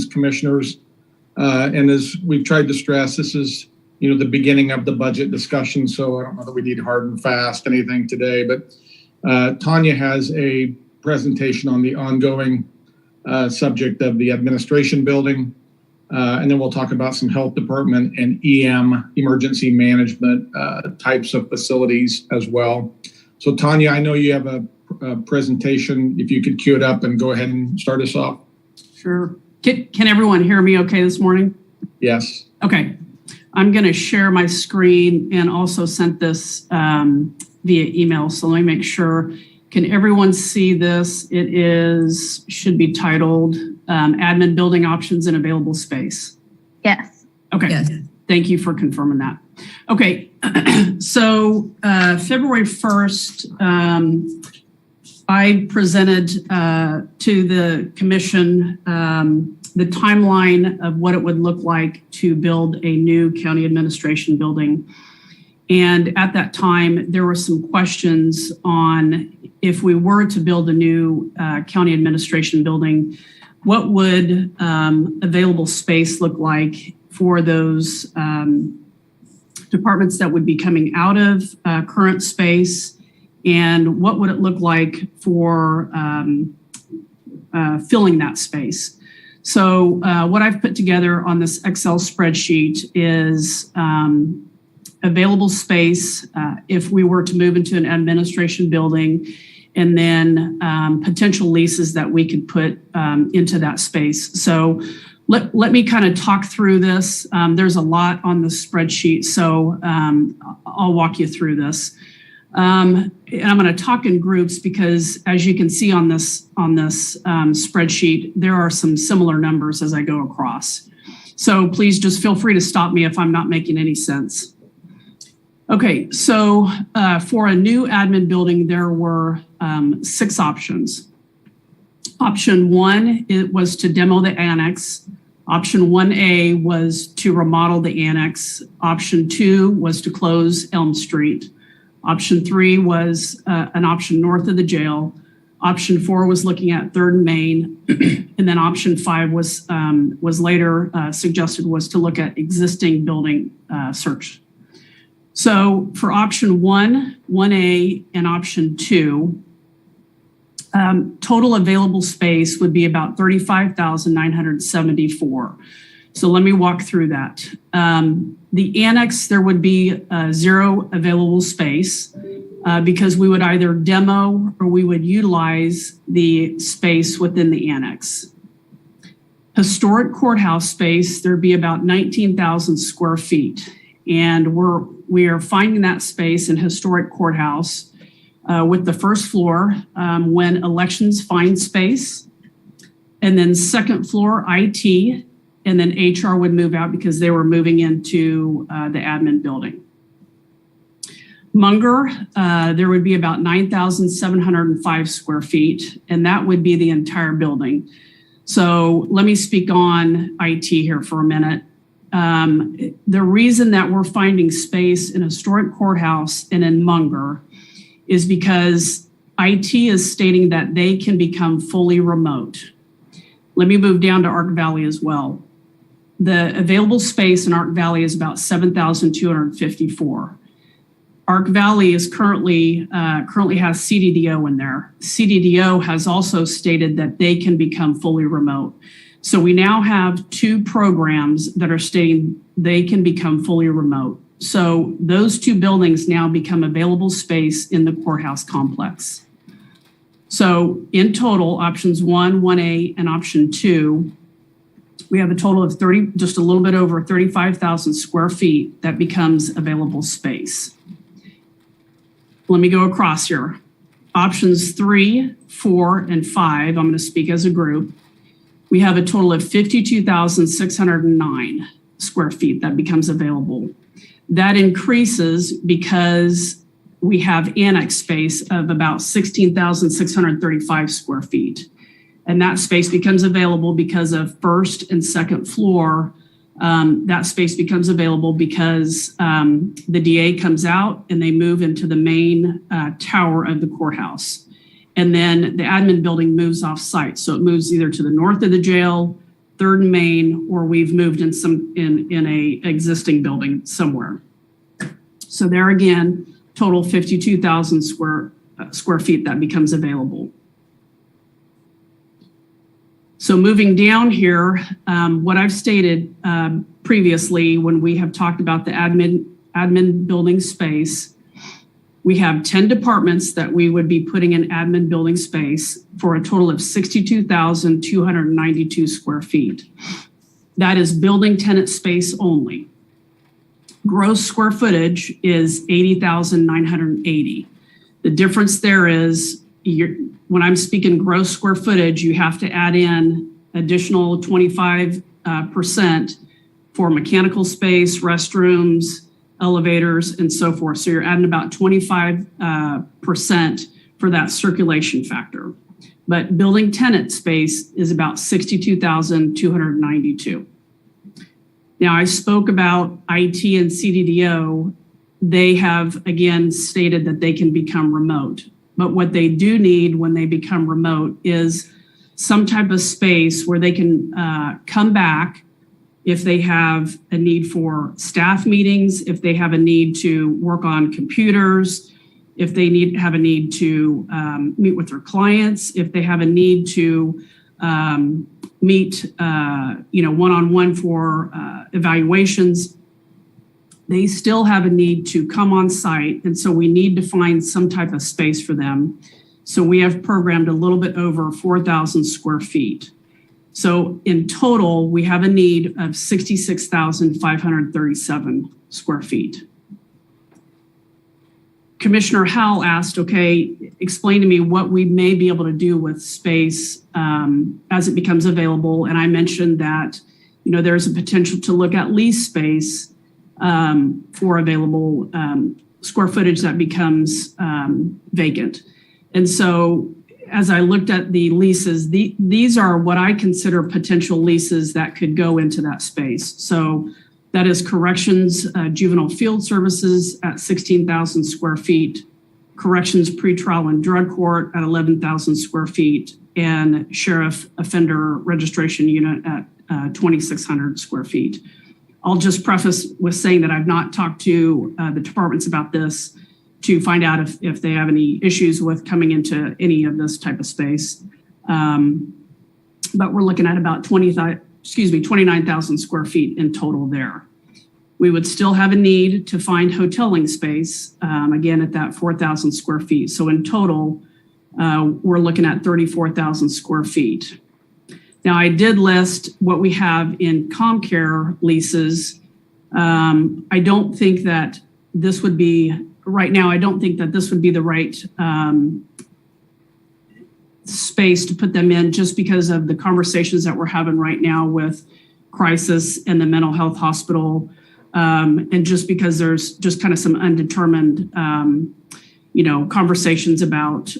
Speaker 4: Commissioners, and as we've tried to stress, this is the beginning of the budget discussion, so I don't know that we need hard and fast anything today, but Tanya has a presentation on the ongoing subject of the administration building, and then we'll talk about some health department and EM, emergency management types of facilities as well. So Tanya, I know you have a presentation. If you could cue it up and go ahead and start us off.
Speaker 15: Sure. Can everyone hear me okay this morning?
Speaker 4: Yes.
Speaker 15: Okay. I'm going to share my screen and also sent this via email. So let me make sure. Can everyone see this? It should be titled Admin Building Options and Available Space.
Speaker 2: Yes.
Speaker 15: Okay. Yes. Thank you for confirming that. Okay. So February 1st, I presented to the commission the timeline of what it would look like to build a new county administration building. And at that time, there were some questions on if we were to build a new county administration building, what would available space look like for those departments that would be coming out of current space? And what would it look like for filling that space? So what I've put together on this Excel spreadsheet is available space if we were to move into an administration building, and then potential leases that we could put into that space. So let me kind of talk through this. There's a lot on the spreadsheet, so I'll walk you through this. And I'm going to talk in groups because, as you can see on this spreadsheet, there are some similar numbers as I go across. So please just feel free to stop me if I'm not making any sense. Okay, so for a new admin building, there were 6 options. Option 1 was to demo the annex. Option 1A was to remodel the annex. Option 2 was to close Elm Street. Option 3 was an option north of the jail. Option 4 was looking at 3rd and Main. And then option 5 was later suggested was to look at existing building search. So for option 1, 1A, and option 2, total available space would be about 35,974. So let me walk through that. The annex, there would be 0 available space because we would either demo or we would utilize the space within the annex. Historic courthouse space, there'd be about 19,000 square feet. And we are finding that space in historic courthouse with the first floor when elections find space, and then second floor IT, and then HR would move out because they were moving into the admin building. Munger, there would be about 9,705 square feet, and that would be the entire building. So let me speak on IT here for a minute. The reason that we're finding space in historic courthouse and in Munger is because IT is stating that they can become fully remote. Let me move down to Ark Valley as well. The available space in Ark Valley is about 7,254. Ark Valley is currently has CDDO in there. CDDO has also stated that they can become fully remote. So we now have two programs that are stating they can become fully remote. So those two buildings now become available space in the courthouse complex. So in total, options 1, 1A, and option 2, we have a total of just a little bit over 35,000 square feet that becomes available space. Let me go across here. Options 3, 4, and 5, I'm going to speak as a group. We have a total of 52,609 square feet that becomes available. That increases because we have annex space of about 16,635 square feet. And that space becomes available because of first and second floor. That space becomes available because the DA comes out and they move into the main tower of the courthouse. And then the admin building moves off site. So it moves either to the north of the jail, 3rd and Main, or we've moved in a existing building somewhere. So there again, total 52,000 square feet that becomes available. So moving down here, what I've stated previously when we have talked about the admin building space, we have 10 departments that we would be putting in admin building space for a total of 62,292 square feet. That is building tenant space only. Gross square footage is 80,980. The difference there is when I'm speaking gross square footage, you have to add in additional 25% for mechanical space, restrooms, elevators, and so forth. So you're adding about 25% for that circulation factor. But building tenant space is about 62,292. Now, I spoke about IT and CDDO. They have, again, stated that they can become remote. But what they do need when they become remote is some type of space where they can come back if they have a need for staff meetings, if they have a need to work on computers, if they have a need to meet with their clients, if they have a need to meet one-on-one for evaluations, they still have a need to come on site. And so we need to find some type of space for them. So we have programmed a little bit over 4,000 square feet. So in total, we have a need of 66,537 square feet. Commissioner Howell asked, okay, explain to me what we may be able to do with space as it becomes available. And I mentioned that, there's a potential to look at lease space for available square footage that becomes vacant. And so as I looked at the leases, these are what I consider potential leases that could go into that space. So that is corrections, juvenile field services at 16,000 square feet, corrections pretrial and drug court at 11,000 square feet, and sheriff offender registration unit at 2,600 square feet. I'll just preface with saying that I've not talked to the departments about this to find out if they have any issues with coming into any of this type of space. But we're looking at about 29,000 square feet in total there. We would still have a need to find hoteling space, again, at that 4,000 square feet. So in total, we're looking at 34,000 square feet. Now, I did list what we have in ComCare leases. I don't think that this would be, right now, I don't think that this would be the right space to put them in, just because of the conversations that we're having right now with crisis and the mental health hospital. And just because there's just kind of some undetermined, conversations about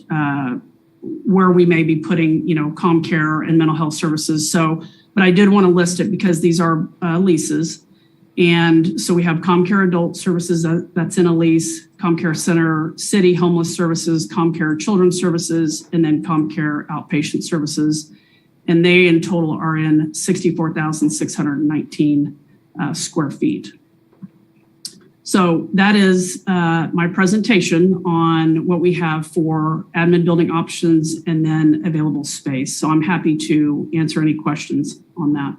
Speaker 15: where we may be putting, CommCare and mental health services. So, but I did want to list it because these are leases. And so we have CommCare Adult Services that's in a lease, CommCare Center City Homeless Services, CommCare Children's Services, and then CommCare Outpatient Services. And they in total are in 64,619 square feet. So that is my presentation on what we have for admin building options and then available space. So I'm happy to answer any questions on that.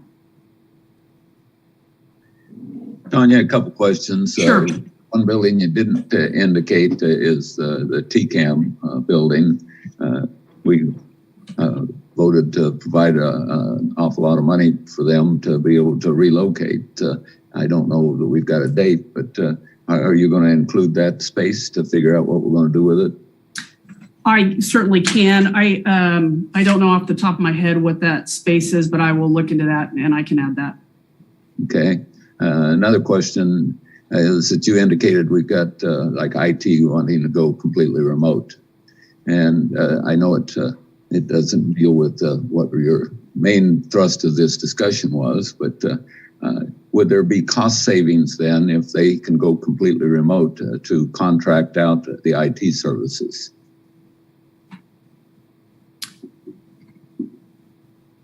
Speaker 11: Tanya, a couple questions.
Speaker 15: Sure.
Speaker 11: One building you didn't indicate is the TCAM building. We voted to provide an awful lot of money for them to be able to relocate. I don't know that we've got a date, but are you going to include that space to figure out what we're going to do with it?
Speaker 15: I certainly can. I don't know off the top of my head what that space is, but I will look into that and I can add that.
Speaker 11: Okay. Another question is that you indicated we've got like IT wanting to go completely remote. And I know it doesn't deal with what your main thrust of this discussion was, but would there be cost savings then if they can go completely remote to contract out the IT services?
Speaker 15: Do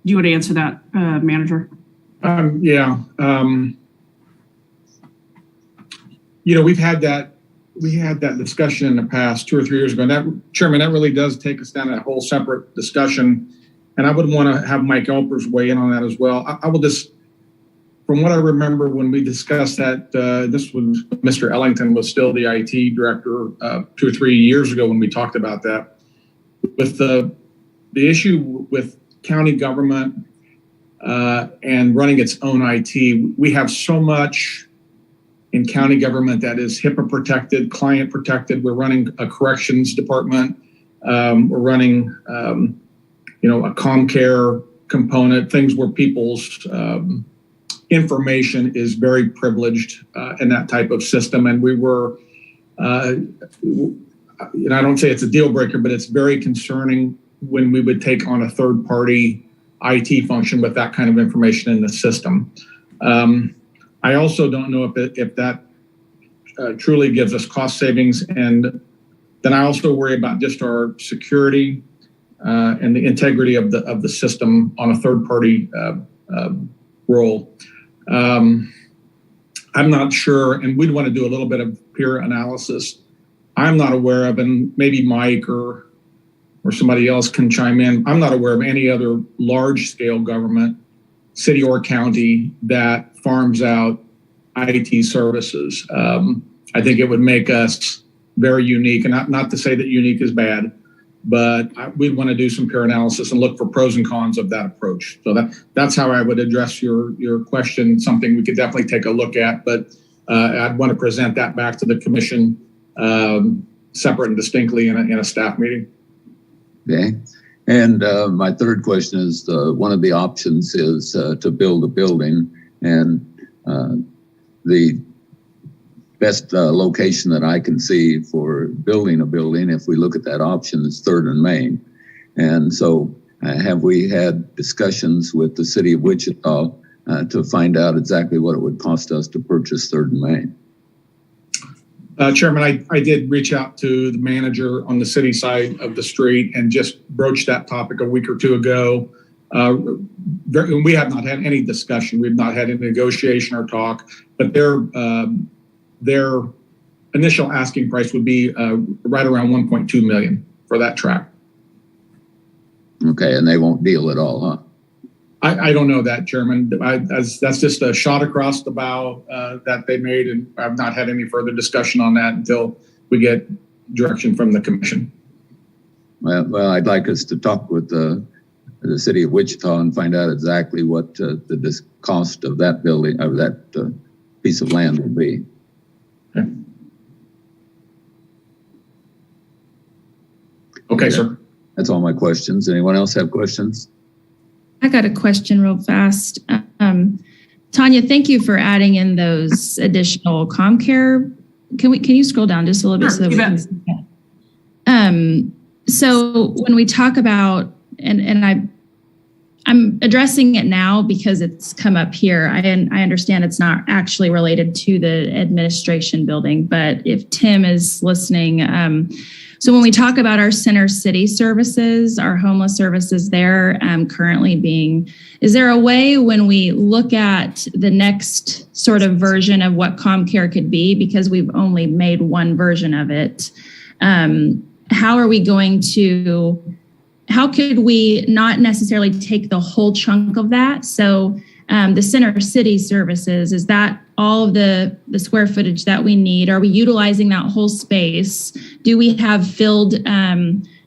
Speaker 15: you want to answer that, Manager?
Speaker 4: Yeah. We had that discussion in the past 2 or 3 years ago. And that, Chairman, that really does take us down a whole separate discussion. And I would want to have Mike Elpers weigh in on that as well. I will just, from what I remember when we discussed that, this was Mr. Ellington was still the IT director 2 or 3 years ago when we talked about that. With the issue with county government and running its own IT, we have so much in county government that is HIPAA protected, client protected. We're running a corrections department. We're running, a CommCare component, things where people's information is very privileged in that type of system. And we were, I don't say it's a deal breaker, but it's very concerning when we would take on a third party IT function with that kind of information in the system. I also don't know if that truly gives us cost savings. And then I also worry about just our security and the integrity of the system on a third party role. I'm not sure, and we'd want to do a little bit of peer analysis. I'm not aware of, and maybe Mike or somebody else can chime in. I'm not aware of any other large scale government, city or county, that farms out IT services. I think it would make us very unique, and not to say that unique is bad, but we'd want to do some peer analysis and look for pros and cons of that approach. So that's how I would address your question. Something we could definitely take a look at, but I'd want to present that back to the commission separate and distinctly in a staff meeting.
Speaker 11: Okay. And my third question is one of the options is to build a building, and the best location that I can see for building a building, if we look at that option, is 3rd and Main. And so have we had discussions with the city of Wichita to find out exactly what it would cost us to purchase 3rd and Main?
Speaker 4: Chairman, I did reach out to the manager on the city side of the street and just broached that topic a week or two ago. We have not had any discussion. We've not had any negotiation or talk, but their initial asking price would be right around $1.2 million for that tract.
Speaker 11: Okay, and they won't deal at all, huh?
Speaker 4: I don't know that, Chairman. That's just a shot across the bow that they made, and I've not had any further discussion on that until we get direction from the commission.
Speaker 11: Well, I'd like us to talk with the city of Wichita and find out exactly what the cost of that building, of that piece of land will be.
Speaker 4: Okay, sir.
Speaker 11: That's all my questions. Anyone else have questions?
Speaker 8: I got a question real fast. Tanya, thank you for adding in those additional ComCare. Can you scroll down just a little bit so that we can see that? So when we talk about, and I'm addressing it now because it's come up here. I understand it's not actually related to the administration building, but if Tim is listening, so when we talk about our center city services, our homeless services there currently being, is there a way when we look at the next sort of version of what ComCare could be, because we've only made one version of it, how could we not necessarily take the whole chunk of that? So the center city services, is that all of the square footage that we need? Are we utilizing that whole space? Do we have filled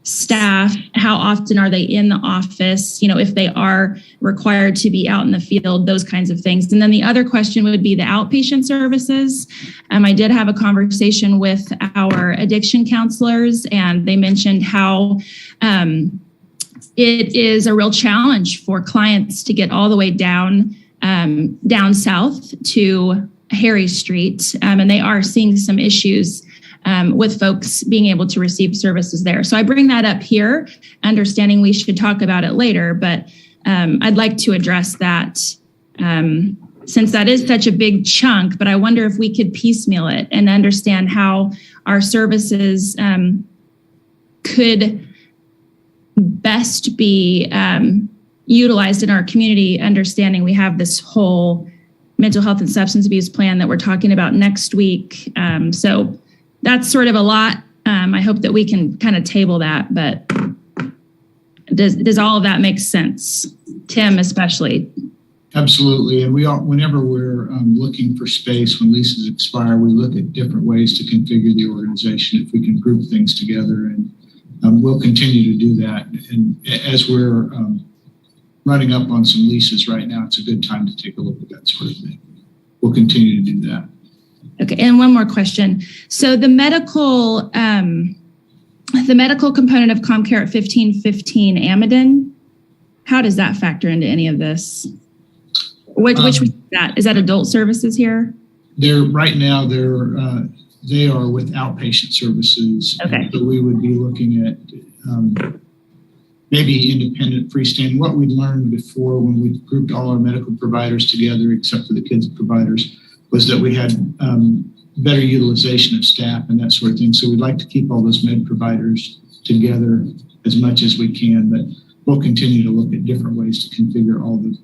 Speaker 8: staff? How often are they in the office? You know, if they are required to be out in the field, those kinds of things. And then the other question would be the outpatient services. I did have a conversation with our addiction counselors, and they mentioned how it is a real challenge for clients to get all the way down south to Harry Street, and they are seeing some issues with folks being able to receive services there. So I bring that up here, understanding we should talk about it later, but I'd like to address that since that is such a big chunk, but I wonder if we could piecemeal it and understand how our services could best be utilized in our community, understanding we have this whole mental health and substance abuse plan that we're talking about next week. So that's sort of a lot. I hope that we can kind of table that, but does all of that make sense? Tim, especially.
Speaker 16: Absolutely. And whenever we're looking for space, when leases expire, we look at different ways to configure the organization if we can group things together. And we'll continue to do that. And as we're running up on some leases right now, it's a good time to take a look at that sort of thing. We'll continue to do that.
Speaker 8: Okay, and one more question. So the medical component of ComCare at 1515 Amadon, how does that factor into any of this? Which is that? Is that adult services here?
Speaker 16: They are with outpatient services.
Speaker 8: Okay.
Speaker 16: So we would be looking at maybe independent freestanding. What we learned before when we grouped all our medical providers together, except for the kids providers, was that we had better utilization of staff and that sort of thing. So we'd like to keep all those med providers together as much as we can, but we'll continue to look at different ways to configure all the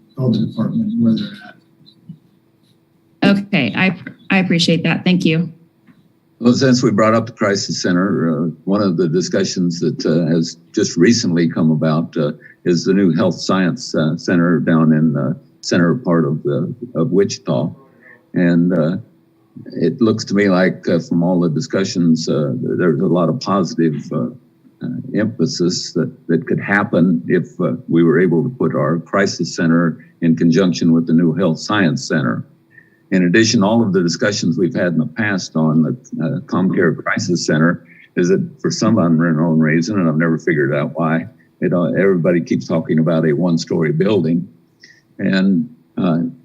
Speaker 16: departments where they're at.
Speaker 8: Okay, I appreciate that. Thank you.
Speaker 11: Well, since we brought up the crisis center, one of the discussions that has just recently come about is the new health science center down in the center part of Wichita. And it looks to me like from all the discussions, there's a lot of positive emphasis that could happen if we were able to put our crisis center in conjunction with the new health science center. In addition, all of the discussions we've had in the past on the ComCare Crisis Center is that for some unknown reason, and I've never figured out why, everybody keeps talking about a one-story building. And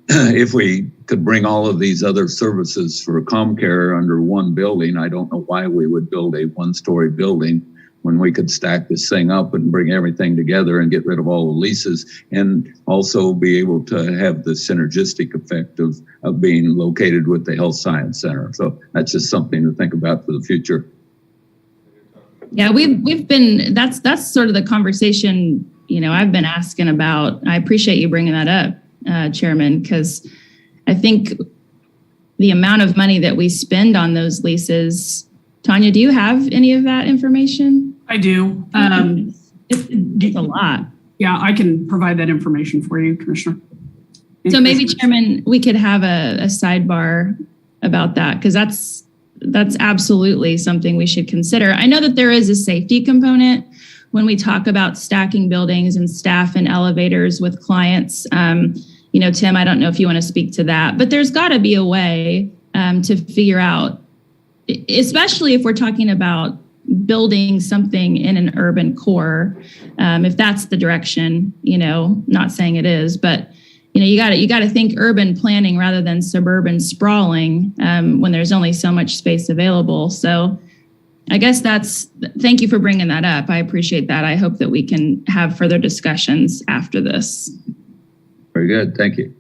Speaker 11: if we could bring all of these other services for ComCare under one building, I don't know why we would build a one-story building when we could stack this thing up and bring everything together and get rid of all the leases and also be able to have the synergistic effect of being located with the Health Science Center. So that's just something to think about for the future.
Speaker 8: Yeah, we've been, that's sort of the conversation, I've been asking about. I appreciate you bringing that up, Chairman, because I think the amount of money that we spend on those leases, Tanya, do you have any of that information?
Speaker 15: I do.
Speaker 8: It's a lot.
Speaker 15: Yeah, I can provide that information for you, Commissioner.
Speaker 8: So maybe, Chairman, we could have a sidebar about that, because that's absolutely something we should consider. I know that there is a safety component when we talk about stacking buildings and staff and elevators with clients. Tim, I don't know if you want to speak to that, but there's got to be a way to figure out, especially if we're talking about building something in an urban core, if that's the direction, not saying it is, but you got to think urban planning rather than suburban sprawling when there's only so much space available. So I guess thank you for bringing that up. I appreciate that. I hope that we can have further discussions after this.
Speaker 11: Very good. Thank you.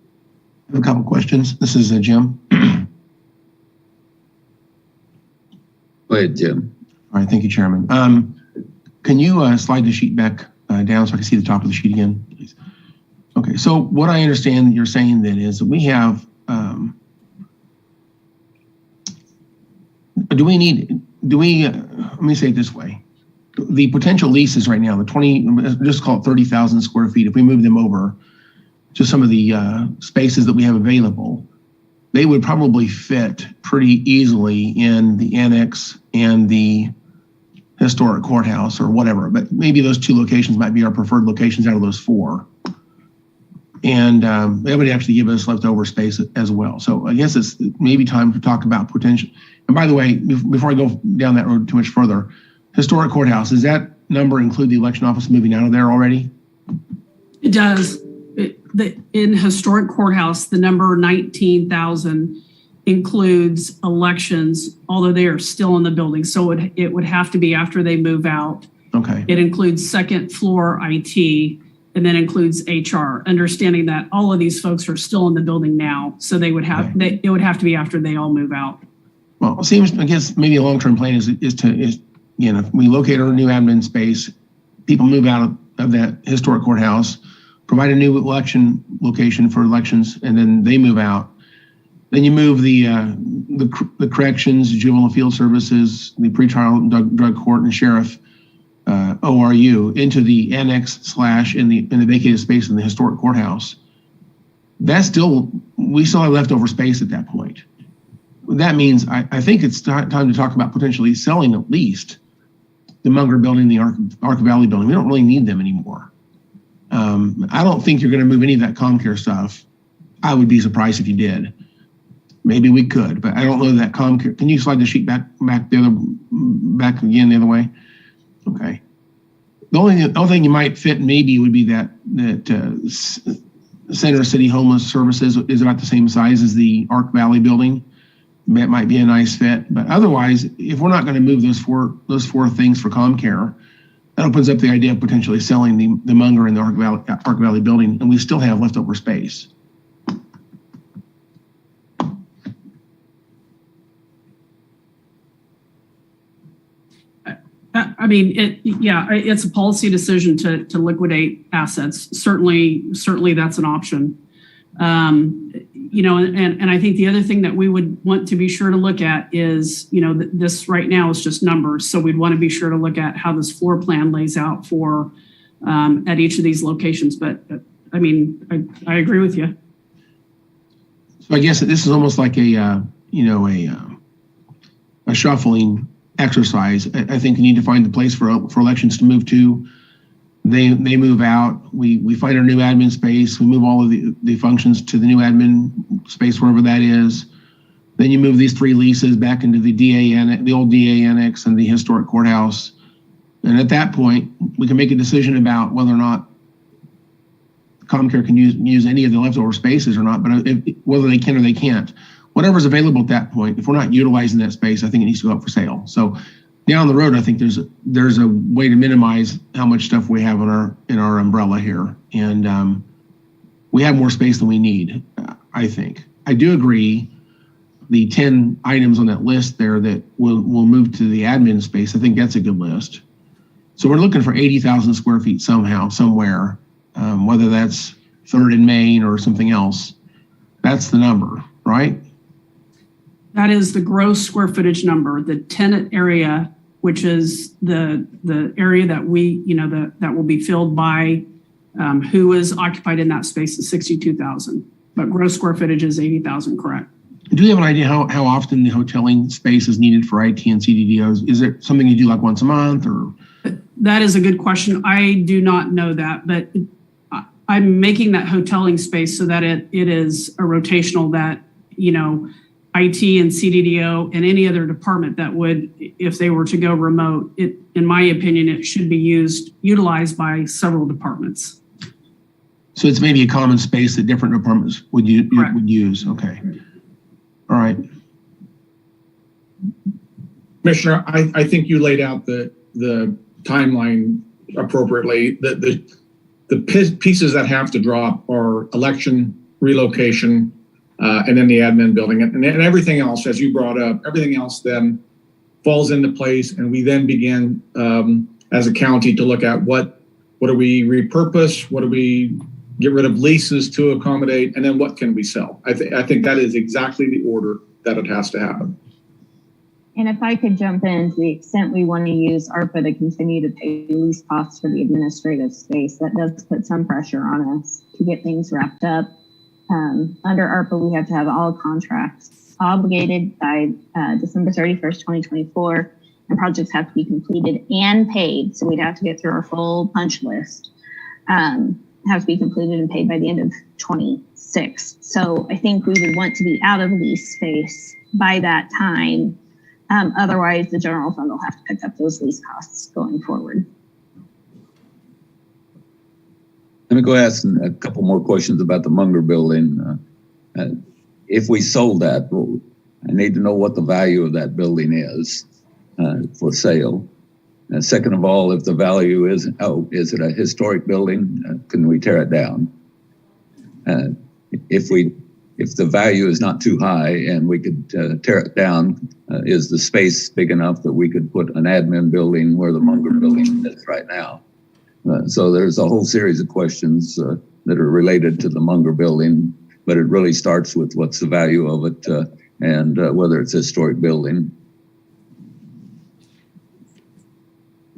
Speaker 13: I have a couple questions. This is Jim.
Speaker 11: Go ahead, Jim.
Speaker 13: All right. Thank you, Chairman. Can you slide the sheet back down so I can see the top of the sheet again, please? Okay. So what I understand you're saying then is that we have, let me say it this way. The potential leases right now, just call it 30,000 square feet. If we move them over to some of the spaces that we have available, they would probably fit pretty easily in the annex and the historic courthouse or whatever. But maybe those two locations might be our preferred locations out of those four. And they would actually give us leftover space as well. So I guess it's maybe time to talk about potential. And by the way, before I go down that road too much further, historic courthouse, does that number include the election office moving out of there already?
Speaker 15: It does. In historic courthouse, the number 19,000 includes elections, although they are still in the building. So it would have to be after they move out.
Speaker 13: Okay.
Speaker 15: It includes second floor IT, and then includes HR, understanding that all of these folks are still in the building now. So they would have, it would have to be after they all move out.
Speaker 13: Well, it seems, I guess maybe a long-term plan is if we locate our new admin space, people move out of that historic courthouse, provide a new election location for elections, and then they move out. Then you move the corrections, juvenile field services, the pretrial drug court, and sheriff ORU into the annex / in the vacated space in the historic courthouse. We still have leftover space at that point. That means I think it's time to talk about potentially selling at least the Munger building, the Arc Valley building. We don't really need them anymore. I don't think you're going to move any of that ComCare stuff. I would be surprised if you did. Maybe we could, but I don't know that ComCare. Can you slide the sheet back again the other way? Okay. The only thing you might fit maybe would be that Center City Homeless Services is about the same size as the Arc Valley building. That might be a nice fit, but otherwise, if we're not going to move those four things for ComCare, that opens up the idea of potentially selling the Munger and the Arc Valley building, and we still have leftover space.
Speaker 15: I mean, it's a policy decision to liquidate assets. Certainly that's an option. And I think the other thing that we would want to be sure to look at is, this right now is just numbers. So we'd want to be sure to look at how this floor plan lays out for at each of these locations. But I mean, I agree with you.
Speaker 13: So I guess this is almost like a shuffling exercise. I think you need to find the place for elections to move to. They move out. We find our new admin space. We move all of the functions to the new admin space, wherever that is. Then you move these three leases back into the old DA annex and the historic courthouse. And at that point, we can make a decision about whether or not ComCare can use any of the leftover spaces or not, but whether they can or they can't. Whatever's available at that point, if we're not utilizing that space, I think it needs to go up for sale. So down the road, I think there's a way to minimize how much stuff we have in our umbrella here, and we have more space than we need. I think I do agree. The 10 items on that list there that will move to the admin space, I think that's a good list. So we're looking for 80,000 square feet somehow, somewhere, whether that's 3rd and Main or something else. That's the number, right?
Speaker 15: That is the gross square footage number. The tenant area, which is the area that that will be filled by who is occupied in that space, is 62,000. But gross square footage is 80,000, correct?
Speaker 13: Do you have an idea how often the hoteling space is needed for IT and CDDOs? Is it something you do like once a month or?
Speaker 15: That is a good question. I do not know that, but I'm making that hoteling space so that it is a rotational that, IT and CDDO and any other department that would, if they were to go remote, in my opinion, it should be utilized by several departments.
Speaker 13: So it's maybe a common space that different departments would use. Okay. All right.
Speaker 4: Commissioner, I think you laid out the timeline appropriately. The pieces that have to drop are election, relocation, and then the admin building. And everything else, as you brought up, everything else then falls into place. And we then begin as a county to look at what do we repurpose? What do we get rid of leases to accommodate? And then what can we sell? I think that is exactly the order that it has to happen.
Speaker 2: And if I could jump in, to the extent we want to use ARPA to continue to pay lease costs for the administrative space, that does put some pressure on us to get things wrapped up. Under ARPA, we have to have all contracts obligated by December 31st, 2024, and projects have to be completed and paid. So we'd have to get through our full punch list. Have to be completed and paid by the end of 26. So I think we would want to be out of lease space by that time. Otherwise, the general fund will have to pick up those lease costs going forward.
Speaker 11: Let me go ask a couple more questions about the Munger building. If we sold that, I need to know what the value of that building is for sale. And second of all, if the value is it a historic building? Can we tear it down? If the value is not too high and we could tear it down, is the space big enough that we could put an admin building where the Munger building is right now? So there's a whole series of questions that are related to the Munger building, but it really starts with what's the value of it and whether it's a historic building.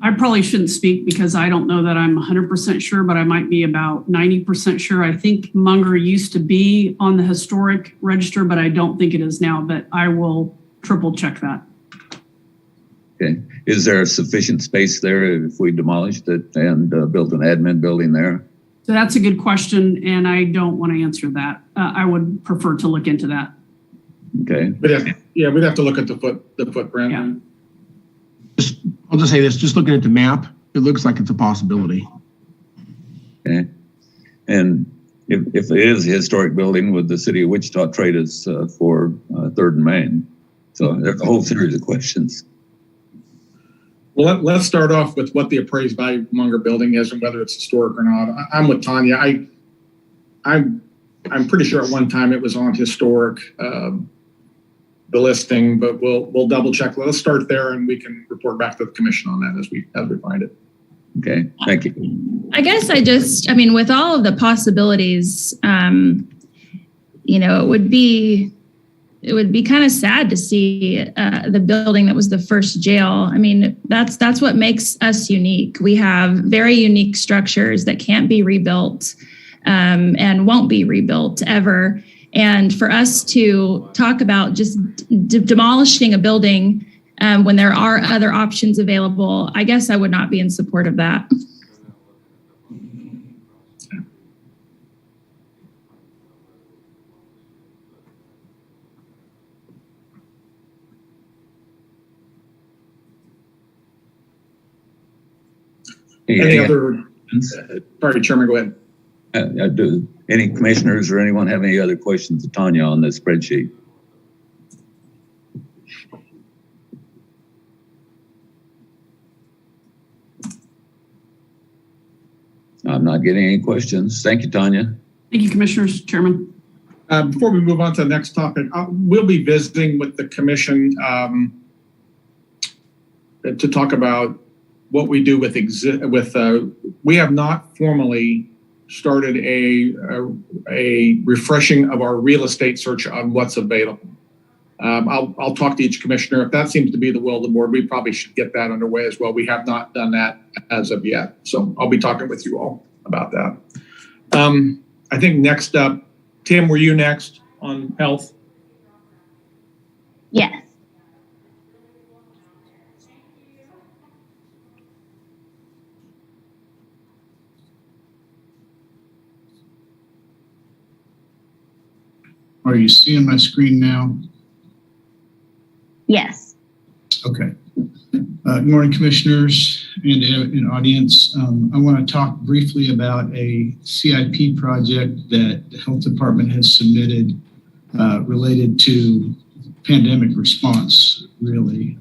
Speaker 15: I probably shouldn't speak because I don't know that I'm 100% sure, but I might be about 90% sure. I think Munger used to be on the historic register, but I don't think it is now, but I will triple check that.
Speaker 11: Okay. Is there sufficient space there if we demolished it and built an admin building there?
Speaker 15: So that's a good question, and I don't want to answer that. I would prefer to look into that.
Speaker 11: Okay.
Speaker 4: We'd have to look at the footprint.
Speaker 15: Yeah.
Speaker 13: I'll just say this, just looking at the map, it looks like it's a possibility.
Speaker 11: Okay. And if it is a historic building, would the city of Wichita trade us for 3rd and Main? So there's a whole series of questions.
Speaker 4: Well, let's start off with what the appraised value of Munger building is and whether it's historic or not. I'm with Tanya. I'm pretty sure at one time it was on historic, the listing, but we'll double check. Let's start there and we can report back to the commission on that as we find it.
Speaker 11: Okay, thank you.
Speaker 8: I guess with all of the possibilities, it would be kind of sad to see the building that was the first jail. I mean, that's what makes us unique. We have very unique structures that can't be rebuilt and won't be rebuilt ever. And for us to talk about just demolishing a building when there are other options available, I guess I would not be in support of that.
Speaker 4: Any other? Sorry, Chairman, go ahead.
Speaker 11: Do any commissioners or anyone have any other questions of Tanya on this spreadsheet? I'm not getting any questions. Thank you, Tanya.
Speaker 15: Thank you, Commissioners. Chairman.
Speaker 4: Before we move on to the next topic, we'll be visiting with the commission to talk about what we do with we have not formally started a refreshing of our real estate search on what's available. I'll talk to each commissioner. If that seems to be the will of the board, we probably should get that underway as well. We have not done that as of yet. So I'll be talking with you all about that. I think next up, Tim, were you next on health?
Speaker 2: Yes.
Speaker 16: Are you seeing my screen now?
Speaker 2: Yes.
Speaker 16: Okay. Good morning, commissioners. and in audience, I want to talk briefly about a CIP project that the health department has submitted related to pandemic response, really.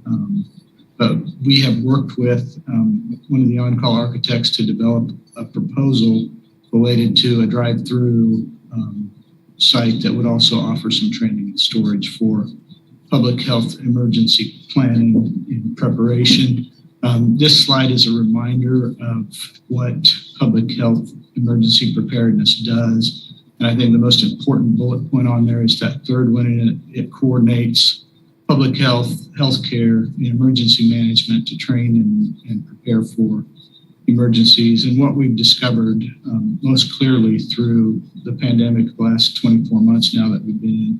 Speaker 16: But we have worked with one of the on-call architects to develop a proposal related to a drive-through site that would also offer some training and storage for public health emergency planning and preparation. This slide is a reminder of what public health emergency preparedness does. And I think the most important bullet point on there is that third one, and it coordinates public health, healthcare, and emergency management to train and prepare for emergencies. And what we've discovered most clearly through the pandemic, the last 24 months now that we've been in,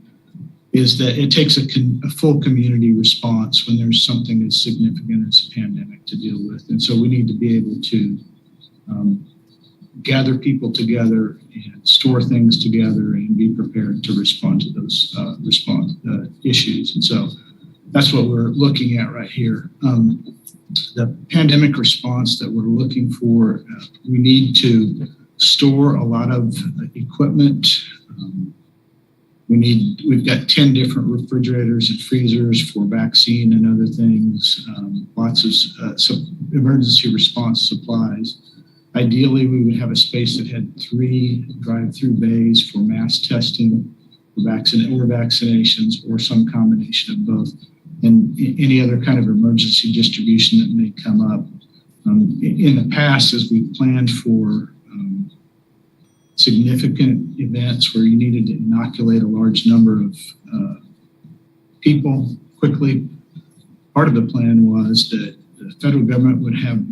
Speaker 16: is that it takes a full community response when there's something as significant as a pandemic to deal with. And so we need to be able to gather people together and store things together and be prepared to respond to those issues. And so that's what we're looking at right here. The pandemic response that we're looking for, we need to store a lot of equipment. We've got 10 different refrigerators and freezers for vaccine and other things, lots of emergency response supplies. Ideally, we would have a space that had 3 drive-through bays for mass testing or vaccinations or some combination of both, and any other kind of emergency distribution that may come up. In the past, as we planned for significant events where you needed to inoculate a large number of people quickly, part of the plan was that the federal government would have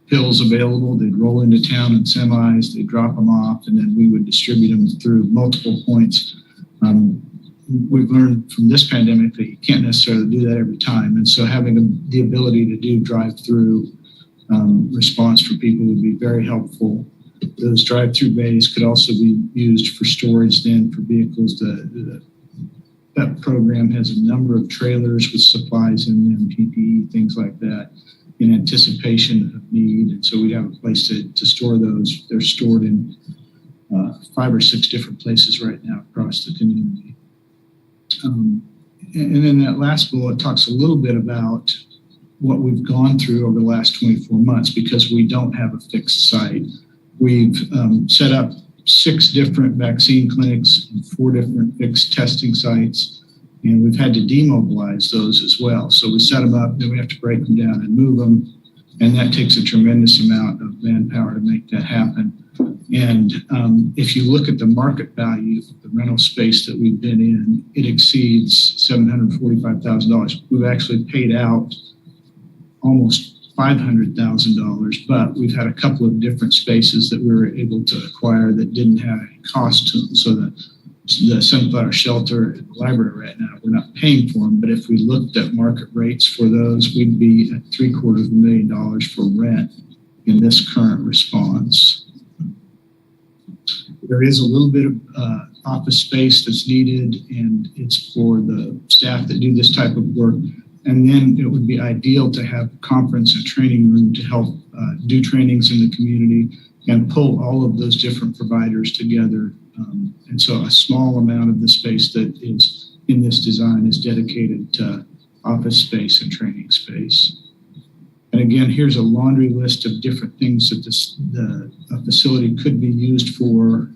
Speaker 16: pills available. They'd roll into town in semis, they'd drop them off, and then we would distribute them through multiple points. We've learned from this pandemic that you can't necessarily do that every time. And so having the ability to do drive-through response for people would be very helpful. Those drive-through bays could also be used for storage then for vehicles. That program has a number of trailers with supplies in them, PPE, things like that, in anticipation of need. And so we have a place to store those. They're stored in 5 or 6 different places right now across the community. And then that last bullet talks a little bit about what we've gone through over the last 24 months because we don't have a fixed site. We've set up 6 different vaccine clinics and 4 different fixed testing sites, and we've had to demobilize those as well. So we set them up, then we have to break them down and move them, and that takes a tremendous amount of manpower to make that happen. And if you look at the market value of the rental space that we've been in, it exceeds $745,000. We've actually paid out almost $500,000, but we've had a couple of different spaces that we were able to acquire that didn't have any cost to them. So the Sunflower Shelter and the library right now, we're not paying for them, but if we looked at market rates for those, we'd be at $750,000 for rent in this current response. There is a little bit of office space that's needed, and it's for the staff that do this type of work. And then it would be ideal to have a conference and training room to help do trainings in the community and pull all of those different providers together. And so a small amount of the space that is in this design is dedicated to office space and training space. And again, here's a laundry list of different things that the facility could be used for.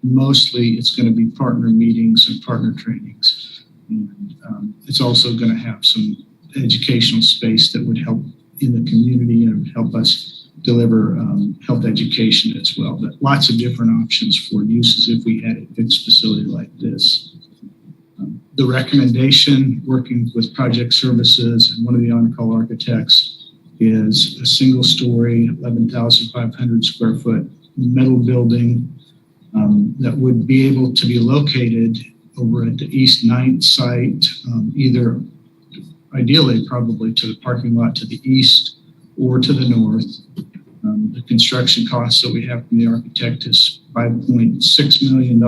Speaker 16: Mostly it's going to be partner meetings and partner trainings. And it's also going to have some educational space that would help in the community and help us deliver health education as well. But lots of different options for uses if we had a fixed facility like this. The recommendation, working with project services and one of the on-call architects, is a single-story, 11,500 square foot metal building that would be able to be located over at the East 9th site, either ideally probably to the parking lot to the east or to the north. The construction costs that we have from the architect is $5.6 million.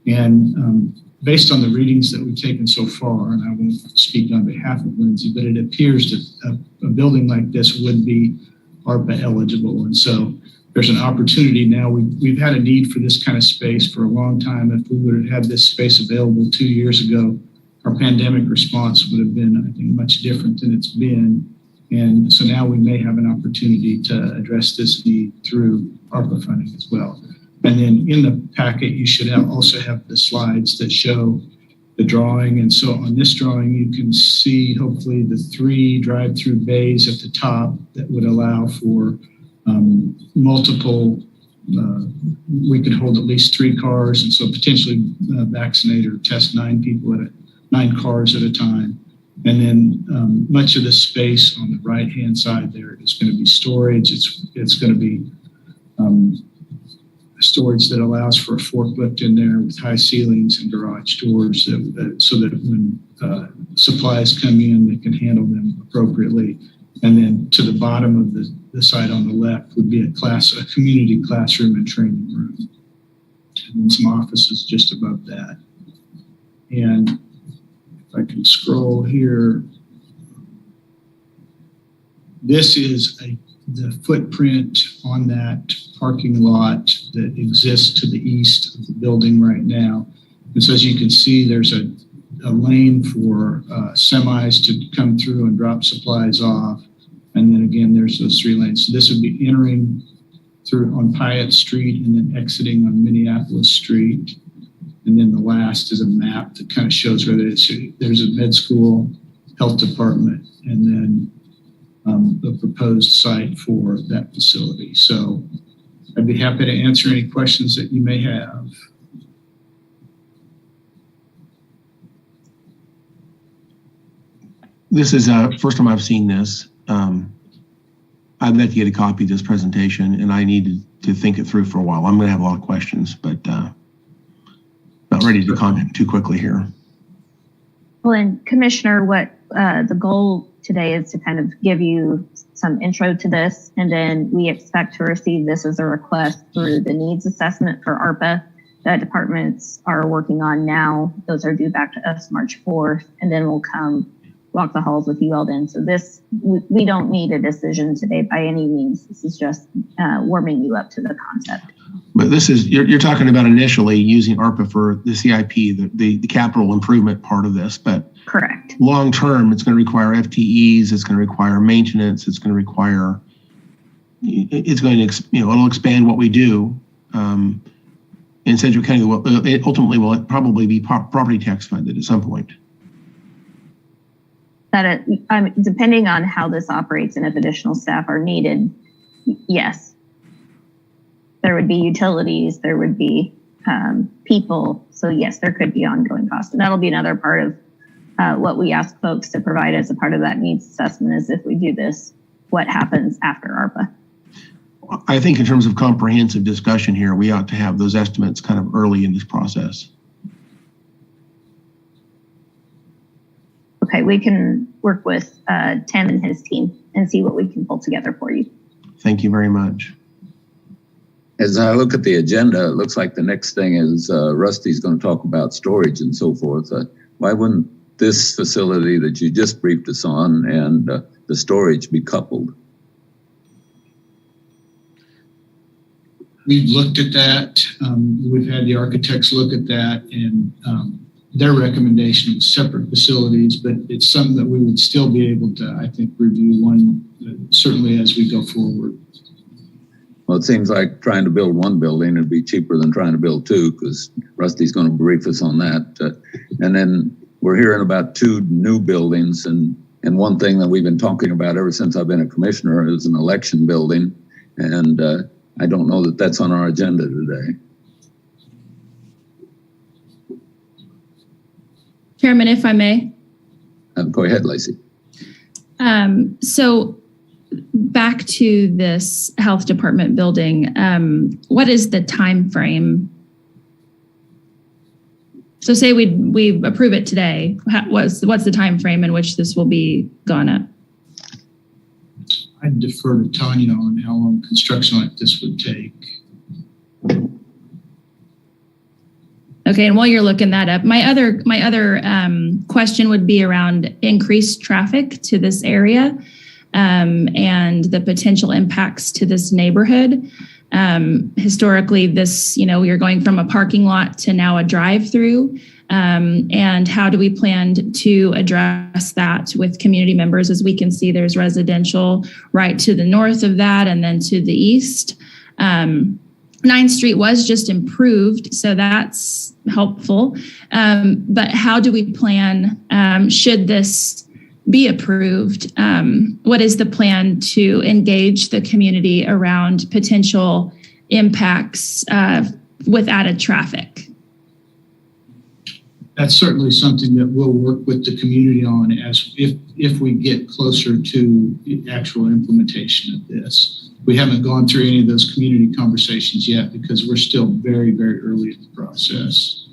Speaker 16: And based on the readings that we've taken so far, and I won't speak on behalf of Lindsay, but it appears that a building like this would be ARPA eligible. And so there's an opportunity now. We've had a need for this kind of space for a long time. If we would have had this space available 2 years ago, our pandemic response would have been, I think, much different than it's been. And so now we may have an opportunity to address this need through ARPA funding as well. And then in the packet, you should also have the slides that show the drawing. And so on this drawing, you can see hopefully the 3 drive-through bays at the top that would allow for multiple, we could hold at least 3 cars. And so potentially vaccinate or test 9 people at 9 cars at a time. And then much of the space on the right-hand side there is going to be storage. It's going to be storage that allows for a forklift in there with high ceilings and garage doors so that when supplies come in, they can handle them appropriately. And then to the bottom of the side on the left would be a community classroom and training room. And then some offices just above that. And if I can scroll here, this is the footprint on that parking lot that exists to the east of the building right now. And so as you can see, there's a lane for semis to come through and drop supplies off. And then again, there's those 3 lanes. So this would be entering through on Piatt Street and then exiting on Minneapolis Street. And then the last is a map that kind of shows where there's a med school, health department, and then the proposed site for that facility. So I'd be happy to answer any questions that you may have.
Speaker 13: This is first time I've seen this. I'd like to get a copy of this presentation, and I needed to think it through for a while. I'm going to have a lot of questions, but not ready to comment too quickly here.
Speaker 17: Well, and Commissioner, what the goal today is to kind of give you some intro to this, and then we expect to receive this as a request through the needs assessment for ARPA that departments are working on now. Those are due back to us March 4th, and then we'll come walk the halls with you all then. So this, we don't need a decision today by any means. This is just warming you up to the concept.
Speaker 13: But this is, you're talking about initially using ARPA for the CIP, the capital improvement part of this, but
Speaker 17: correct.
Speaker 13: Long term, it's going to require FTEs, it's going to require maintenance, it's going to require, it'll expand what we do. In Sedgwick County, it ultimately will probably be property tax funded at some point.
Speaker 17: That depending on how this operates and if additional staff are needed, yes. There would be utilities, there would be people. So yes, there could be ongoing costs. And that'll be another part of what we ask folks to provide as a part of that needs assessment is if we do this, what happens after ARPA?
Speaker 13: I think in terms of comprehensive discussion here, we ought to have those estimates kind of early in this process.
Speaker 17: Okay, we can work with Tim and his team and see what we can pull together for you.
Speaker 13: Thank you very much.
Speaker 11: As I look at the agenda, it looks like the next thing is Rusty's going to talk about storage and so forth. Why wouldn't this facility that you just briefed us on and the storage be coupled?
Speaker 16: We've looked at that. We've had the architects look at that, and their recommendation was separate facilities, but it's something that we would still be able to, I think, review certainly as we go forward.
Speaker 11: Well, it seems like trying to build one building would be cheaper than trying to build 2 because Rusty's going to brief us on that. And then we're hearing about 2 new buildings. And one thing that we've been talking about ever since I've been a commissioner is an election building. And I don't know that that's on our agenda today.
Speaker 8: Chairman, if I may.
Speaker 11: Go ahead, Lacey.
Speaker 8: So back to this health department building, what is the time frame? So say we approve it today. What's the time frame in which this will be gone up?
Speaker 16: I'd defer to Tanya on how long construction like this would take.
Speaker 8: Okay, and while you're looking that up, my other question would be around increased traffic to this area and the potential impacts to this neighborhood. Historically, this, you're going from a parking lot to now a drive-through. And how do we plan to address that with community members? As we can see, there's residential right to the north of that and then to the east. 9th Street was just improved, so that's helpful. But how do we plan, should this be approved? What is the plan to engage the community around potential impacts with added traffic?
Speaker 16: That's certainly something that we'll work with the community on as if we get closer to the actual implementation of this. We haven't gone through any of those community conversations yet because we're still very, very early in the process.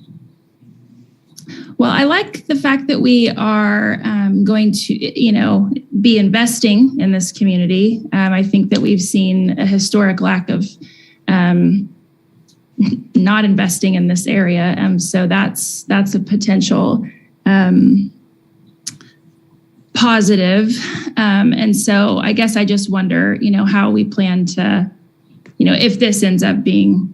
Speaker 8: Well, I like the fact that we are going to, be investing in this community. I think that we've seen a historic lack of not investing in this area. So that's a potential positive. And so I guess I just wonder, how we plan to, if this ends up being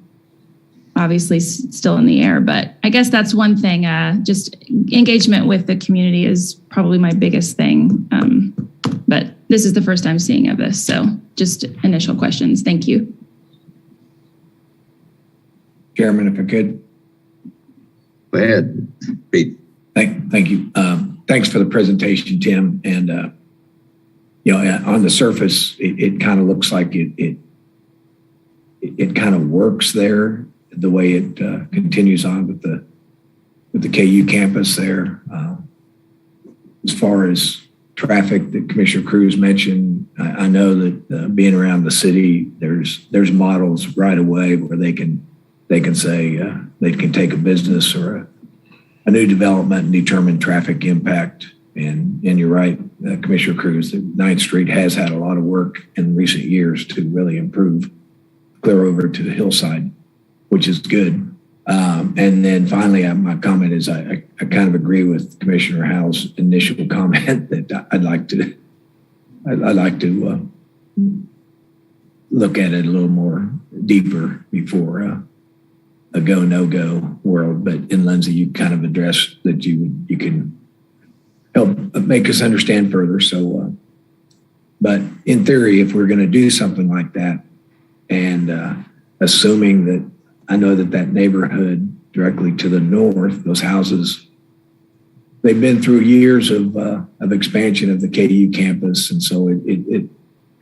Speaker 8: obviously still in the air, but I guess that's one thing, just engagement with the community is probably my biggest thing. But this is the first time seeing of this. So just initial questions. Thank you.
Speaker 9: Chairman, if I could.
Speaker 11: Go ahead, Pete.
Speaker 9: Thank you. Thanks for the presentation, Tim. And, on the surface, it kind of looks like it kind of works there the way it continues on with the KU campus there. As far as traffic that Commissioner Cruz mentioned, I know that being around the city, there's models right away where they can say they can take a business or a new development and determine traffic impact. And you're right, Commissioner Cruz, that 9th Street has had a lot of work in recent years to really improve clear over to the hillside, which is good. And then finally, my comment is I kind of agree with Commissioner Howell's initial comment that I'd like to look at it a little more deeper before a go no go world. But in Lindsay, you kind of addressed that you can help make us understand further. So, but in theory, if we're going to do something like that, and assuming that I know that neighborhood directly to the north, those houses, they've been through years of expansion of the KU campus, and so it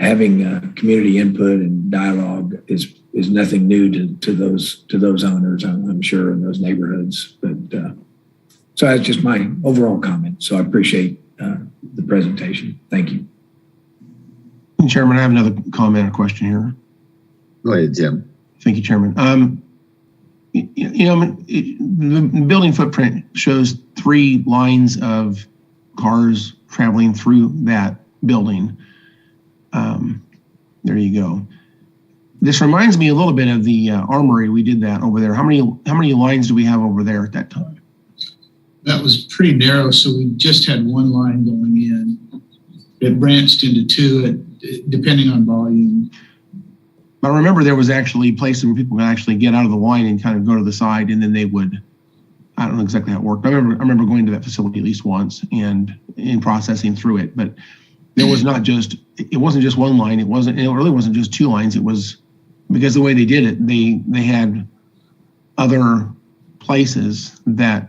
Speaker 9: having community input and dialogue is nothing new to those owners, I'm sure, in those neighborhoods. But so that's just my overall comment. So I appreciate the presentation. Thank you.
Speaker 13: Chairman, I have another comment or question here.
Speaker 11: Go ahead, Jim.
Speaker 13: Thank you, Chairman. The building footprint shows 3 lines of cars traveling through that building. There you go. This reminds me a little bit of the armory. We did that over there. How many lines do we have over there at that time?
Speaker 16: That was pretty narrow, so we just had one line going in. It branched into 2, depending on volume.
Speaker 13: But I remember there was actually places where people could actually get out of the line and kind of go to the side, and then they would. I don't know exactly how it worked. I remember going to that facility at least once and in processing through it. But there was it wasn't just one line. It really wasn't just 2 lines. It was because the way they did it, they had other places that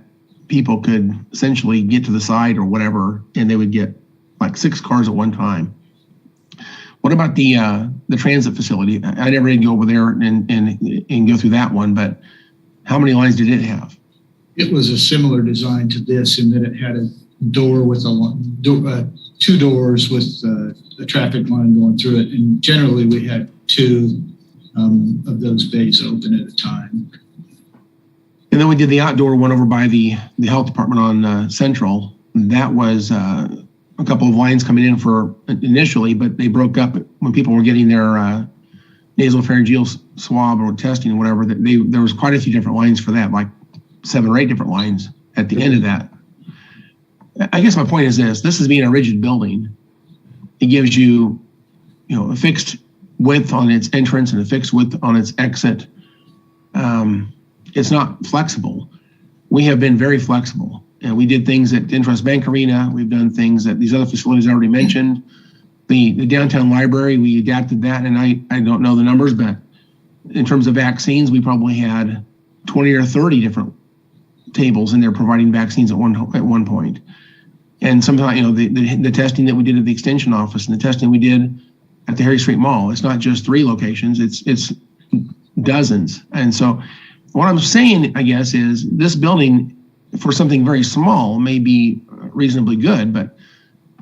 Speaker 13: people could essentially get to the side or whatever, and they would get like 6 cars at one time. What about the transit facility? I never did go over there and go through that one, but how many lines did it have?
Speaker 16: It was a similar design to this in that it had a door with 2 doors with a traffic line going through it, and generally we had 2 of those bays open at a time.
Speaker 13: And then we did the outdoor one over by the health department on Central. That was a couple of lines coming in for initially, but they broke up when people were getting their nasopharyngeal swab or testing or whatever. There was quite a few different lines for that, like 7 or 8 different lines at the end of that. I guess my point is this is being a rigid building. It gives you, a fixed width on its entrance and a fixed width on its exit. It's not flexible. We have been very flexible, and we did things at Intrust Bank Arena. We've done things at these other facilities I already mentioned. The downtown library, we adapted that, and I don't know the numbers, but in terms of vaccines, we probably had 20 or 30 different tables in there providing vaccines at one point. And sometimes, the testing that we did at the extension office and the testing we did at the Harry Street Mall, it's not just 3 locations, it's dozens. And so what I'm saying, I guess, is this building for something very small may be reasonably good,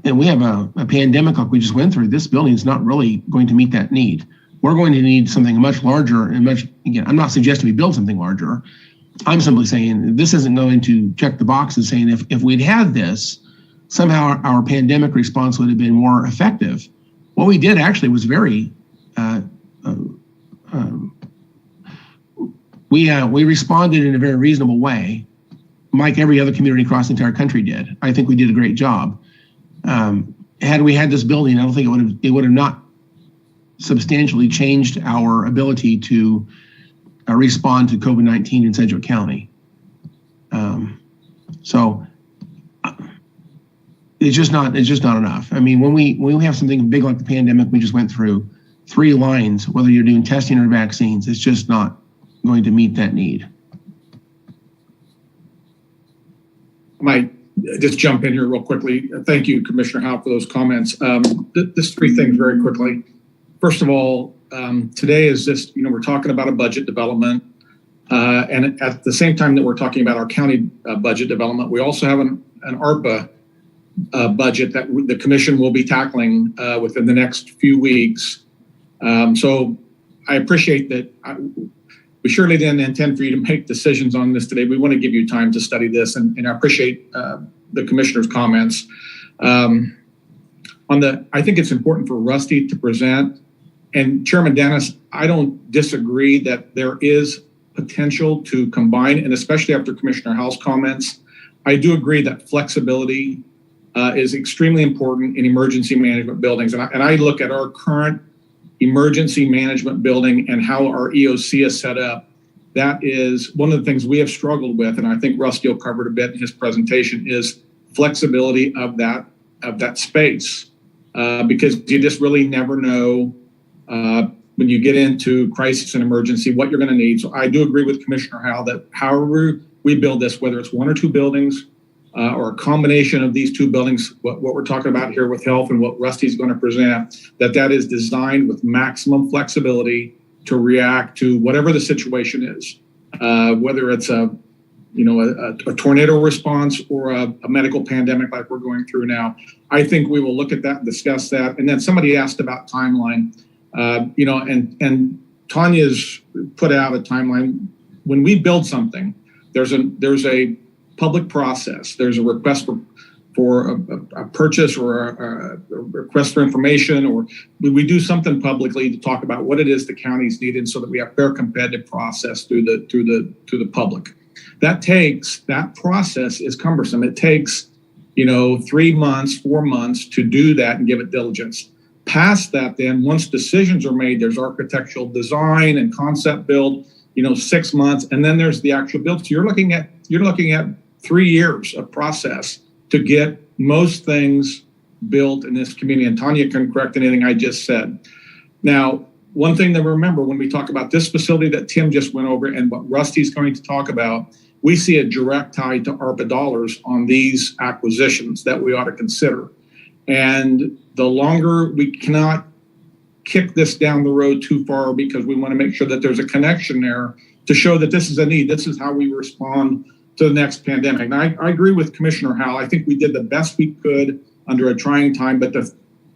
Speaker 13: and we have a pandemic like we just went through. This building is not really going to meet that need. We're going to need something much larger and again, I'm not suggesting we build something larger. I'm simply saying this isn't going to check the boxes saying if we'd had this, somehow our pandemic response would have been more effective. What we did actually was very, we responded in a very reasonable way, like every other community across the entire country did. I think we did a great job. Had we had this building, I don't think it would have not substantially changed our ability to respond to COVID-19 in Sedgwick County. So it's just not enough. I mean, when we have something big like the pandemic we just went through, 3 lines, whether you're doing testing or vaccines, it's just not going to meet that need.
Speaker 4: I might just jump in here real quickly. Thank you, Commissioner Howe, for those comments. Just 3 things very quickly. First of all, today is just, we're talking about a budget development. And at the same time that we're talking about our county budget development, we also have an ARPA budget that the commission will be tackling within the next few weeks. So I appreciate that. We surely didn't intend for you to make decisions on this today. We want to give you time to study this, and I appreciate the commissioner's comments. I think it's important for Rusty to present. And Chairman Dennis, I don't disagree that there is potential to combine, and especially after Commissioner Howe's comments, I do agree that flexibility is extremely important in emergency management buildings. And I look at our current emergency management building and how our EOC is set up. That is one of the things we have struggled with, and I think Rusty will cover it a bit in his presentation, is flexibility of that space, because you just really never know when you get into crisis and emergency what you're going to need. So I do agree with Commissioner Howe that however we build this, whether it's 1 or 2 buildings or a combination of these 2 buildings, what we're talking about here with health and what Rusty's going to present, that is designed with maximum flexibility to react to whatever the situation is, whether it's a tornado response or a medical pandemic like we're going through now. I think we will look at that and discuss that. And then somebody asked about timeline, and Tanya's put out a timeline. When we build something, there's a public process. There's a request for a purchase or a request for information, or we do something publicly to talk about what it is the county's needed, so that we have fair competitive process through the public. That process is cumbersome. It takes 3 months, 4 months to do that and give it diligence. Past that, then once decisions are made, there's architectural design and concept build, 6 months, and then there's the actual build. So you're looking at 3 years of process to get most things built in this community. And Tanya can correct anything I just said. Now, one thing to remember when we talk about this facility that Tim just went over and what Rusty's going to talk about, we see a direct tie to ARPA dollars on these acquisitions that we ought to consider. And the longer we cannot kick this down the road too far, because we want to make sure that there's a connection there to show that this is a need. This is how we respond to the next pandemic. And I agree with Commissioner Howe. I think we did the best we could under a trying time, but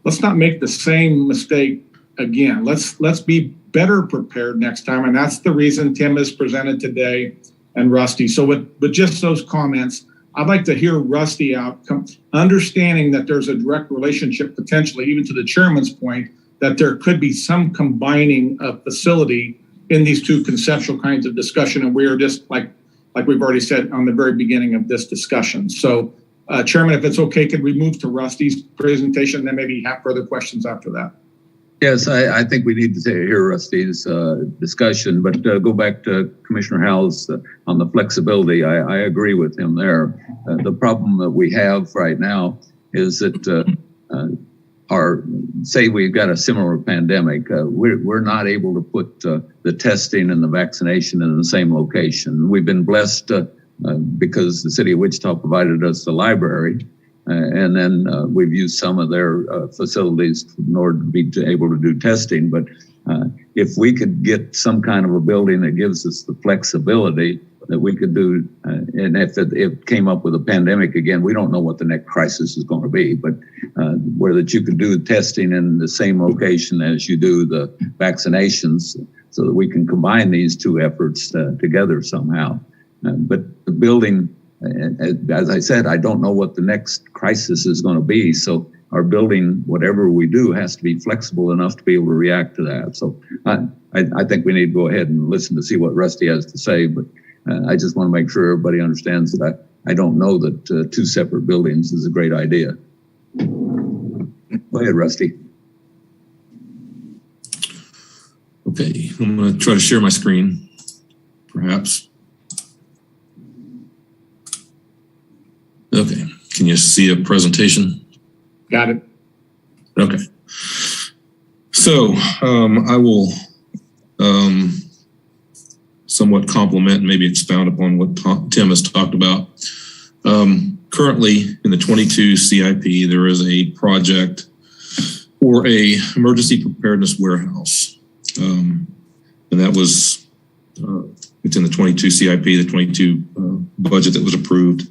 Speaker 4: let's not make the same mistake again. Let's be better prepared next time. And that's the reason Tim has presented today and Rusty. So with just those comments, I'd like to hear Rusty out, understanding that there's a direct relationship potentially, even to the chairman's point, that there could be some combining of facility in these 2 conceptual kinds of discussion. And we are just like like we've already said on the very beginning of this discussion. So, Chairman, if it's okay, could we move to Rusty's presentation and then maybe have further questions after that?
Speaker 11: Yes, I think we need to hear Rusty's discussion, but go back to Commissioner Howell's on the flexibility. I agree with him there. The problem that we have right now is that say we've got a similar pandemic, we're not able to put the testing and the vaccination in the same location. We've been blessed because the city of Wichita provided us the library, and then we've used some of their facilities in order to be able to do testing. But if we could get some kind of a building that gives us the flexibility that we could do, and if it came up with a pandemic again, we don't know what the next crisis is going to be, but where that you could do testing in the same location as you do the vaccinations, so that we can combine these two efforts together somehow. But the building, as I said, I don't know what the next crisis is going to be. So our building, whatever we do, has to be flexible enough to be able to react to that. So I think we need to go ahead and listen to see what Rusty has to say. But I just want to make sure everybody understands that I don't know that two separate buildings is a great idea. Go ahead, Rusty.
Speaker 18: Okay, I'm going to try to share my screen, perhaps. Okay, can you see a presentation?
Speaker 4: Got it.
Speaker 18: Okay. So I will somewhat complement and maybe expound upon what Tim has talked about. Currently in the 22 CIP, there is a project for a emergency preparedness warehouse. And that was, it's in the 22 CIP, the 22 budget that was approved.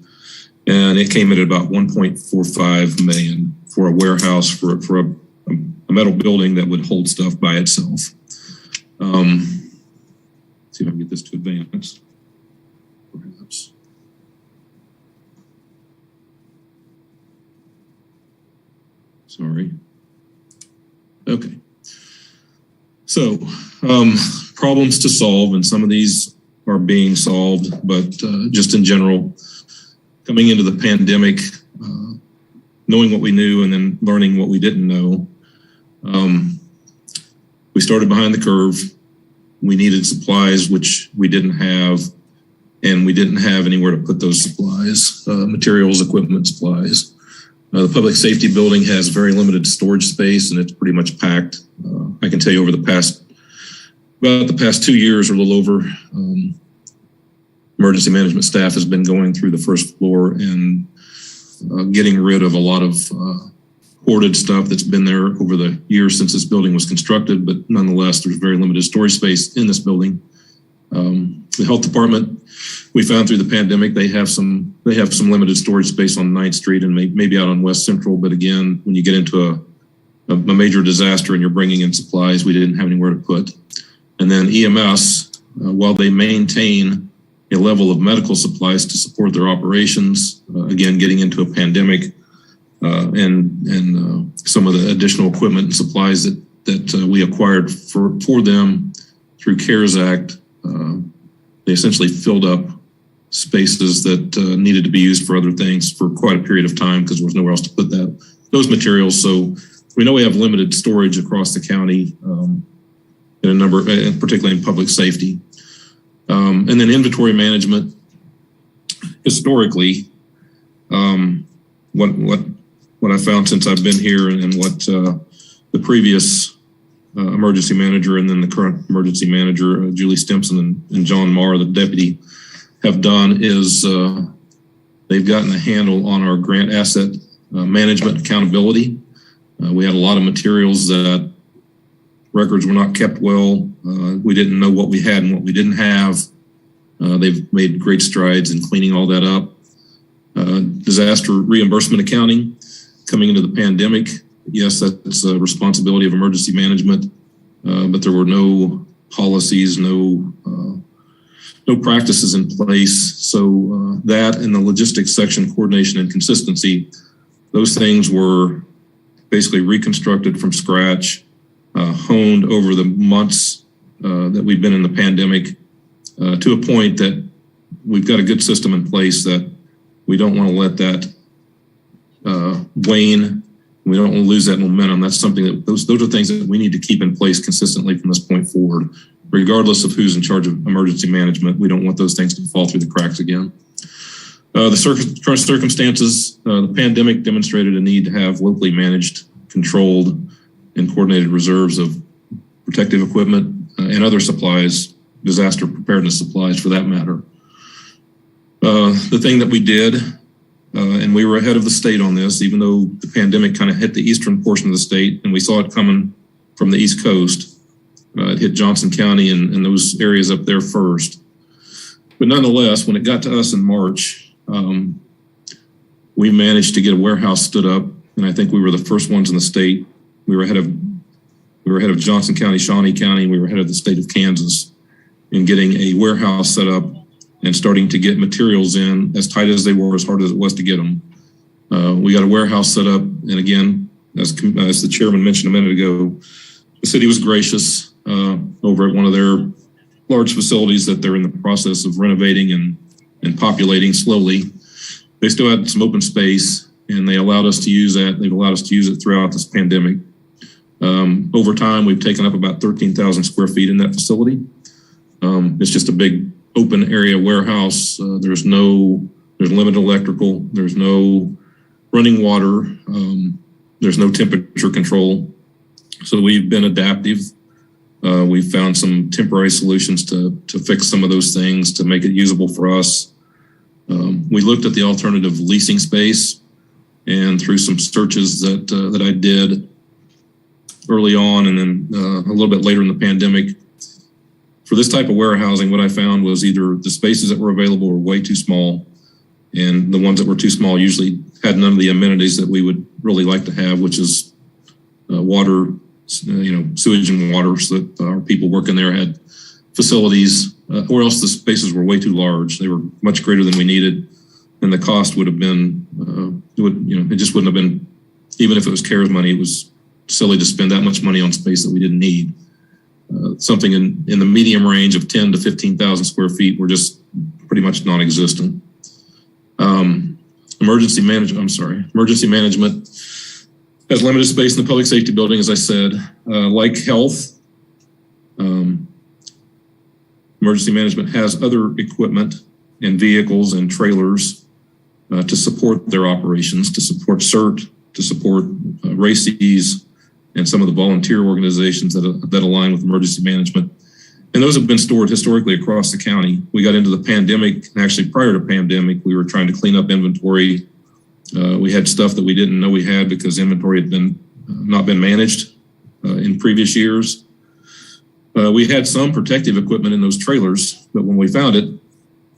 Speaker 18: And it came in at about 1.45 million for a warehouse for a metal building that would hold stuff by itself. See if I can get this to advance. Perhaps. Sorry. Okay. So problems to solve, and some of these are being solved, but just in general, coming into the pandemic, knowing what we knew and then learning what we didn't know, we started behind the curve. We needed supplies, which we didn't have, and we didn't have anywhere to put those supplies, materials, equipment, supplies. The public safety building has very limited storage space, and it's pretty much packed. I can tell you over about the past 2 years or a little over, emergency management staff has been going through the first floor and getting rid of a lot of hoarded stuff that's been there over the years since this building was constructed, but nonetheless, there's very limited storage space in this building. The health department, we found through the pandemic, they have some limited storage space on 9th Street and maybe out on West Central. But again, when you get into a major disaster and you're bringing in supplies, we didn't have anywhere to put. And then EMS, while they maintain a level of medical supplies to support their operations, again, getting into a pandemic, and some of the additional equipment and supplies that we acquired for them through CARES Act, they essentially filled up spaces that needed to be used for other things for quite a period of time because there was nowhere else to put those materials. So we know we have limited storage across the county in a number, particularly in public safety. And then inventory management, historically, what I found since I've been here and what the previous emergency manager and then the current emergency manager, Julie Stimpson and John Marr, the deputy, have done is they've gotten a handle on our grant asset management accountability. We had a lot of materials that records were not kept well. We didn't know what we had and what we didn't have. They've made great strides in cleaning all that up. Disaster reimbursement accounting coming into the pandemic. Yes, that's a responsibility of emergency management, but there were no policies, no practices in place. So that and the logistics section, coordination and consistency, those things were basically reconstructed from scratch, honed over the months that we've been in the pandemic to a point that we've got a good system in place that we don't want to let that wane. We don't want to lose that momentum. That's something that those are things that we need to keep in place consistently from this point forward, regardless of who's in charge of emergency management. We don't want those things to fall through the cracks again. The current circumstances, the pandemic demonstrated a need to have locally managed, controlled, and coordinated reserves of protective equipment and other supplies, disaster preparedness supplies for that matter. The thing that we did, and we were ahead of the state on this, even though the pandemic kind of hit the eastern portion of the state and we saw it coming from the East Coast. It hit Johnson County and those areas up there first. But nonetheless, when it got to us in March, we managed to get a warehouse stood up, and I think we were the first ones in the state. We were ahead of Johnson County, Shawnee County, and we were ahead of the state of Kansas in getting a warehouse set up and starting to get materials in as tight as they were, as hard as it was to get them. We got a warehouse set up, and again, as the chairman mentioned a minute ago, the city was gracious over at one of their large facilities that they're in the process of renovating and populating slowly. They still had some open space, and they allowed us to use that. They've allowed us to use it throughout this pandemic. Over time, we've taken up about 13,000 square feet in that facility. It's just a big open area warehouse. There's limited electrical. There's no running water. There's no temperature control. So we've been adaptive. We've found some temporary solutions to fix some of those things to make it usable for us. We looked at the alternative leasing space, and through some searches that I did early on and then a little bit later in the pandemic, for this type of warehousing, what I found was either the spaces that were available were way too small, and the ones that were too small usually had none of the amenities that we would really like to have, which is water, sewage and water, so that our people working there had facilities, or else the spaces were way too large. They were much greater than we needed, and the cost would have been, it just wouldn't have been, even if it was CARES money, it was silly to spend that much money on space that we didn't need. Something in the medium range of 10 to 15,000 square feet were just pretty much non-existent. Emergency management has limited space in the public safety building, as I said. Like health, emergency management has other equipment and vehicles and trailers to support their operations, to support CERT, to support RACES, and some of the volunteer organizations that align with emergency management. And those have been stored historically across the county. We got into the pandemic, and actually prior to pandemic, we were trying to clean up inventory. We had stuff that we didn't know we had because inventory had not been managed in previous years. We had some protective equipment in those trailers, but when we found it,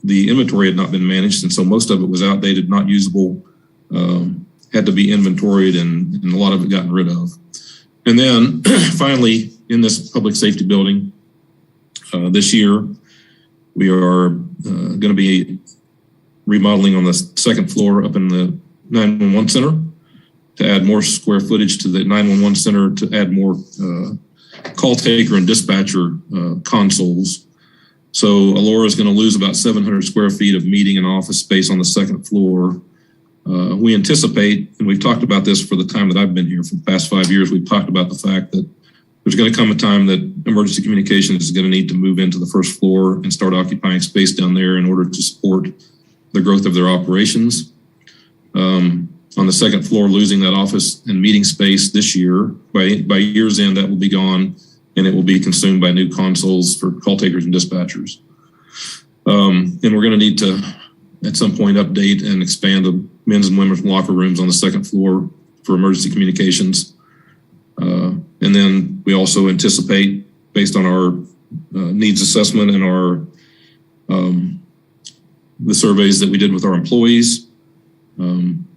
Speaker 18: the inventory had not been managed, and so most of it was outdated, not usable, had to be inventoried, and a lot of it gotten rid of. And then finally, in this public safety building, this year, we are going to be remodeling on the second floor up in the 911 center to add more square footage to the 911 center, to add more call taker and dispatcher consoles. So Alora is going to lose about 700 square feet of meeting and office space on the second floor. We anticipate, and we've talked about this for the time that I've been here for the past 5 years, we've talked about the fact that there's going to come a time that emergency communications is going to need to move into the first floor and start occupying space down there in order to support the growth of their operations. On the second floor, losing that office and meeting space this year, by year's end, that will be gone, and it will be consumed by new consoles for call takers and dispatchers. And we're going to need to, at some point, update and expand the men's and women's locker rooms on the second floor for emergency communications. And then we also anticipate, based on our needs assessment and our the surveys that we did with our employees,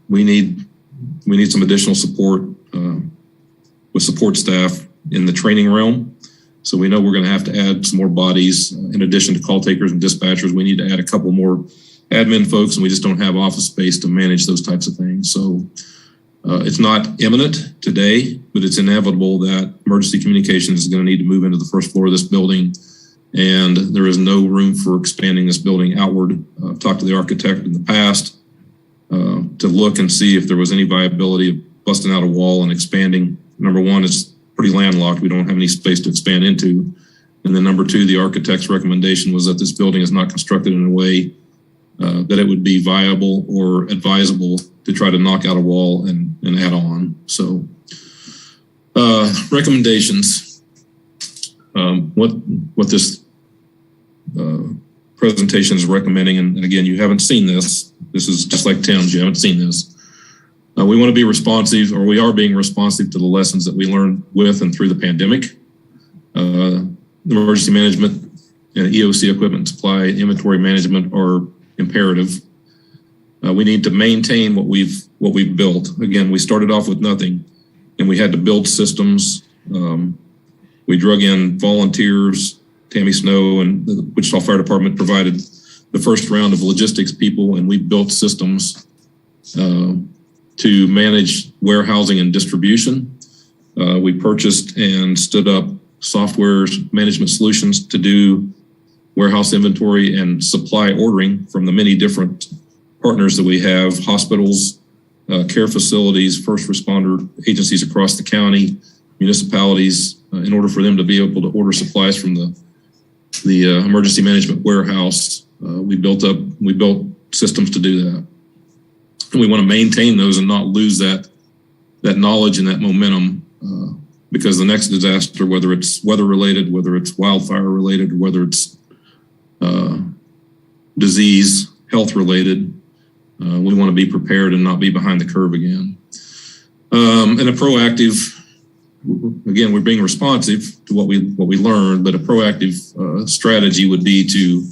Speaker 18: we need some additional support with support staff in the training realm. So we know we're going to have to add some more bodies in addition to call takers and dispatchers. We need to add a couple more admin folks, and we just don't have office space to manage those types of things. So it's not imminent today, but it's inevitable that emergency communications is going to need to move into the first floor of this building and there is no room for expanding this building outward. I've talked to the architect in the past to look and see if there was any viability of busting out a wall and expanding. Number one, it's pretty landlocked. We don't have any space to expand into. And then number two, the architect's recommendation was that this building is not constructed in a way that it would be viable or advisable to try to knock out a wall and add on. So recommendations, what this presentation is recommending, and again, you haven't seen this. This is just like Tim's, you haven't seen this. We want to be responsive, or we are being responsive to the lessons that we learned with and through the pandemic. Emergency management and EOC equipment supply, inventory management are imperative. We need to maintain what we've built. Again, we started off with nothing, and we had to build systems. We drug in volunteers. Tammy Snow and the Wichita Fire Department provided the first round of logistics people, and we built systems to manage warehousing and distribution. We purchased and stood up software management solutions to do warehouse inventory and supply ordering from the many different partners that we have, hospitals, care facilities, first responder agencies across the county, municipalities, in order for them to be able to order supplies from the emergency management warehouse. We built systems to do that. And we want to maintain those and not lose that knowledge and that momentum, because the next disaster, whether it's weather related, whether it's wildfire related, or whether it's disease, health related, we want to be prepared and not be behind the curve again. And a proactive, again, we're being responsive to what we learned, but a proactive strategy would be to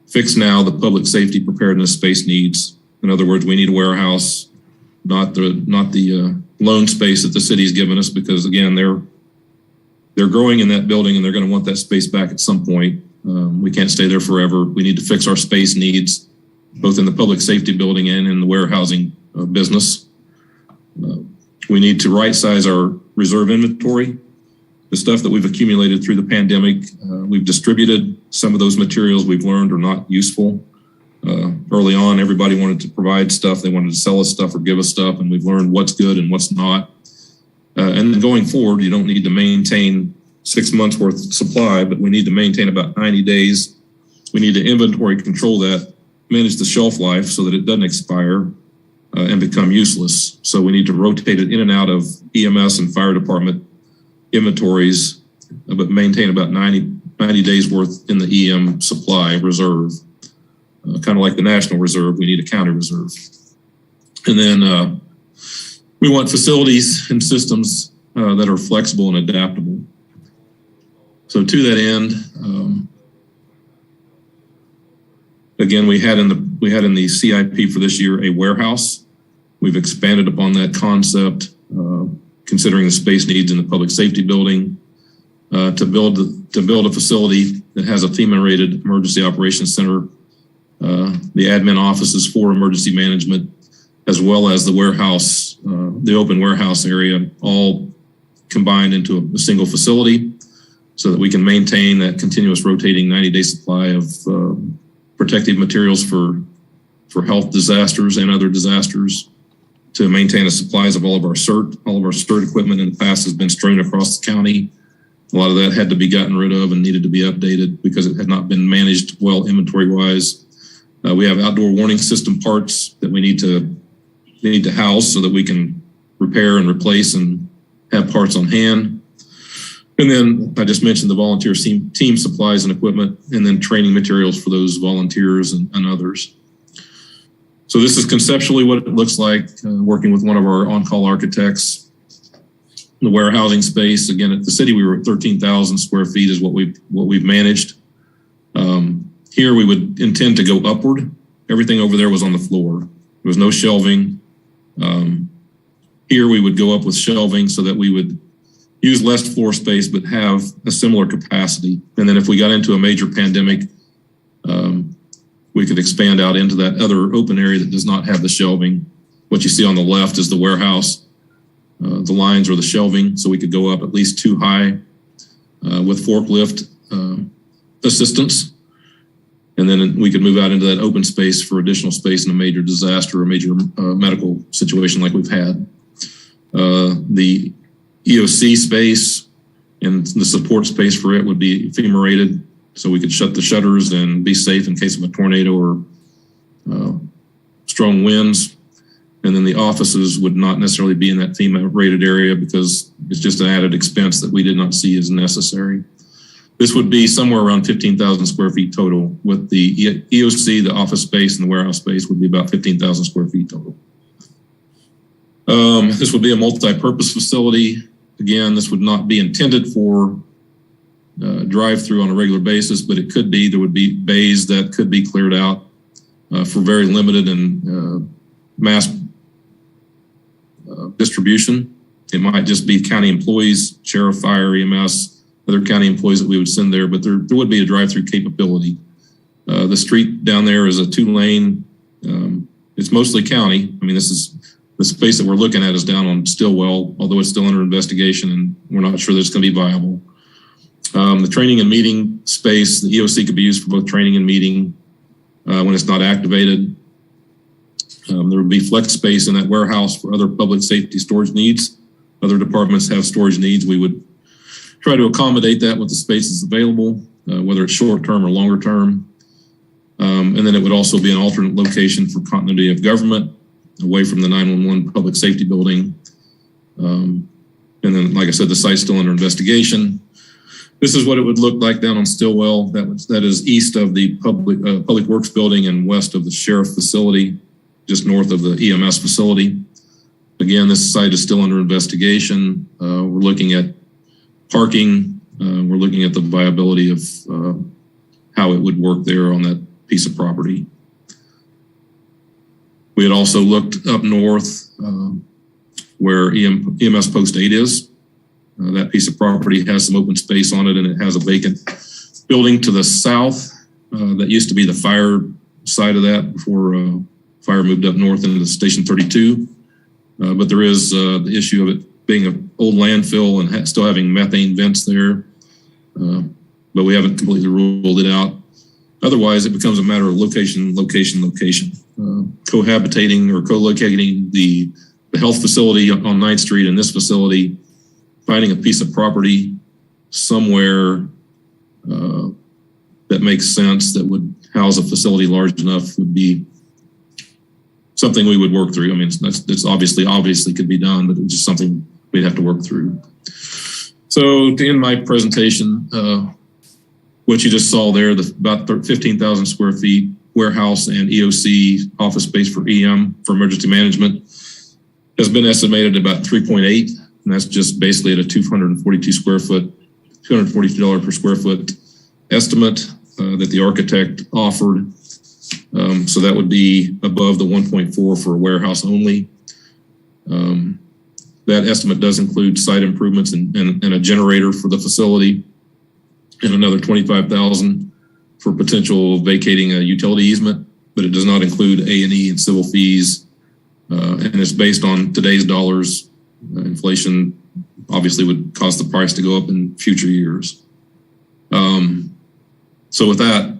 Speaker 18: fix now the public safety preparedness space needs. In other words, we need a warehouse, not the loan space that the city's given us, because again, they're growing in that building and they're going to want that space back at some point. We can't stay there forever. We need to fix our space needs, both in the public safety building and in the warehousing business. We need to right size our reserve inventory. The stuff that we've accumulated through the pandemic, we've distributed. Some of those materials we've learned are not useful. Early on, everybody wanted to provide stuff. They wanted to sell us stuff or give us stuff, and we've learned what's good and what's not. And then going forward, you don't need to maintain 6 months worth of supply, but we need to maintain about 90 days. We need to inventory control that, manage the shelf life so that it doesn't expire and become useless. So we need to rotate it in and out of EMS and fire department inventories, but maintain about 90 days worth in the EM supply reserve. Kind of like the National Reserve, we need a county reserve. And then we want facilities and systems that are flexible and adaptable. So to that end, again, we had in the CIP for this year a warehouse. We've expanded upon that concept, considering the space needs in the public safety building, to build a facility that has a FEMA-rated emergency operations center, the admin offices for emergency management, as well as the warehouse, the open warehouse area, all combined into a single facility, so that we can maintain that continuous rotating 90-day supply of protective materials for health disasters and other disasters, to maintain the supplies of all of our CERT. All of our CERT equipment in the past has been strewn across the county. A lot of that had to be gotten rid of and needed to be updated because it had not been managed well inventory-wise. We have outdoor warning system parts that we need to house so that we can repair and replace and have parts on hand. And then I just mentioned the volunteer team supplies and equipment, and then training materials for those volunteers and others. So this is conceptually what it looks like, working with one of our on-call architects. The warehousing space, again, at the city, we were at 13,000 square feet is what we've managed. Here we would intend to go upward. Everything over there was on the floor. There was no shelving. Here we would go up with shelving so that we would use less floor space, but have a similar capacity. And then if we got into a major pandemic, we could expand out into that other open area that does not have the shelving. What you see on the left is the warehouse, the lines or the shelving. So we could go up at least 2 high with forklift assistance. And then we could move out into that open space for additional space in a major disaster or major medical situation like we've had. The EOC space and the support space for it would be FEMA rated, so we could shut the shutters and be safe in case of a tornado or strong winds. And then the offices would not necessarily be in that FEMA rated area because it's just an added expense that we did not see as necessary. This would be somewhere around 15,000 square feet total. With the EOC, the office space, and the warehouse space would be about 15,000 square feet total. This would be a multi-purpose facility. Again, this would not be intended for drive-through on a regular basis, but it could be. There would be bays that could be cleared out for very limited and mass distribution. It might just be county employees, sheriff, fire, EMS, other county employees that we would send there, but there would be a drive-through capability. The street down there is a 2-lane. It's mostly county. I mean, this is the space that we're looking at is down on Stillwell, although it's still under investigation and we're not sure that it's going to be viable. The training and meeting space, the EOC could be used for both training and meeting when it's not activated. There would be flex space in that warehouse for other public safety storage needs. Other departments have storage needs. We would try to accommodate that with the spaces available, whether it's short-term or longer term. And then it would also be an alternate location for continuity of government away from the 911 public safety building. And then, like I said, the site's still under investigation. This is what it would look like down on Stillwell. That is east of the public works building and west of the sheriff facility, just north of the EMS facility. Again, this site is still under investigation. We're looking at parking. We're looking at the viability of how it would work there on that piece of property. We had also looked up north where EMS Post 8 is. That piece of property has some open space on it, and it has a vacant building to the south that used to be the fire side of that before fire moved up north into Station 32. But there is the issue of it being an old landfill and still having methane vents there. But we haven't completely ruled it out. Otherwise, it becomes a matter of location. Cohabitating or co-locating the health facility on 9th Street and this facility, finding a piece of property somewhere that makes sense that would house a facility large enough would be something we would work through. I mean, it's obviously could be done, but it's just something we'd have to work through. So to end my presentation, what you just saw there, about 15,000 square feet warehouse and EOC office space for EM for emergency management has been estimated at about 3.8, and that's just basically at a $240 per square foot estimate that the architect offered. So that would be above the 1.4 for a warehouse only. That estimate does include site improvements and a generator for the facility, and another $25,000 for potential vacating a utility easement, but it does not include A&E and civil fees. And it's based on today's dollars. Inflation obviously would cause the price to go up in future years. So with that,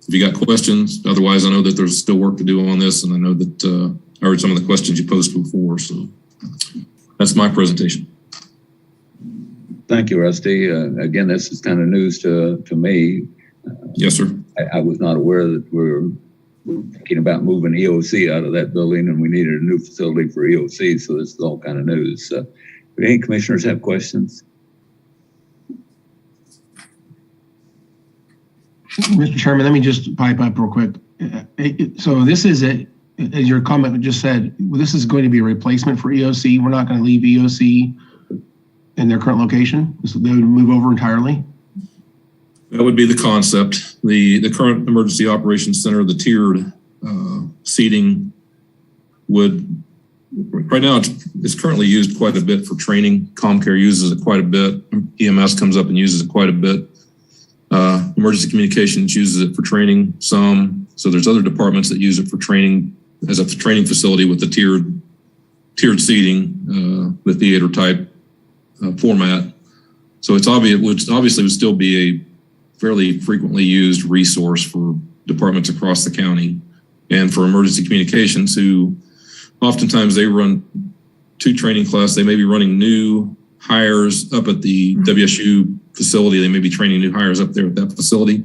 Speaker 18: if you got questions, otherwise I know that there's still work to do on this, and I know that I heard some of the questions you posed before. So that's my presentation.
Speaker 11: Thank you, Rusty. Again, this is kind of news to me.
Speaker 18: Yes, sir.
Speaker 11: I was not aware that we're thinking about moving EOC out of that building, and we needed a new facility for EOC. So this is all kind of news. Do any commissioners have questions?
Speaker 13: Mr. Chairman, let me just pipe up real quick. So this is as your comment just said, this is going to be a replacement for EOC. We're not going to leave EOC in their current location. So they would move over entirely.
Speaker 18: That would be the concept. The current emergency operations center, the tiered seating would, right now it's currently used quite a bit for training. ComCare uses it quite a bit. EMS comes up and uses it quite a bit. Emergency communications uses it for training some. So there's other departments that use it for training as a training facility with the tiered seating, the theater type format. So it's obviously would still be fairly frequently used resource for departments across the county and for emergency communications, who oftentimes they run 2 training classes. They may be running new hires up at the WSU facility. They may be training new hires up there at that facility,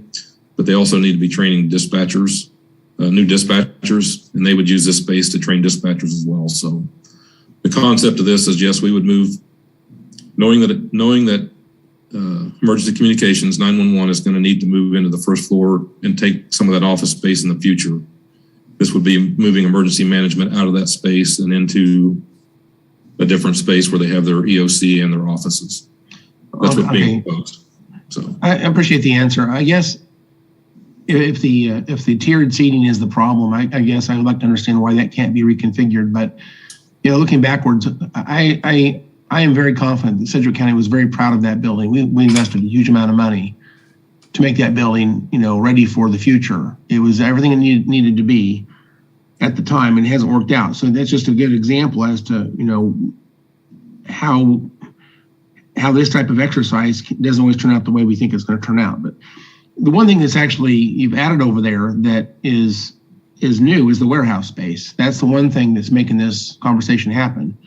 Speaker 18: but they also need to be training dispatchers, new dispatchers, and they would use this space to train dispatchers as well. So the concept of this is, yes, we would move, knowing that emergency communications 911 is going to need to move into the first floor and take some of that office space in the future. This would be moving emergency management out of that space and into a different space where they have their EOC and their offices. That's what's being proposed. So
Speaker 13: I appreciate the answer. I guess if the tiered seating is the problem, I guess I would like to understand why that can't be reconfigured. But looking backwards, I am very confident that Sedgwick County was very proud of that building. We invested a huge amount of money to make that building, ready for the future. It was everything it needed to be at the time, and it hasn't worked out. So that's just a good example as to, how this type of exercise doesn't always turn out the way we think it's going to turn out. But the one thing that's actually you've added over there that is new is the warehouse space. That's the one thing that's making this conversation happen.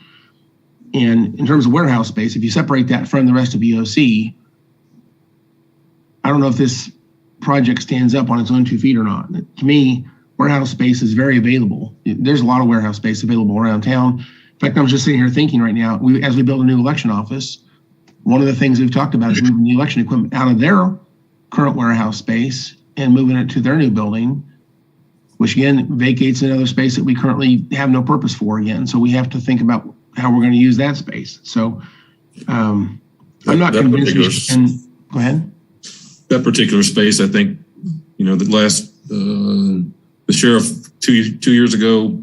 Speaker 13: And in terms of warehouse space, if you separate that from the rest of EOC, I don't know if this project stands up on its own 2 feet or not. To me, warehouse space is very available. There's a lot of warehouse space available around town. In fact, I was just sitting here thinking right now, as we build a new election office, one of the things we've talked about is moving the election equipment out of their current warehouse space and moving it to their new building, which again vacates another space that we currently have no purpose for again. So we have to think about how we're going to use that space. So I'm not convinced we should. Go ahead.
Speaker 18: That particular space, I think, the sheriff two years ago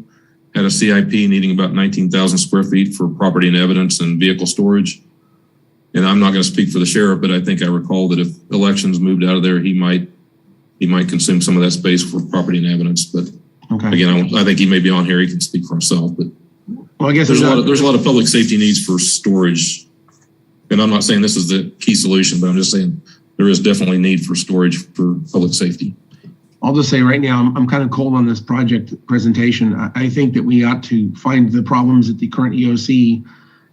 Speaker 18: had a CIP needing about 19,000 square feet for property and evidence and vehicle storage. And I'm not going to speak for the sheriff, but I think I recall that if elections moved out of there, he might consume some of that space for property and evidence. But again, I think he may be on here. He can speak for himself. But
Speaker 13: well, I guess
Speaker 18: there's a lot of public safety needs for storage. And I'm not saying this is the key solution, but I'm just saying there is definitely need for storage for public safety.
Speaker 13: I'll just say right now, I'm kind of cold on this project presentation. I think that we ought to find the problems at the current EOC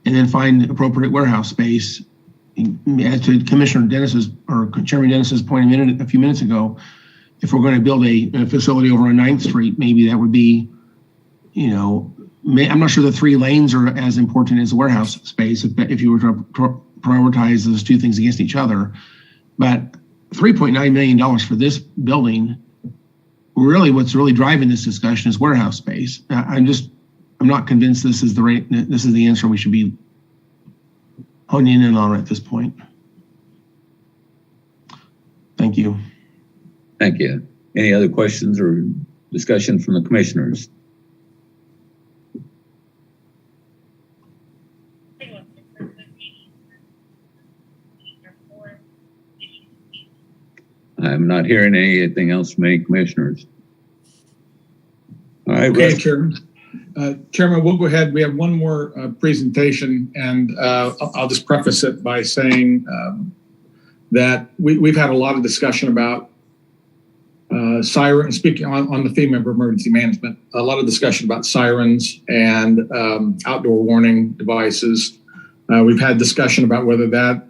Speaker 13: and then find appropriate warehouse space. As to Commissioner Dennis's or Chairman Dennis's point a few minutes ago, if we're going to build a facility over on 9th Street, maybe that would be, I'm not sure the 3 lanes are as important as the warehouse space if you were to prioritize those 2 things against each other. But $3.9 million for this building, really what's really driving this discussion is warehouse space. I'm not convinced this is the answer we should be honing in on at this point. Thank you.
Speaker 11: Thank you. Any other questions or discussion from the commissioners? I'm not hearing anything else from any commissioners. All right,
Speaker 4: okay, Chairman. Chairman, we'll go ahead. We have one more presentation, and I'll just preface it by saying that we've had a lot of discussion about sirens, speaking on the theme of emergency management, a lot of discussion about sirens and outdoor warning devices. We've had discussion about whether that,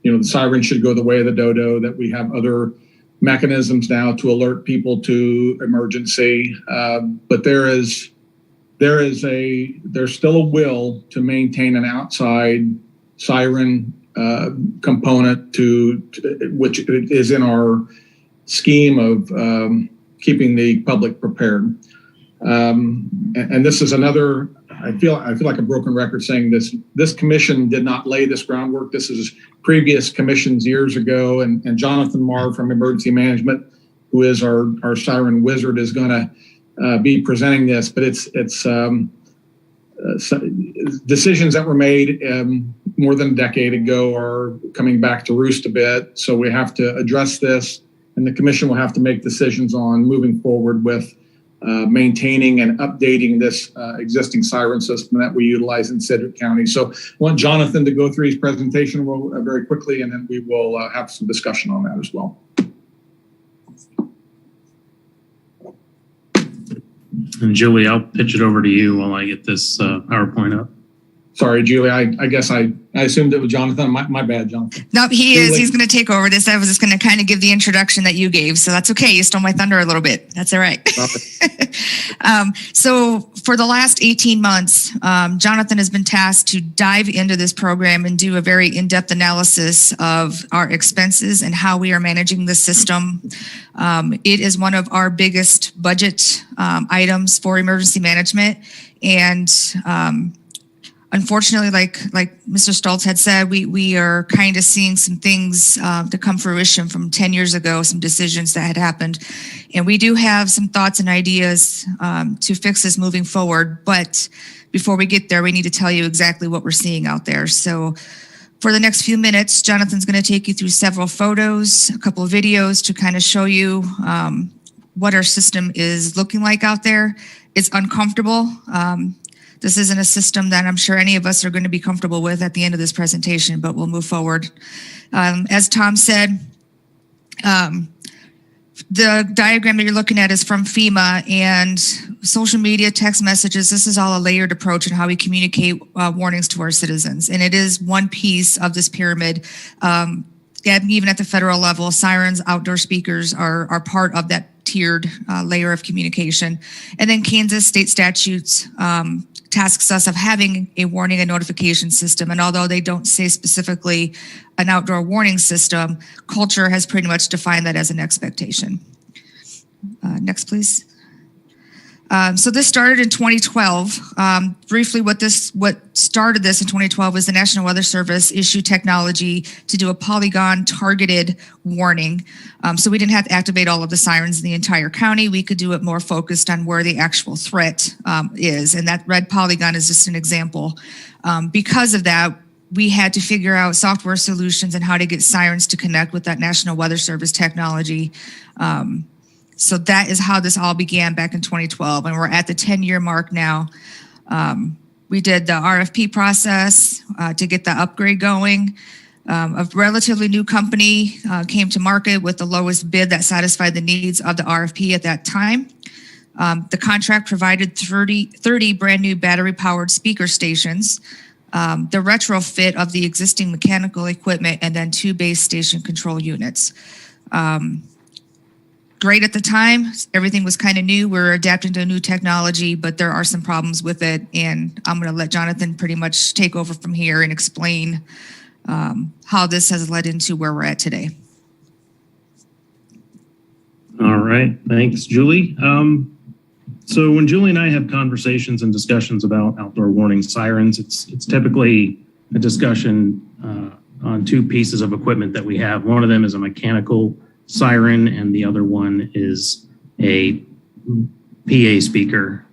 Speaker 4: the siren should go the way of the dodo, that we have other mechanisms now to alert people to emergency. But there's still a will to maintain an outside siren component to which is in our scheme of keeping the public prepared. And this is another, I feel like a broken record saying this commission did not lay this groundwork. This is previous commissions years ago, and Jonathan Marr from Emergency Management, who is our siren wizard, is going to be presenting this. But it's decisions that were made more than a decade ago are coming back to roost a bit. So we have to address this, and the commission will have to make decisions on moving forward with maintaining and updating this existing siren system that we utilize in Sedgwick County. So I want Jonathan to go through his presentation very quickly, and then we will have some discussion on that as well.
Speaker 19: And Julie, I'll pitch it over to you while I get this PowerPoint up.
Speaker 4: Sorry, Julie, I guess I assumed it was Jonathan. My bad, Jonathan.
Speaker 20: Nope, he is. He's going to take over this. I was just going to kind of give the introduction that you gave. So that's okay. You stole my thunder a little bit. That's all right. So for the last 18 months, Jonathan has been tasked to dive into this program and do a very in-depth analysis of our expenses and how we are managing the system. It is one of our biggest budget items for emergency management. And unfortunately, like Mr. Stoltz had said, we are kind of seeing some things to come fruition from 10 years ago, some decisions that had happened. And we do have some thoughts and ideas to fix this moving forward. But before we get there, we need to tell you exactly what we're seeing out there. So for the next few minutes, Jonathan's going to take you through several photos, a couple of videos to kind of show you what our system is looking like out there. It's uncomfortable. This isn't a system that I'm sure any of us are going to be comfortable with at the end of this presentation, but we'll move forward. As Tom said, the diagram that you're looking at is from FEMA, and social media, text messages, this is all a layered approach in how we communicate warnings to our citizens. And it is one piece of this pyramid. And even at the federal level, sirens, outdoor speakers are part of that tiered layer of communication. And then Kansas state statutes tasks us of having a warning and notification system. And although they don't say specifically an outdoor warning system, culture has pretty much defined that as an expectation. Next, please. So this started in 2012. Briefly, what started this in 2012 was the National Weather Service issued technology to do a polygon targeted warning. So we didn't have to activate all of the sirens in the entire county. We could do it more focused on where the actual threat is. And that red polygon is just an example. Because of that, we had to figure out software solutions and how to get sirens to connect with that National Weather Service technology. So that is how this all began back in 2012, and we're at the 10-year mark now. We did the RFP process to get the upgrade going. A relatively new company came to market with the lowest bid that satisfied the needs of the RFP at that time. The contract provided 30 brand new battery-powered speaker stations, the retrofit of the existing mechanical equipment, and then 2 base station control units. Great at the time. Everything was kind of new. We're adapting to a new technology, but there are some problems with it. And I'm going to let Jonathan pretty much take over from here and explain how this has led into where we're at today.
Speaker 19: All right. Thanks, Julie. So when Julie and I have conversations and discussions about outdoor warning sirens, it's typically a discussion on 2 pieces of equipment that we have. One of them is a mechanical siren, and the other one is a PA speaker.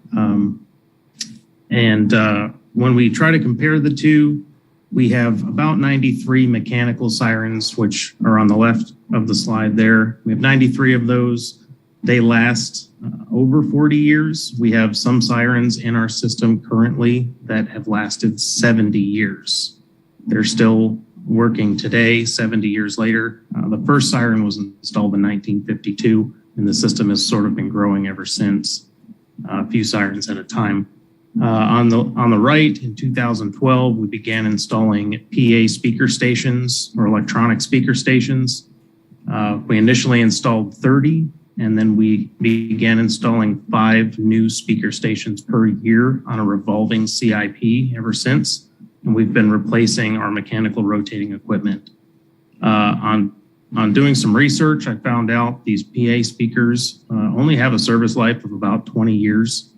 Speaker 19: When we try to compare the two, we have about 93 mechanical sirens, which are on the left of the slide there. We have 93 of those. They last over 40 years. We have some sirens in our system currently that have lasted 70 years. They're still working today, 70 years later. The first siren was installed in 1952, and the system has sort of been growing ever since, a few sirens at a time. On the right, in 2012, we began installing PA speaker stations or electronic speaker stations. We initially installed 30, and then we began installing 5 new speaker stations per year on a revolving CIP ever since. And we've been replacing our mechanical rotating equipment. On doing some research, I found out these PA speakers only have a service life of about 20 years.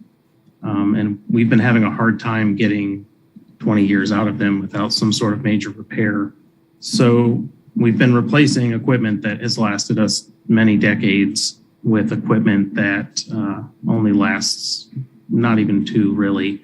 Speaker 19: And we've been having a hard time getting 20 years out of them without some sort of major repair. So we've been replacing equipment that has lasted us many decades with equipment that only lasts not even 2 really.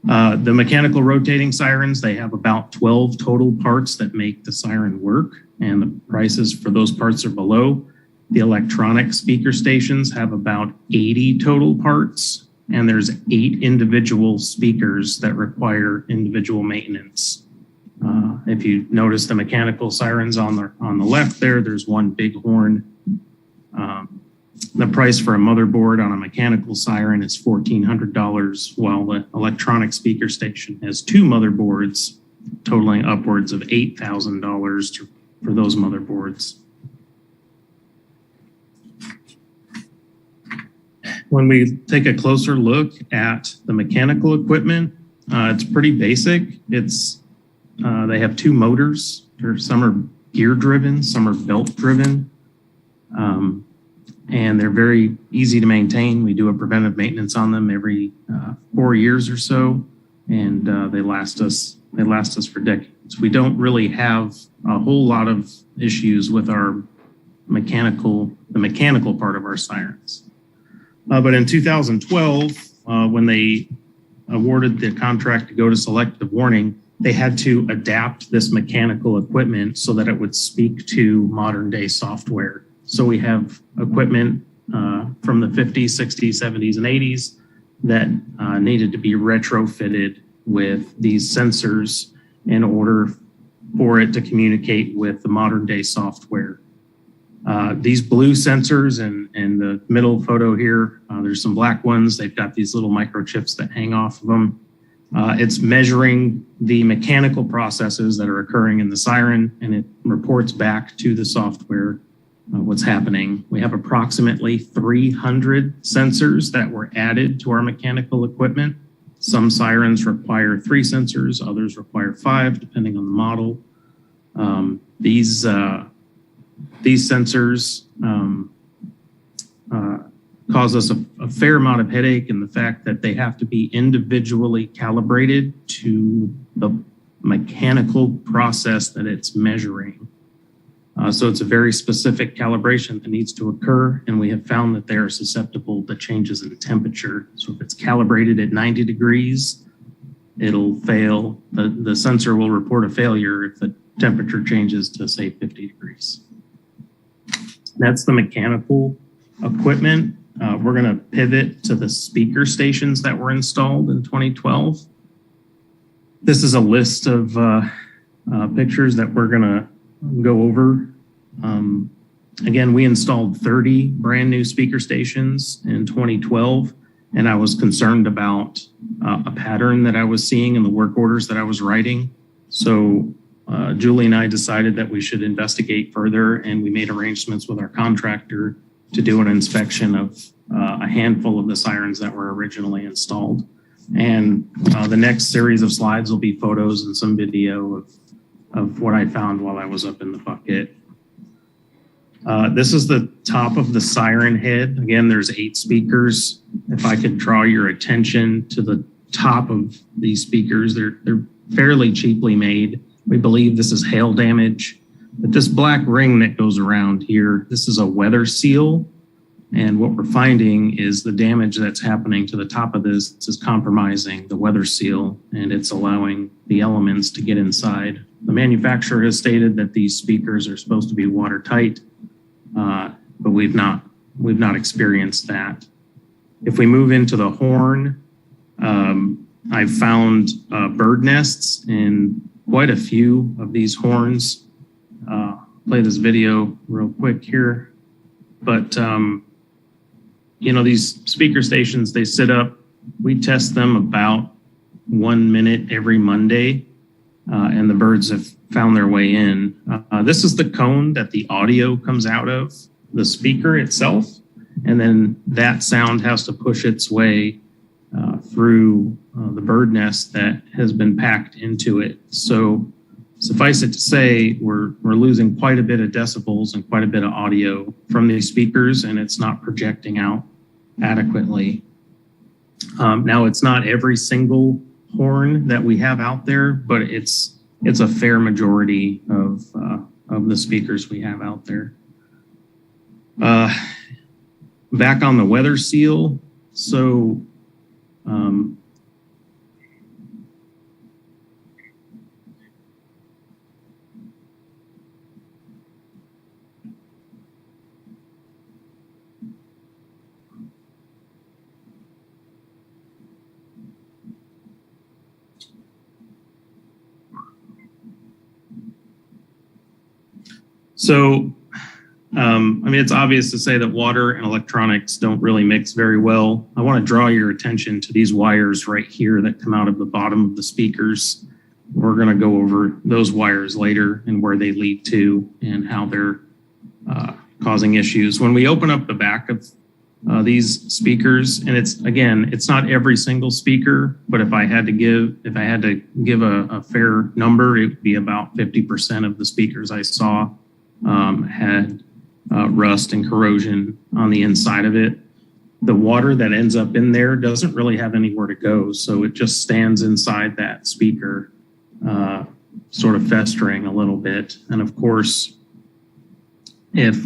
Speaker 19: The mechanical rotating sirens, they have about 12 total parts that make the siren work, and the prices for those parts are below. The electronic speaker stations have about 80 total parts, and there's 8 individual speakers that require individual maintenance. If you notice the mechanical sirens on the left there's one big horn. The price for a motherboard on a mechanical siren is $1,400, while the electronic speaker station has 2 motherboards, totaling upwards of $8,000 for those motherboards. When we take a closer look at the mechanical equipment, it's pretty basic. They have 2 motors. Some are gear driven, some are belt driven. And they're very easy to maintain. We do a preventive maintenance on them every 4 years or so, and they last us for decades. We don't really have a whole lot of issues with the mechanical part of our sirens. But in 2012, when they awarded the contract to go to selective warning, they had to adapt this mechanical equipment so that it would speak to modern day software. So we have equipment from the 50s, 60s, 70s, and 80s that needed to be retrofitted with these sensors in order for it to communicate with the modern day software. These blue sensors in the middle photo here, there's some black ones. They've got these little microchips that hang off of them. It's measuring the mechanical processes that are occurring in the siren, and it reports back to the software what's happening. We have approximately 300 sensors that were added to our mechanical equipment. Some sirens require 3 sensors, others require 5, depending on the model. These sensors cause us a fair amount of headache in the fact that they have to be individually calibrated to the mechanical process that it's measuring. So it's a very specific calibration that needs to occur, and we have found that they are susceptible to changes in temperature. So if it's calibrated at 90 degrees, it'll fail. The sensor will report a failure if the temperature changes to, say, 50 degrees. That's the mechanical equipment. We're going to pivot to the speaker stations that were installed in 2012. This is a list of pictures that we're going to go over. Again, we installed 30 brand new speaker stations in 2012, and I was concerned about a pattern that I was seeing in the work orders that I was writing. So Julie and I decided that we should investigate further, and we made arrangements with our contractor to do an inspection of a handful of the sirens that were originally installed. And the next series of slides will be photos and some video of what I found while I was up in the bucket. This is the top of the siren head. Again, there's 8 speakers. If I could draw your attention to the top of these speakers, they're fairly cheaply made. We believe this is hail damage. But this black ring that goes around here, this is a weather seal. And what we're finding is the damage that's happening to the top of this is compromising the weather seal, and it's allowing the elements to get inside. The manufacturer has stated that these speakers are supposed to be watertight, but we've not experienced that. If we move into the horn, I've found bird nests in quite a few of these horns. Play this video real quick here. But, these speaker stations, they sit up. We test them about 1 minute every Monday, and the birds have found their way in. This is the cone that the audio comes out of, the speaker itself, and then that sound has to push its way through the bird nest that has been packed into it. So suffice it to say, we're losing quite a bit of decibels and quite a bit of audio from these speakers, and it's not projecting out adequately. Now, it's not every single horn that we have out there, but it's a fair majority of the speakers we have out there. Back on the weather seal, so So, I mean, it's obvious to say that water and electronics don't really mix very well. I want to draw your attention to these wires right here that come out of the bottom of the speakers. We're going to go over those wires later and where they lead to and how they're causing issues. When we open up the back of these speakers, and it's not every single speaker, but if I had to give a fair number, it would be about 50% of the speakers I saw had rust and corrosion on the inside of it. The water that ends up in there doesn't really have anywhere to go, so it just stands inside that speaker, sort of festering a little bit. And of course, if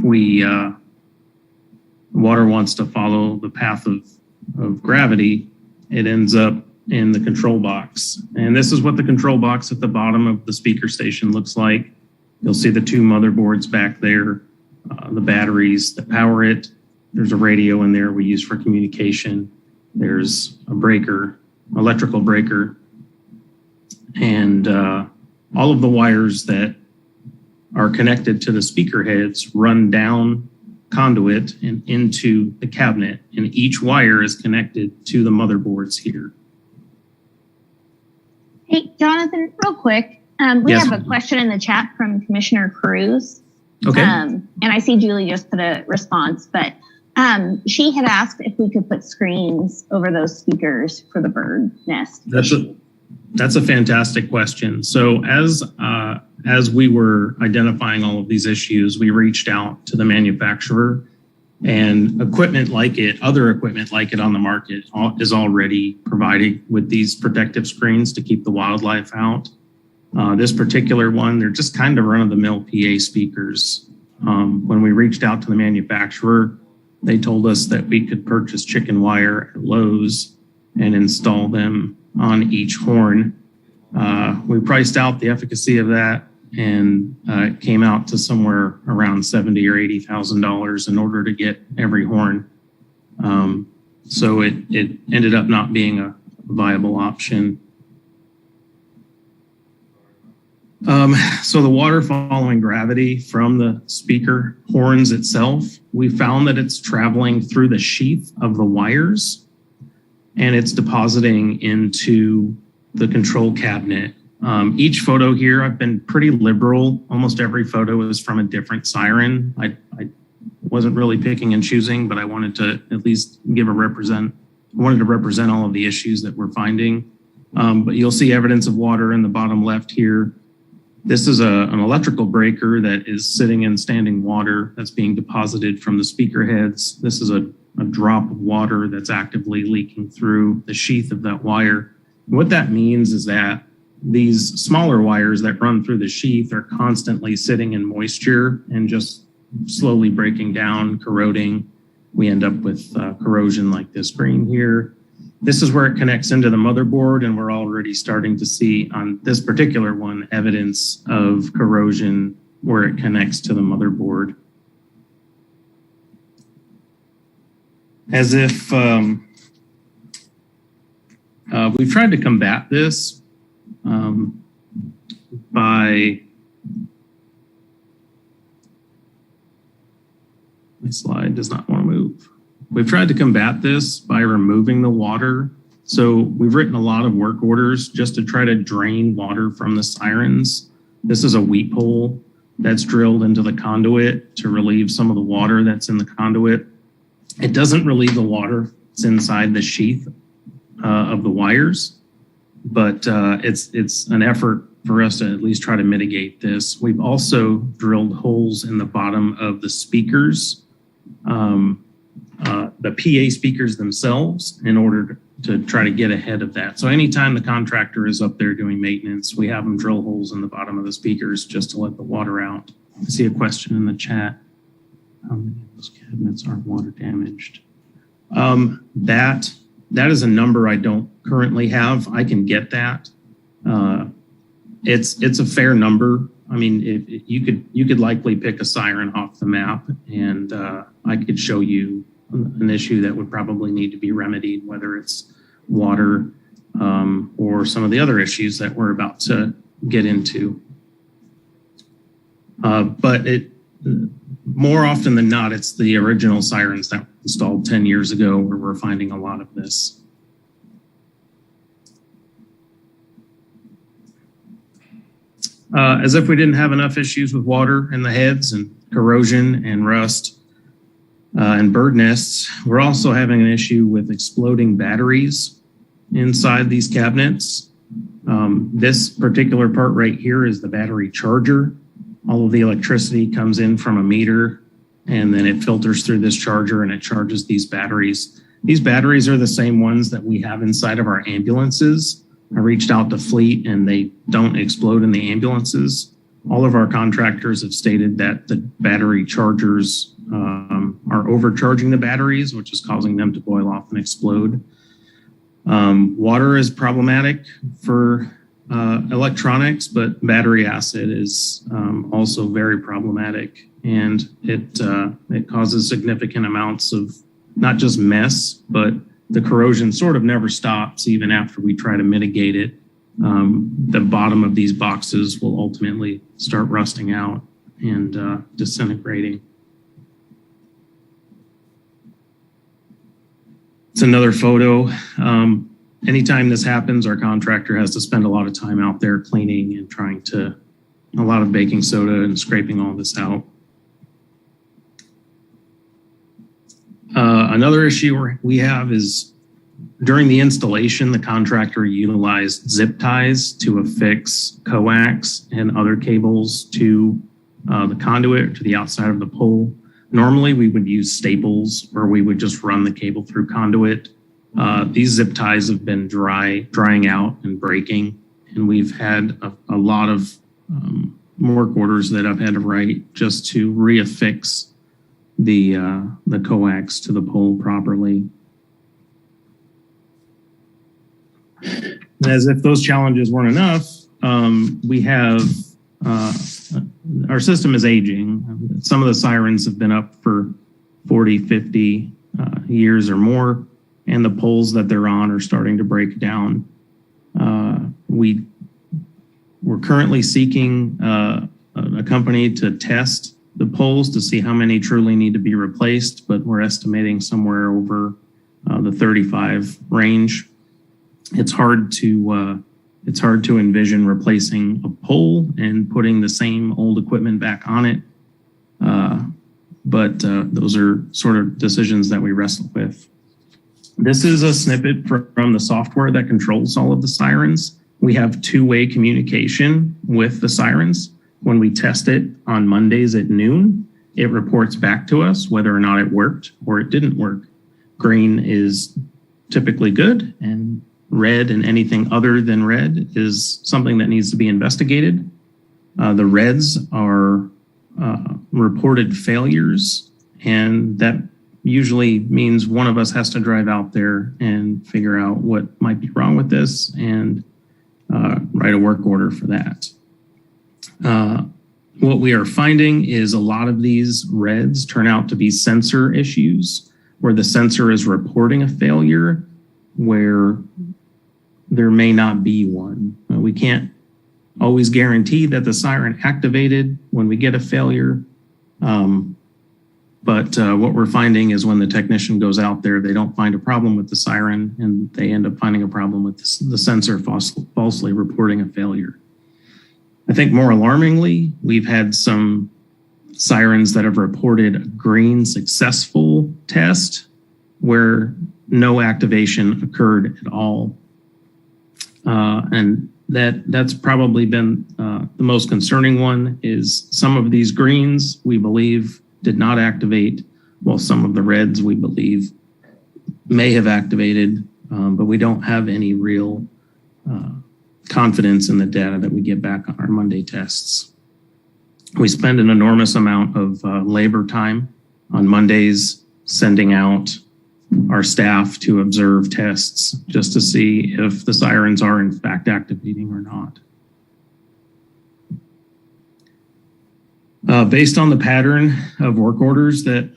Speaker 19: water wants to follow the path of gravity, it ends up in the control box. And this is what the control box at the bottom of the speaker station looks like. You'll see the two motherboards back there, the batteries that power it. There's a radio in there we use for communication. There's a breaker, electrical breaker, and all of the wires that are connected to the speaker heads run down conduit and into the cabinet, and each wire is connected to the motherboards here.
Speaker 17: Hey, Jonathan, real quick. We
Speaker 19: Yes.
Speaker 17: have a question in the chat from Commissioner Cruz.
Speaker 19: Okay.
Speaker 17: And I see Julie just put a response, but she had asked if we could put screens over those speakers for the bird nest.
Speaker 19: That's a fantastic question. So as we were identifying all of these issues, we reached out to the manufacturer, and equipment like it, other equipment like it on the market is already provided with these protective screens to keep the wildlife out. This particular one, they're just kind of run-of-the-mill PA speakers. When we reached out to the manufacturer, they told us that we could purchase chicken wire at Lowe's and install them on each horn. We priced out the efficacy of that, and it came out to somewhere around $70,000 or $80,000 in order to get every horn. So it ended up not being a viable option. So the water following gravity from the speaker horns itself, we found that it's traveling through the sheath of the wires, and it's depositing into the control cabinet. Each photo here, I've been pretty liberal. Almost every photo is from a different siren. I wasn't really picking and choosing, but I wanted to at least wanted to represent all of the issues that we're finding. But you'll see evidence of water in the bottom left here. This is an electrical breaker that is sitting in standing water that's being deposited from the speaker heads. This is a drop of water that's actively leaking through the sheath of that wire. What that means is that these smaller wires that run through the sheath are constantly sitting in moisture and just slowly breaking down, corroding. We end up with corrosion like this green here. This is where it connects into the motherboard, and we're already starting to see on this particular one evidence of corrosion where it connects to the motherboard. As if we've tried to combat this by, my slide does not want to move. We've tried to combat this by removing the water. So we've written a lot of work orders just to try to drain water from the sirens. This is a weep hole that's drilled into the conduit to relieve some of the water that's in the conduit. It doesn't relieve the water that's inside the sheath of the wires, but it's an effort for us to at least try to mitigate this. We've also drilled holes in the bottom of the speakers, the PA speakers themselves, in order to try to get ahead of that. So anytime the contractor is up there doing maintenance, we have them drill holes in the bottom of the speakers just to let the water out. I see a question in the chat. How many of those cabinets are water damaged? That is a number I don't currently have. I can get that. It's a fair number. I mean, you could likely pick a siren off the map, and I could show you an issue that would probably need to be remedied, whether it's water or some of the other issues that we're about to get into. But more often than not, it's the original sirens that were installed 10 years ago where we're finding a lot of this. As if we didn't have enough issues with water in the heads and corrosion and rust and bird nests, we're also having an issue with exploding batteries inside these cabinets. This particular part right here is the battery charger. All of the electricity comes in from a meter, and then it filters through this charger and it charges these batteries. These batteries are the same ones that we have inside of our ambulances. I reached out to Fleet and they don't explode in the ambulances. All of our contractors have stated that the battery chargers are overcharging the batteries, which is causing them to boil off and explode. Water is problematic for electronics, but battery acid is also very problematic, and it causes significant amounts of not just mess, but the corrosion sort of never stops even after we try to mitigate it. The bottom of these boxes will ultimately start rusting out and disintegrating. It's another photo. Anytime this happens, our contractor has to spend a lot of time out there cleaning and trying to, a lot of baking soda and scraping all this out. Another issue we have is during the installation, the contractor utilized zip ties to affix coax and other cables to the conduit, to the outside of the pole. Normally, we would use staples where we would just run the cable through conduit. These zip ties have been drying out and breaking, and we've had a lot of work orders that I've had to write just to reaffix the coax to the pole properly. As if those challenges weren't enough, we have our system is aging. Some of the sirens have been up for 40, 50 years or more, and the poles that they're on are starting to break down. We're currently seeking a company to test the poles to see how many truly need to be replaced, but we're estimating somewhere over the 35 range. It's hard to envision replacing a pole and putting the same old equipment back on it. But those are sort of decisions that we wrestle with. This is a snippet from the software that controls all of the sirens. We have two-way communication with the sirens. When we test it on Mondays at noon, it reports back to us whether or not it worked or it didn't work. Green is typically good, and red and anything other than red is something that needs to be investigated. The reds are reported failures, and that usually means one of us has to drive out there and figure out what might be wrong with this and write a work order for that. What we are finding is a lot of these reds turn out to be sensor issues where the sensor is reporting a failure where there may not be one. We can't always guarantee that the siren activated when we get a failure. But what we're finding is when the technician goes out there, they don't find a problem with the siren and they end up finding a problem with the sensor falsely reporting a failure. I think more alarmingly, we've had some sirens that have reported a green successful test where no activation occurred at all. And that's probably been the most concerning one is some of these greens we believe did not activate, while some of the reds we believe may have activated, but we don't have any real confidence in the data that we get back on our Monday tests. We spend an enormous amount of labor time on Mondays sending out our staff to observe tests just to see if the sirens are in fact activating or not. Based on the pattern of work orders that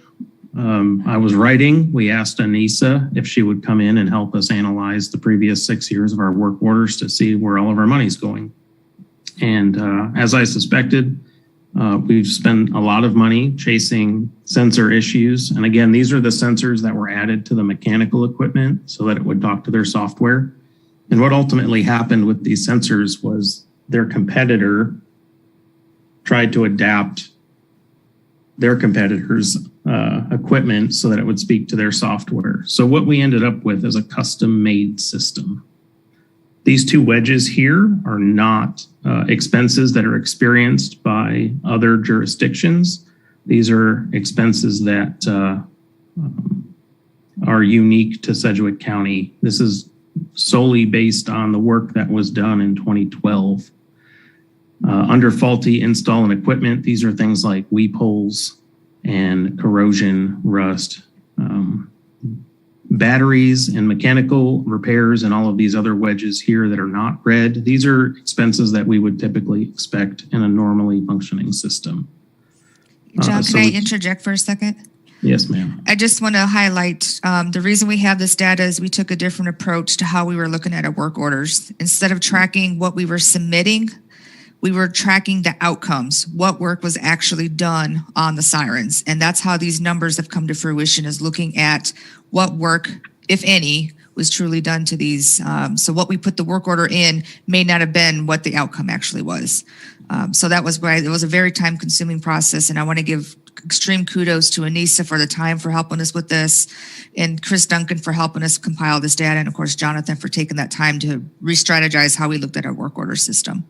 Speaker 19: I was writing, we asked Anissa if she would come in and help us analyze the previous 6 years of our work orders to see where all of our money's going. And as I suspected, We've spent a lot of money chasing sensor issues. And again, these are the sensors that were added to the mechanical equipment so that it would talk to their software. And what ultimately happened with these sensors was their competitor tried to adapt their competitors' equipment so that it would speak to their software. So what we ended up with is a custom-made system. These two wedges here are not expenses that are experienced by other jurisdictions. These are expenses that are unique to Sedgwick County. This is solely based on the work that was done in 2012. Under faulty install and equipment, these are things like weep holes and corrosion, rust, batteries and mechanical repairs and all of these other wedges here that are not red. These are expenses that we would typically expect in a normally functioning system.
Speaker 20: John, can I interject for a second?
Speaker 19: Yes, ma'am.
Speaker 20: I just want to highlight the reason we have this data is we took a different approach to how we were looking at our work orders. Instead of tracking what we were submitting, we were tracking the outcomes, what work was actually done on the sirens. And that's how these numbers have come to fruition, is looking at what work, if any, was truly done to these. So what we put the work order in may not have been what the outcome actually was. So that was why it was a very time-consuming process. And I want to give extreme kudos to Anissa for the time for helping us with this, and Chris Duncan for helping us compile this data, and of course, Jonathan for taking that time to re-strategize how we looked at our work order system.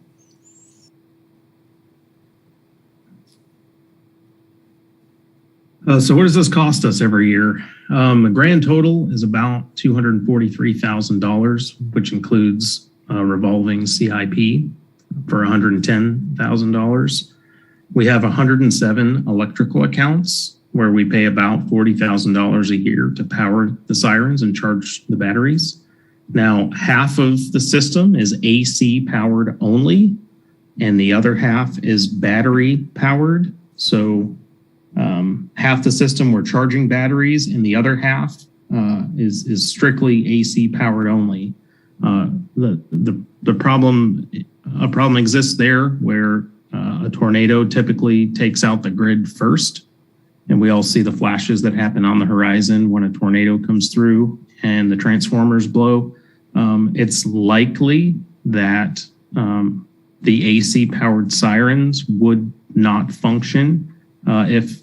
Speaker 19: So what does this cost us every year? The grand total is about $243,000, which includes a revolving CIP for $110,000. We have 107 electrical accounts where we pay about $40,000 a year to power the sirens and charge the batteries. Now, half of the system is AC powered only, and the other half is battery powered. So half the system we're charging batteries, and the other half is strictly AC powered only. The problem exists there where a tornado typically takes out the grid first, and we all see the flashes that happen on the horizon when a tornado comes through and the transformers blow. It's likely that the AC powered sirens would not function if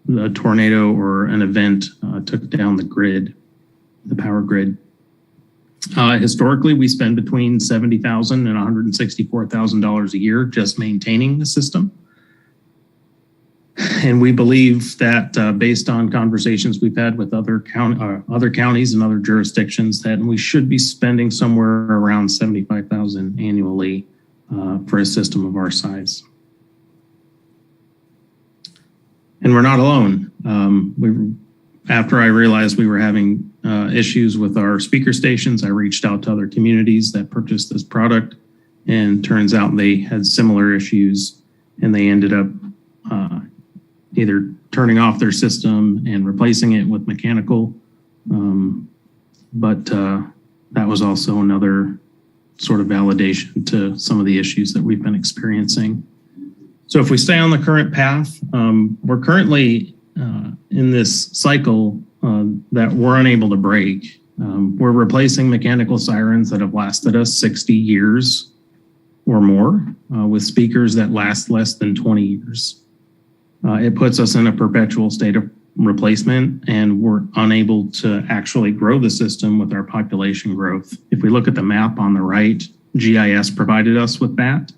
Speaker 19: a tornado or an event took down the grid, the power grid. Historically, we spend between $70,000 and $164,000 a year just maintaining the system. And we believe that based on conversations we've had with other counties and other jurisdictions, that we should be spending somewhere around $75,000 annually for a system of our size. And we're not alone. After I realized we were having issues with our speaker stations, I reached out to other communities that purchased this product, and turns out they had similar issues, and they ended up either turning off their system and replacing it with mechanical. But that was also another sort of validation to some of the issues that we've been experiencing. So if we stay on the current path, we're currently in this cycle that we're unable to break. We're replacing mechanical sirens that have lasted us 60 years or more with speakers that last less than 20 years. It puts us in a perpetual state of replacement, and we're unable to actually grow the system with our population growth. If we look at the map on the right, GIS provided us with that,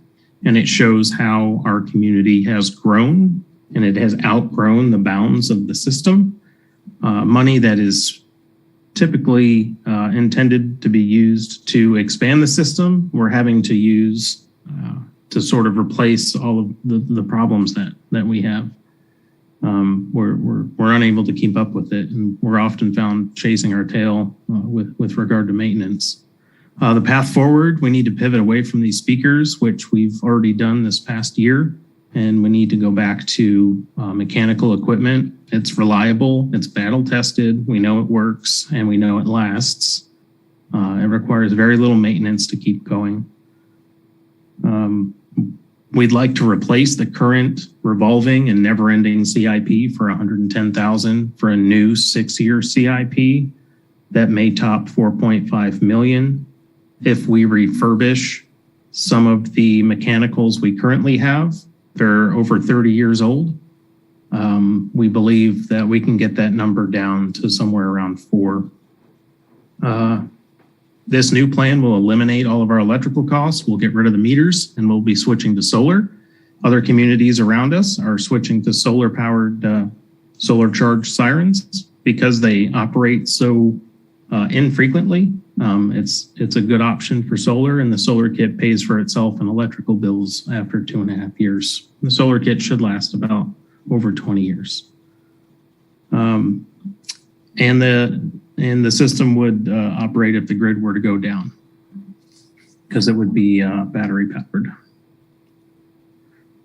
Speaker 19: and it shows how our community has grown, and it has outgrown the bounds of the system. Money that is typically intended to be used to expand the system, we're having to use to sort of replace all of the problems that we have. We're unable to keep up with it, and we're often found chasing our tail with regard to maintenance. The path forward, we need to pivot away from these speakers, which we've already done this past year, and we need to go back to mechanical equipment. It's reliable, it's battle tested, we know it works, and we know it lasts. It requires very little maintenance to keep going. We'd like to replace the current revolving and never-ending CIP for $110,000 for a new 6-year CIP that may top $4.5 million. If we refurbish some of the mechanicals we currently have, they're over 30 years old. We believe that we can get that number down to somewhere around 4. This new plan will eliminate all of our electrical costs. We'll get rid of the meters and we'll be switching to solar. Other communities around us are switching to solar-powered, solar-charged sirens because they operate so infrequently. It's a good option for solar, and the solar kit pays for itself in electrical bills after 2.5 years. The solar kit should last about over 20 years. And the system would operate if the grid were to go down, because it would be battery powered.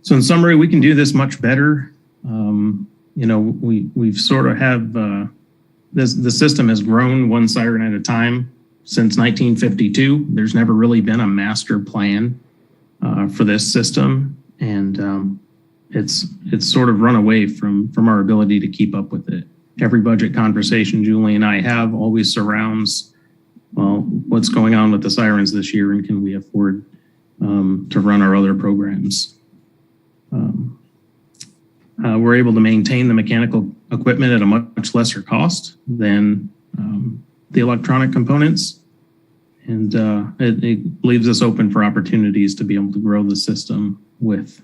Speaker 19: So in summary, we can do this much better. We've sort of have the system has grown one siren at a time since 1952. There's never really been a master plan for this system, and it's sort of run away from our ability to keep up with it. Every budget conversation Julie and I have always surrounds, well, what's going on with the sirens this year, and can we afford to run our other programs? We're able to maintain the mechanical equipment at a much lesser cost than the electronic components, and it leaves us open for opportunities to be able to grow the system with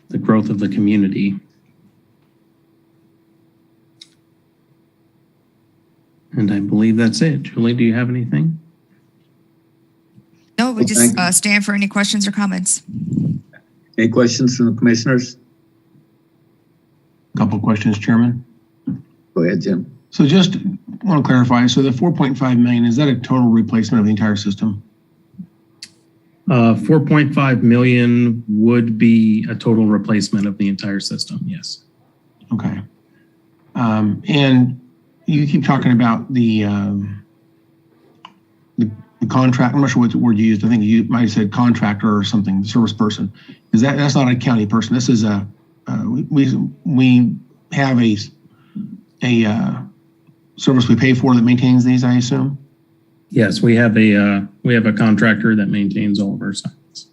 Speaker 19: the growth of the community. And I believe that's it. Julie, do you have anything?
Speaker 20: No, we just stand for any questions or comments.
Speaker 11: Any questions from the commissioners?
Speaker 13: A couple of questions, Chairman.
Speaker 11: Go ahead, Jim.
Speaker 13: So just want to clarify, so the 4.5 million, is that a total replacement of the entire system?
Speaker 19: 4.5 million would be a total replacement of the entire system, yes.
Speaker 13: Okay. And you keep talking about the contract. I'm not sure what word you used. I think you might have said contractor or something, service person. That's not a county person. This is we have a service we pay for that maintains these, I assume.
Speaker 19: Yes, we have a contractor that maintains all of our sites.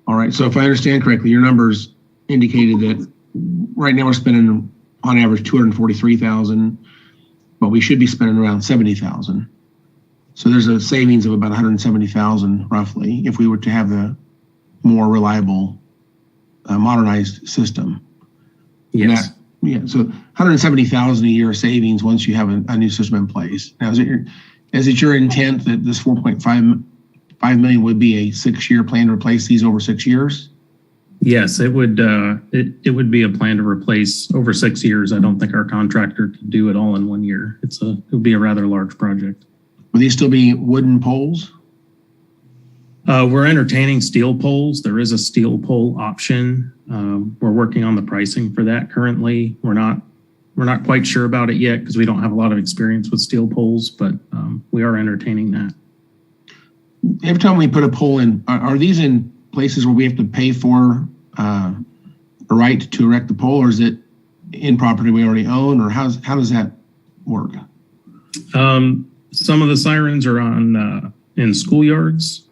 Speaker 13: All right. So if I understand correctly, your numbers indicated that right now we're spending on average $243,000, but we should be spending around $70,000. So there's a savings of about $170,000 roughly if we were to have the more reliable, modernized system.
Speaker 19: Yes.
Speaker 13: So $170,000 a year savings once you have a new system in place. Now, is it your intent that this 4.5 million would be a 6-year plan to replace these over 6 years?
Speaker 19: Yes, it would. It would be a plan to replace over 6 years. I don't think our contractor could do it all in 1 year. It would be a rather large project.
Speaker 13: Will these still be wooden poles?
Speaker 19: We're entertaining steel poles. There is a steel pole option. We're working on the pricing for that currently. We're not quite sure about it yet because we don't have a lot of experience with steel poles, but we are entertaining that.
Speaker 13: Every time we put a pole in, are these in places where we have to pay for a right to erect the pole, or is it in property we already own, or how does that work?
Speaker 19: Some of the sirens are on in schoolyards,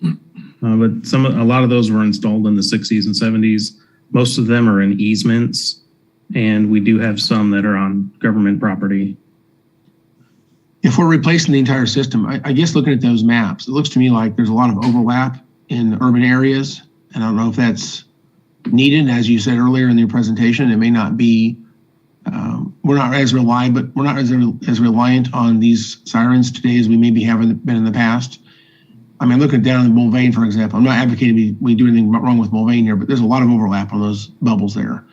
Speaker 19: but a lot of those were installed in the 60s and 70s. Most of them are in easements, and we do have some that are on government property.
Speaker 13: If we're replacing the entire system, I guess looking at those maps, it looks to me like there's a lot of overlap in urban areas. And I don't know if that's needed, as you said earlier in your presentation. It may not be. We're not as reliant on these sirens today as we maybe haven't been in the past. I mean, looking down in Mulvane, for example, I'm not advocating we do anything wrong with Mulvane here, but there's a lot of overlap on those bubbles there.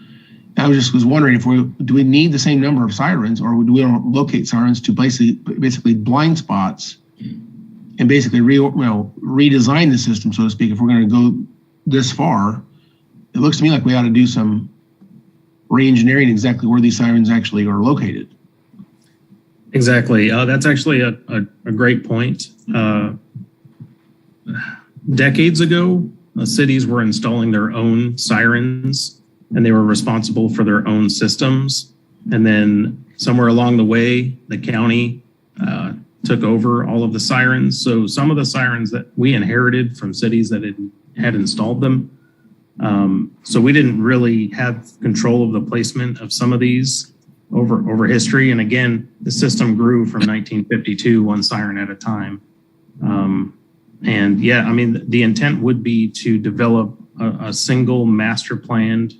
Speaker 13: I was wondering do we need the same number of sirens, or do we locate sirens to basically blind spots and basically redesign the system, so to speak? If we're going to go this far, it looks to me like we ought to do some re-engineering exactly where these sirens actually are located.
Speaker 19: Exactly. That's actually a great point. Decades ago, cities were installing their own sirens and they were responsible for their own systems. And then somewhere along the way, the county took over all of the sirens. So some of the sirens that we inherited from cities that had installed them. So we didn't really have control of the placement of some of these over history. And again, the system grew from 1952, one siren at a time. And yeah, I mean, the intent would be to develop a single master planned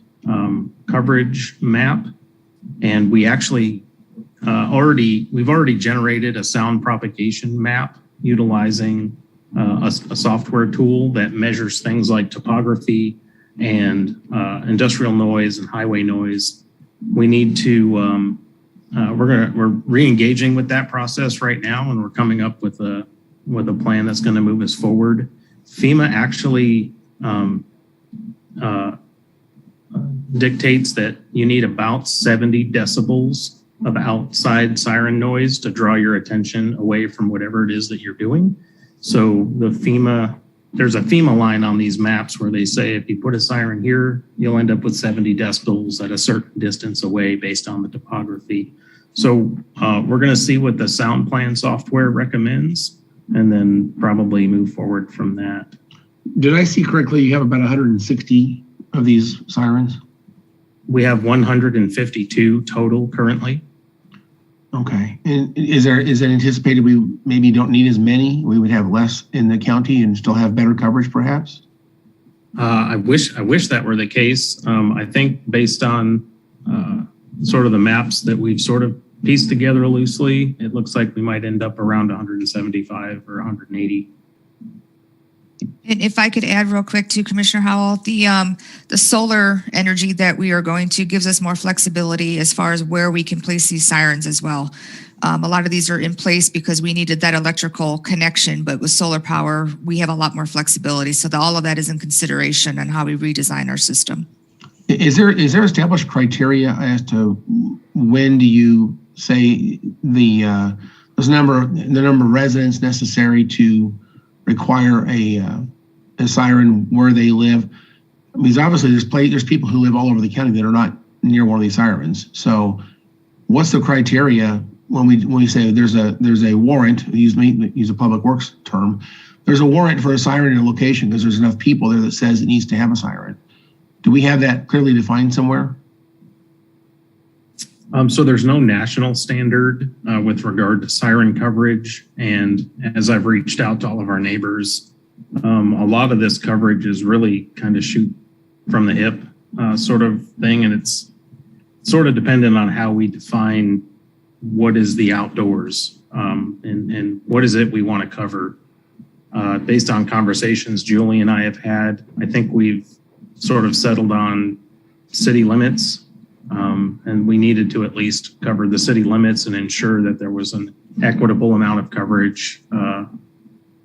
Speaker 19: coverage map. And we actually we've already generated a sound propagation map utilizing a software tool that measures things like topography and industrial noise and highway noise. We need to we're re-engaging with that process right now, and we're coming up with a plan that's going to move us forward. FEMA actually dictates that you need about 70 decibels of outside siren noise to draw your attention away from whatever it is that you're doing. So there's a FEMA line on these maps where they say if you put a siren here, you'll end up with 70 decibels at a certain distance away based on the topography. So we're going to see what the sound plan software recommends and then probably move forward from that.
Speaker 13: Did I see correctly? You have about 160 of these sirens?
Speaker 19: We have 152 total currently.
Speaker 13: Okay. And is it anticipated we maybe don't need as many? We would have less in the county and still have better coverage, perhaps?
Speaker 19: I wish that were the case. I think based on sort of the maps that we've sort of pieced together loosely, it looks like we might end up around 175 or 180.
Speaker 20: And if I could add real quick to Commissioner Howell, the solar energy that we are going to gives us more flexibility as far as where we can place these sirens as well. A lot of these are in place because we needed that electrical connection, but with solar power, we have a lot more flexibility. So all of that is in consideration on how we redesign our system.
Speaker 13: Is there established criteria as to when do you say the number of residents necessary to require a siren where they live? Because obviously there's people who live all over the county that are not near one of these sirens. So what's the criteria when we say there's a warrant, use a public works term, there's a warrant for a siren in a location because there's enough people there that says it needs to have a siren. Do we have that clearly defined somewhere?
Speaker 19: So there's no national standard with regard to siren coverage. And as I've reached out to all of our neighbors, a lot of this coverage is really kind of shoot from the hip sort of thing. And it's sort of dependent on how we define what is the outdoors and what is it we want to cover. Based on conversations Julie and I have had, I think we've sort of settled on city limits. And we needed to at least cover the city limits and ensure that there was an equitable amount of coverage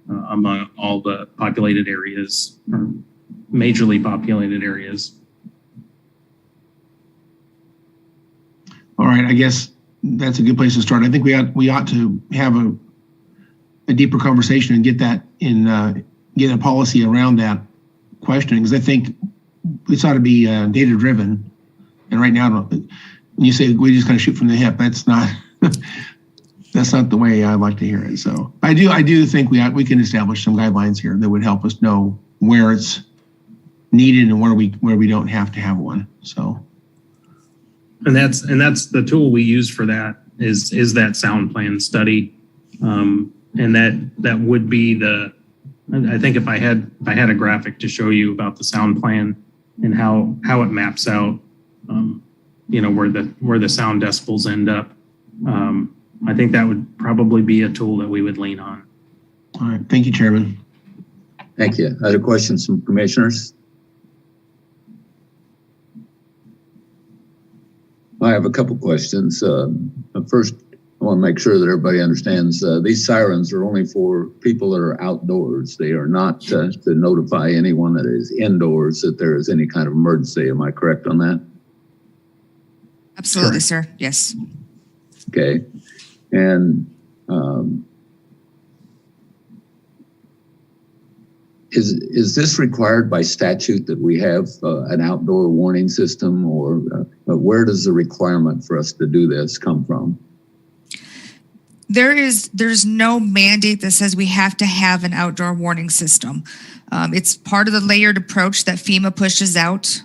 Speaker 19: among all the populated areas or majorly populated areas.
Speaker 13: All right, I guess that's a good place to start. I think we ought to have a deeper conversation and get that get a policy around that questioning, because I think this ought to be data driven. And right now, when you say we just kind of shoot from the hip, that's not the way I like to hear it. So I do think we can establish some guidelines here that would help us know where it's needed and where we don't have to have one. So,
Speaker 19: and that's the tool we use for that is that sound plan study, and that would be I think if I had a graphic to show you about the sound plan and how it maps out. Where the sound decibels end up. I think that would probably be a tool that we would lean on.
Speaker 13: All right. Thank you, Chairman.
Speaker 11: Thank you. Other questions from commissioners? I have a couple questions. First, I want to make sure that everybody understands these sirens are only for people that are outdoors. They are not to notify anyone that is indoors that there is any kind of emergency. Am I correct on that?
Speaker 20: Absolutely, sir. Yes.
Speaker 11: Okay. And Is this required by statute that we have an outdoor warning system, or where does the requirement for us to do this come from?
Speaker 20: There's no mandate that says we have to have an outdoor warning system. It's part of the layered approach that FEMA pushes out.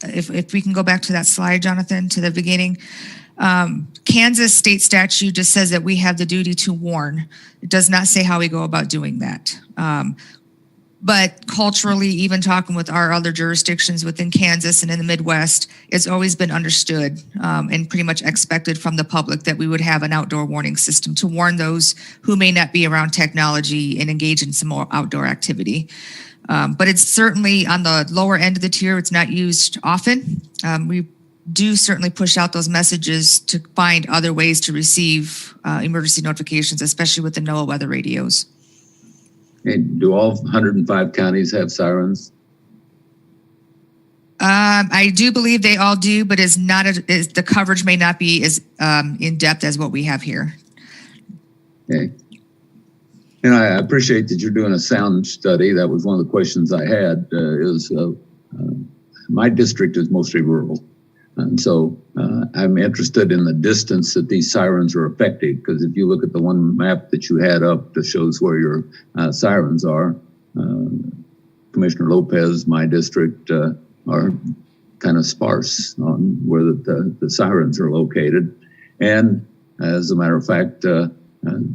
Speaker 20: If we can go back to that slide, Jonathan, to the beginning. Kansas state statute just says that we have the duty to warn. It does not say how we go about doing that. But culturally, even talking with our other jurisdictions within Kansas and in the Midwest, it's always been understood and pretty much expected from the public that we would have an outdoor warning system to warn those who may not be around technology and engage in some more outdoor activity. But it's certainly on the lower end of the tier. It's not used often. We do certainly push out those messages to find other ways to receive emergency notifications, especially with the NOAA weather radios.
Speaker 11: And do all 105 counties have sirens?
Speaker 20: I do believe they all do, but the coverage may not be as in depth as what we have here.
Speaker 11: Okay. And I appreciate that you're doing a sound study. That was one of the questions I had. My district is mostly rural. And so I'm interested in the distance that these sirens are effective, because if you look at the one map that you had up that shows where your sirens are, Commissioner Lopez, my district, are kind of sparse on where the sirens are located. And as a matter of fact,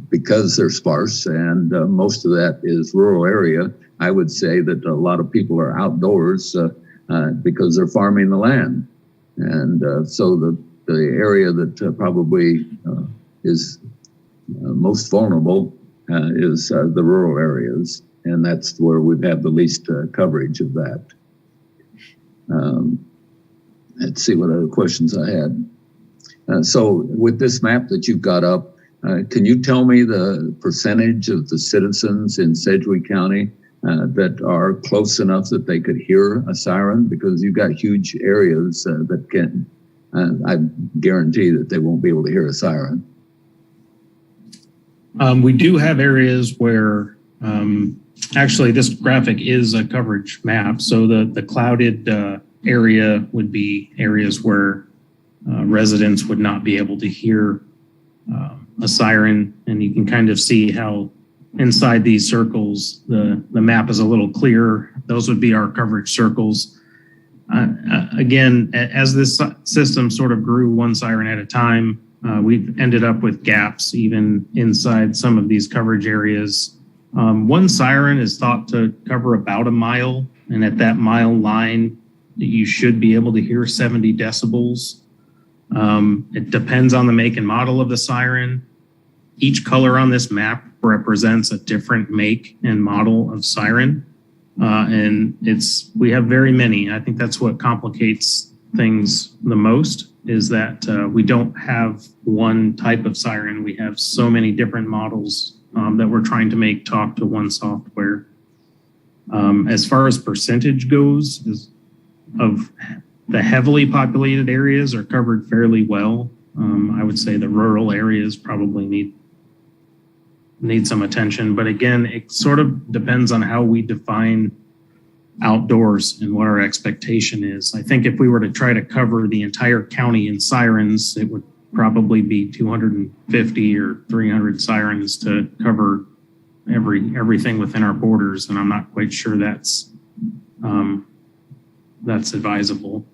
Speaker 11: because they're sparse and most of that is rural area, I would say that a lot of people are outdoors because they're farming the land. And so the area that probably is most vulnerable is the rural areas, and that's where we've had the least coverage of that. Let's see what other questions I had. So with this map that you've got up, can you tell me the percentage of the citizens in Sedgwick County that are close enough that they could hear a siren? Because you've got huge areas that can, I guarantee that they won't be able to hear a siren.
Speaker 19: We do have areas where, actually this graphic is a coverage map. So the clouded area would be areas where residents would not be able to hear a siren. And you can kind of see how inside these circles, the map is a little clearer. Those would be our coverage circles. Again, as this system sort of grew one siren at a time, we've ended up with gaps even inside some of these coverage areas. One siren is thought to cover about a mile, and at that mile line, you should be able to hear 70 decibels. It depends on the make and model of the siren. Each color on this map represents a different make and model of siren. And we have very many. I think that's what complicates things the most, is that we don't have one type of siren. We have so many different models that we're trying to make talk to one software. As far as percentage goes, of the heavily populated areas are covered fairly well. I would say the rural areas probably need some attention. But again, it sort of depends on how we define outdoors and what our expectation is. I think if we were to try to cover the entire county in sirens, it would probably be 250 or 300 sirens to cover everything within our borders. And I'm not quite sure that's advisable.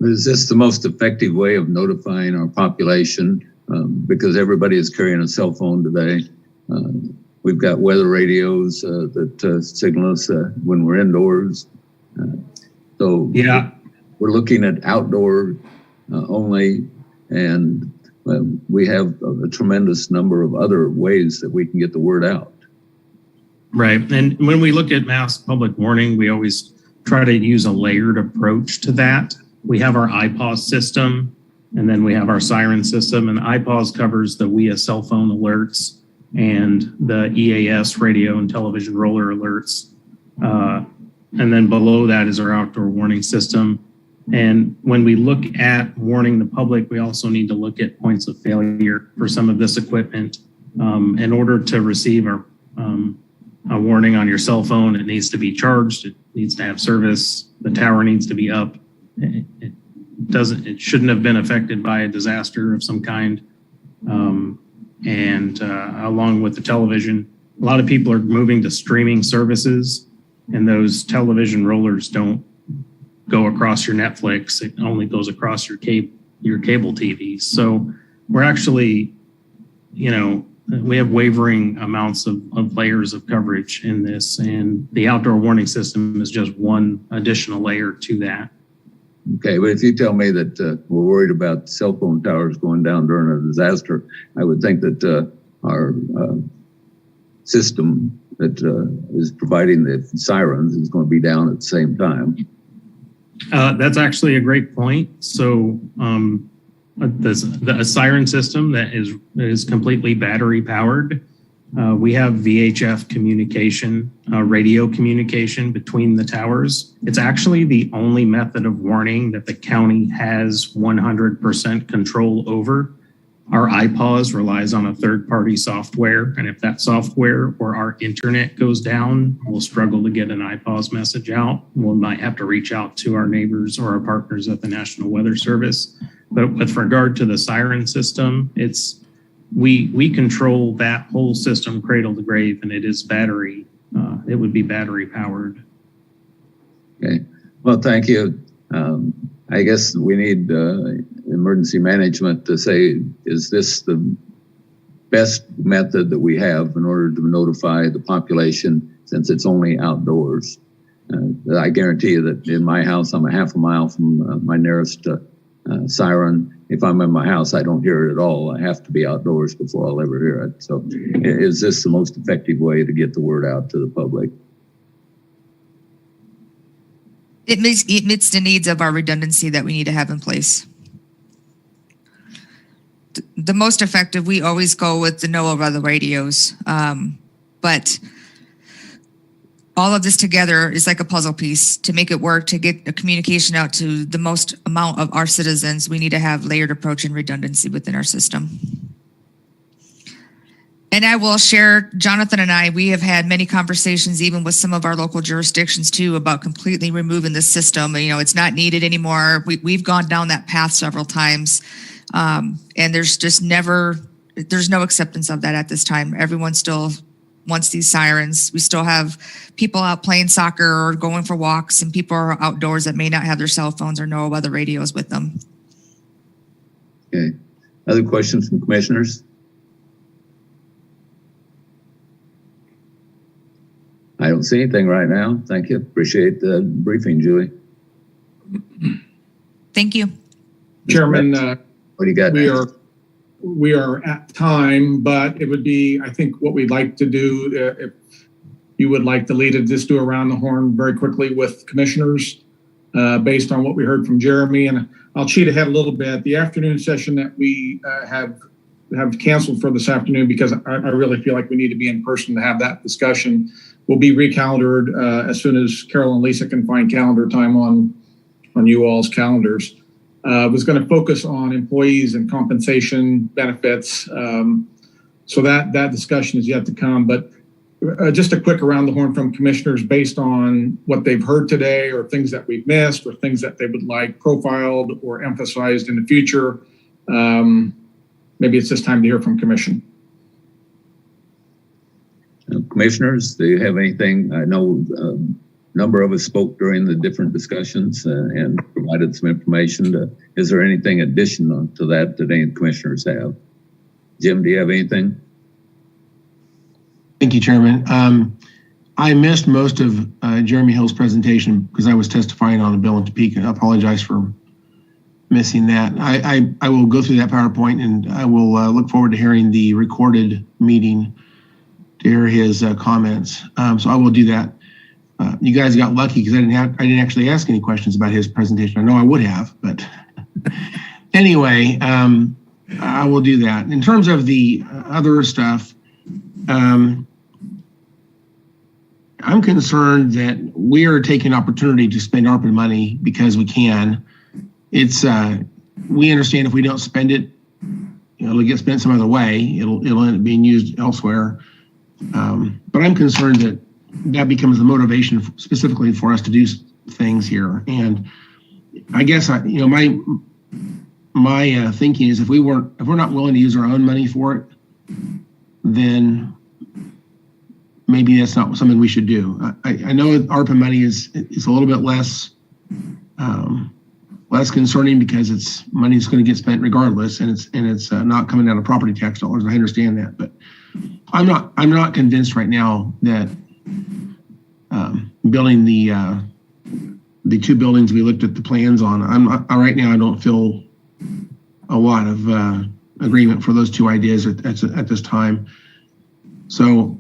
Speaker 11: Is this the most effective way of notifying our population? Because everybody is carrying a cell phone today. We've got weather radios that signal us when we're indoors. So yeah, we're looking at outdoor only, and we have a tremendous number of other ways that we can get the word out.
Speaker 19: Right. And when we look at mass public warning, we always try to use a layered approach to that. We have our iPause system, and then we have our siren system, and iPause covers the WIA cell phone alerts and the EAS radio and television roller alerts. And then below that is our outdoor warning system. And when we look at warning the public, we also need to look at points of failure for some of this equipment in order to receive a a warning on your cell phone. It needs to be charged. It needs to have service. The tower needs to be up. It shouldn't have been affected by a disaster of some kind. And along with the television, a lot of people are moving to streaming services, and those television rollers don't go across your Netflix. It only goes across your cable TV. So we're actually, we have wavering amounts of layers of coverage in this, and the outdoor warning system is just one additional layer to that.
Speaker 11: Okay, but if you tell me that we're worried about cell phone towers going down during a disaster, I would think that our system that is providing the sirens is going to be down at the same time.
Speaker 19: That's actually a great point. So the siren system that is completely battery powered. We have VHF communication, radio communication between the towers. It's actually the only method of warning that the county has 100% control over. Our iPause relies on a third-party software, and if that software or our internet goes down, we'll struggle to get an iPause message out. We might have to reach out to our neighbors or our partners at the National Weather Service. But with regard to the siren system, we control that whole system cradle to grave, and it is battery. It would be battery powered.
Speaker 11: Okay. Well, thank you. I guess we need emergency management to say, is this the best method that we have in order to notify the population since it's only outdoors? I guarantee you that in my house, I'm a half a mile from my nearest siren. If I'm in my house, I don't hear it at all. I have to be outdoors before I'll ever hear it. So is this the most effective way to get the word out to the public?
Speaker 20: It meets the needs of our redundancy that we need to have in place. The most effective, we always go with the NOAA weather radios. But all of this together is like a puzzle piece. To make it work, to get the communication out to the most amount of our citizens, we need to have layered approach and redundancy within our system. And I will share, Jonathan and we have had many conversations, even with some of our local jurisdictions too, about completely removing the system. It's not needed anymore. We've gone down that path several times. And there's no acceptance of that at this time. Everyone still wants these sirens. We still have people out playing soccer or going for walks, and people are outdoors that may not have their cell phones or no weather radios with them.
Speaker 11: Okay. Other questions from commissioners? I don't see anything right now. Thank you. Appreciate the briefing, Julie.
Speaker 20: Thank you.
Speaker 4: Chairman,
Speaker 11: what do you got?
Speaker 4: We are at time, but it would be, I think, what we'd like to do, if you would like to lead it, just do around the horn very quickly with commissioners based on what we heard from Jeremy. And I'll cheat ahead a little bit. The afternoon session that we have canceled for this afternoon, because I really feel like we need to be in person to have that discussion, will be recalendared as soon as Carol and Lisa can find calendar time on you all's calendars. Was going to focus on employees and compensation benefits. So that discussion is yet to come, but just a quick around the horn from commissioners based on what they've heard today, or things that we've missed, or things that they would like profiled or emphasized in the future. Maybe it's just time to hear from commission.
Speaker 11: Commissioners, do you have anything? I know a number of us spoke during the different discussions and provided some information. Is there anything additional to that any commissioners have? Jim, do you have anything?
Speaker 13: Thank you, Chairman. I missed most of Jeremy Hill's presentation because I was testifying on a bill in Topeka. I apologize for missing that. I will go through that PowerPoint, and I will look forward to hearing the recorded meeting to hear his comments. So I will do that. You guys got lucky because I didn't actually ask any questions about his presentation. I know I would have, but anyway, I will do that. In terms of the other stuff, I'm concerned that we are taking opportunity to spend ARPA money because we can. It's we understand if we don't spend it, it'll get spent some other way. It'll end up being used elsewhere. But I'm concerned that becomes the motivation specifically for us to do things here. And I guess my thinking is if we're not willing to use our own money for it, then maybe that's not something we should do. I know ARPA money is a little bit less concerning because it's money that's going to get spent regardless, and it's not coming out of property tax dollars. I understand that, but I'm not convinced right now that building the two buildings we looked at the plans on. Right now I don't feel a lot of agreement for those two ideas at this time. So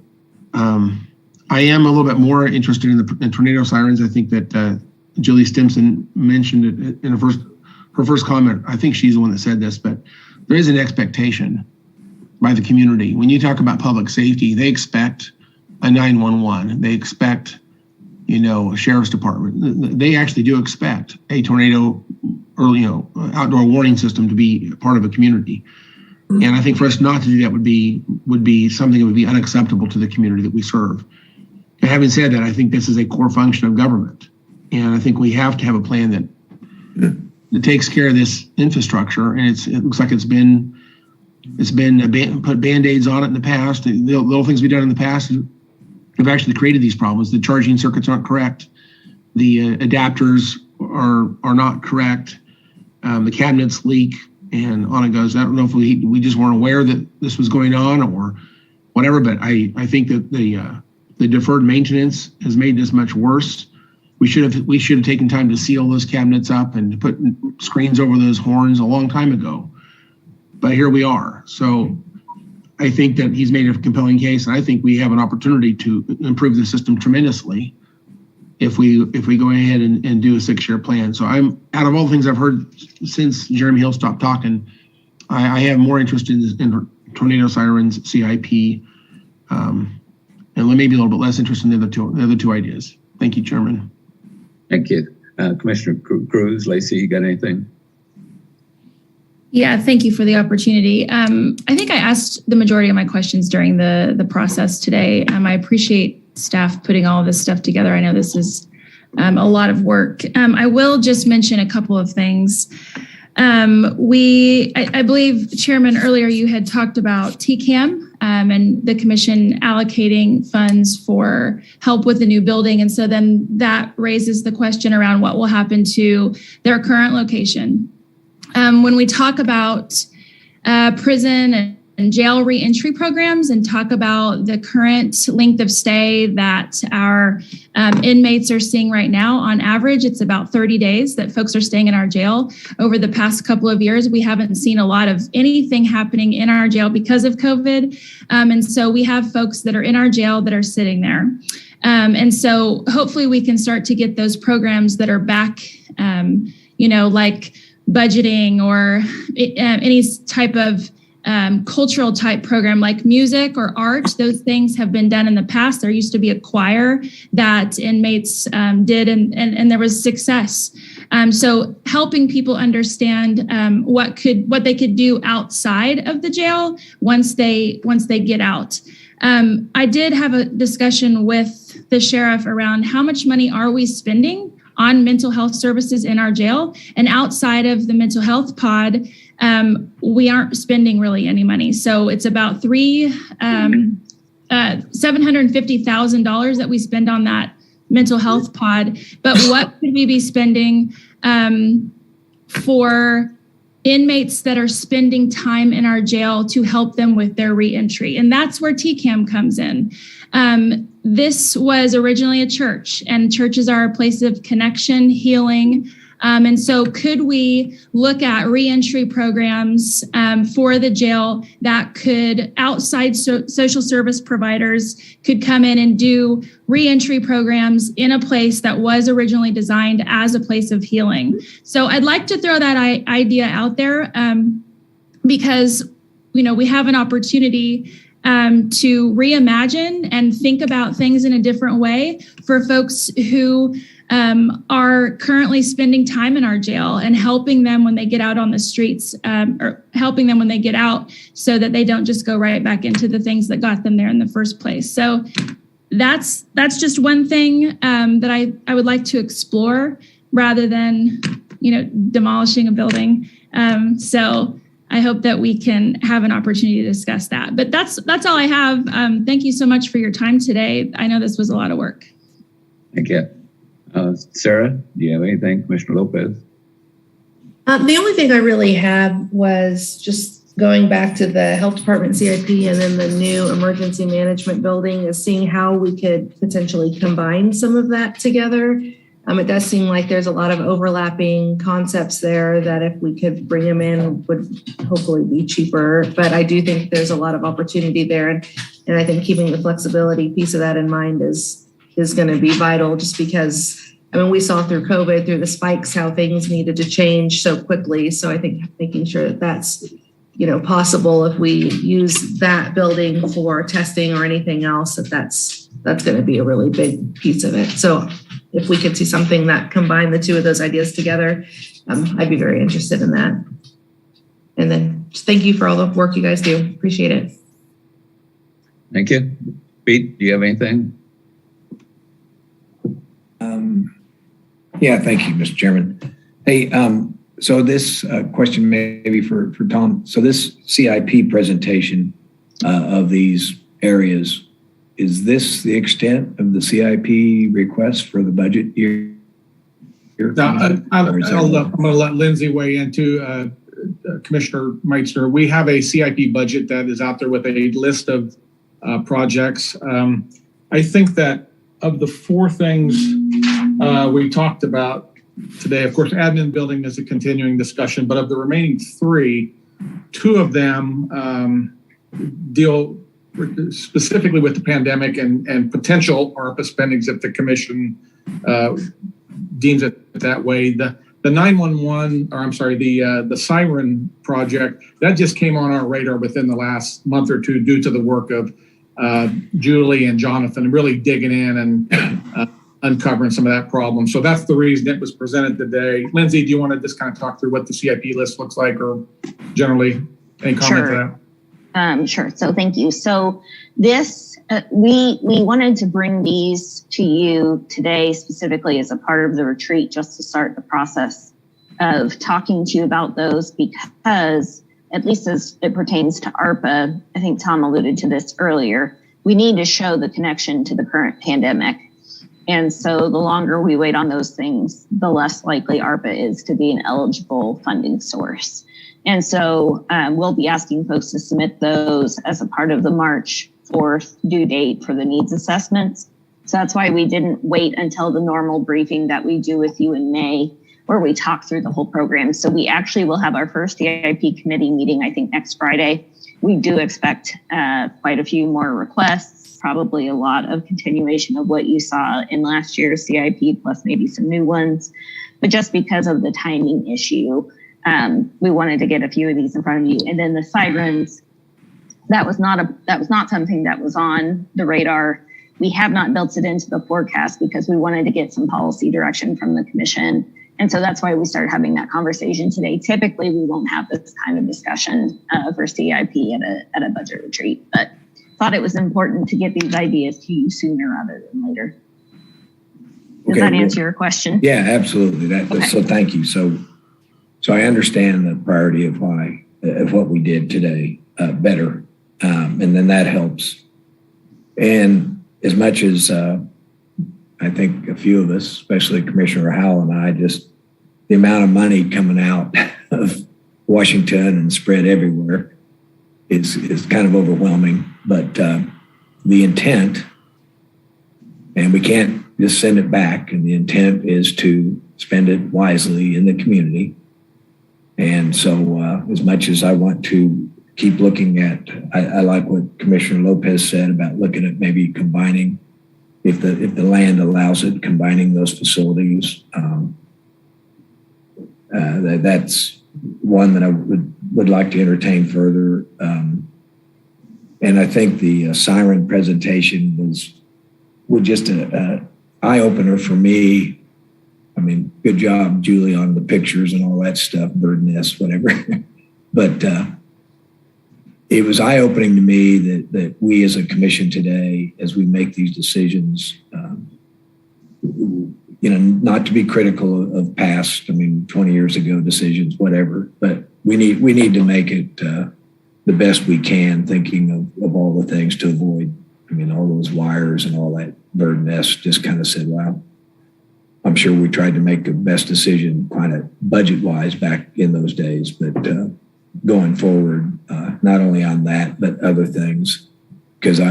Speaker 13: I am a little bit more interested in tornado sirens. I think that Julie Stimson mentioned it in her first comment. I think she's the one that said this, but there is an expectation by the community. When you talk about public safety, they expect a 911. They expect, a sheriff's department. They actually do expect a tornado or, outdoor warning system to be part of a community. And I think for us not to do that would be something that would be unacceptable to the community that we serve. And having said that, I think this is a core function of government. And I think we have to have a plan that takes care of this infrastructure. And it looks like it's been put Band-Aids on it in the past. The little things we've done in the past have actually created these problems. The charging circuits aren't correct. The adapters are not correct. The cabinets leak, and on it goes. I don't know if we just weren't aware that this was going on or whatever, but I think that the deferred maintenance has made this much worse. We should have taken time to seal those cabinets up and to put screens over those horns a long time ago. But here we are. So I think that he's made a compelling case, and I think we have an opportunity to improve the system tremendously if we go ahead and do a 6-year plan. So I'm, out of all the things I've heard since Jeremy Hill stopped talking, I have more interest in tornado sirens, CIP, and maybe a little bit less interest in the other two ideas. Thank you, Chairman.
Speaker 11: Thank you. Commissioner Cruz, Lacey, you got anything?
Speaker 8: Yeah, thank you for the opportunity. I think I asked the majority of my questions during the process today. I appreciate staff putting all of this stuff together. I know this is a lot of work. I will just mention a couple of things. I believe, Chairman, earlier you had talked about TCAM and the commission allocating funds for help with the new building. And so then that raises the question around what will happen to their current location. When we talk about prison and jail reentry programs and talk about the current length of stay that our inmates are seeing right now, on average, it's about 30 days that folks are staying in our jail. Over the past couple of years, we haven't seen a lot of anything happening in our jail because of COVID. And so we have folks that are in our jail that are sitting there. And so hopefully we can start to get those programs that are back, like budgeting or any type of cultural type program like music or art. Those things have been done in the past. There used to be a choir that inmates did and there was success. So helping people understand what they could do outside of the jail once they get out. I did have a discussion with the sheriff around how much money are we spending on mental health services in our jail, and outside of the mental health pod, we aren't spending really any money. So it's about $750,000 that we spend on that mental health pod. But what could we be spending for inmates that are spending time in our jail to help them with their reentry? And that's where TCAM comes in. This was originally a church, and churches are a place of connection, healing. And so could we look at reentry programs for the jail that could, outside social service providers could come in and do reentry programs in a place that was originally designed as a place of healing? So I'd like to throw that idea out there because, we have an opportunity to reimagine and think about things in a different way for folks who are currently spending time in our jail and helping them when they get out on the streets, or helping them when they get out so that they don't just go right back into the things that got them there in the first place. So that's just one thing that I would like to explore rather than, demolishing a building. So I hope that we can have an opportunity to discuss that. But that's all I have. Thank you so much for your time today. I know this was a lot of work.
Speaker 11: Thank you. Sarah, do you have anything? Commissioner Lopez?
Speaker 21: The only thing I really had was just going back to the health department CIP and then the new emergency management building, is seeing how we could potentially combine some of that together. It does seem like there's a lot of overlapping concepts there that if we could bring them in would hopefully be cheaper. But I do think there's a lot of opportunity there. And I think keeping the flexibility piece of that in mind is going to be vital, just because, we saw through COVID, through the spikes, how things needed to change so quickly. So I think making sure that that's, possible if we use that building for testing or anything else, that's going to be a really big piece of it. So if we could see something that combined the two of those ideas together, I'd be very interested in that. And then just thank you for all the work you guys do. Appreciate it.
Speaker 11: Thank you. Pete, do you have anything?
Speaker 9: Yeah, thank you, Mr. Chairman. Hey, so this question maybe for Tom. So this CIP presentation of these areas, is this the extent of the CIP request for the budget year?
Speaker 4: I'm going to let Lindsay weigh in too. Commissioner Meitzner, we have a CIP budget that is out there with a list of projects. I think that of the four things we talked about today, of course, admin building is a continuing discussion, but of the remaining three, two of them deal specifically with the pandemic and potential ARPA spendings if the commission deems it that way. The 911, or I'm sorry, the siren project, that just came on our radar within the last month or two due to the work of Julie and Jonathan really digging in and uncovering some of that problem. So that's the reason it was presented today. Lindsay, do you want to just kind of talk through what the CIP list looks like, or generally any comment to that?
Speaker 17: Sure. So thank you. So this, we wanted to bring these to you today specifically as a part of the retreat, just to start the process of talking to you about those, because at least as it pertains to ARPA, I think Tom alluded to this earlier, we need to show the connection to the current pandemic. And so the longer we wait on those things, the less likely ARPA is to be an eligible funding source. And so we'll be asking folks to submit those as a part of the March 4th due date for the needs assessments. So that's why we didn't wait until the normal briefing that we do with you in May, where we talk through the whole program. So we actually will have our first CIP committee meeting, I think, next Friday. We do expect quite a few more requests, probably a lot of continuation of what you saw in last year's CIP, plus maybe some new ones. But just because of the timing issue, we wanted to get a few of these in front of you. And then the sirens, that was not something that was on the radar. We have not built it into the forecast because we wanted to get some policy direction from the commission. And so that's why we started having that conversation today. Typically, we won't have this kind of discussion for CIP at a budget retreat, but thought it was important to get these ideas to you sooner rather than later. Does that answer your question?
Speaker 9: Yeah, absolutely. Okay. So thank you. So I understand the priority of what we did today better, and then that helps. And as much as I think a few of us, especially Commissioner Howell and I, just the amount of money coming out of Washington and spread everywhere is kind of overwhelming. But the intent, and we can't just send it back, and the intent is to spend it wisely in the community. And so as much as I want to keep looking at, I like what Commissioner Lopez said about looking at maybe combining, if the land allows it, combining those facilities. That's one that I would like to entertain further. And I think the siren presentation was just an eye opener for me I mean, good job, Julie, on the pictures and all that stuff, bird nest, whatever. But it was eye-opening to me that we as a commission today, as we make these decisions, not to be critical of past, 20 years ago decisions, whatever, but we need to make it the best we can, thinking of all the things to avoid. All those wires and all that bird nest, just kind of said, wow, I'm sure we tried to make the best decision kind of budget-wise back in those days, but going forward, not only on that, but other things, because I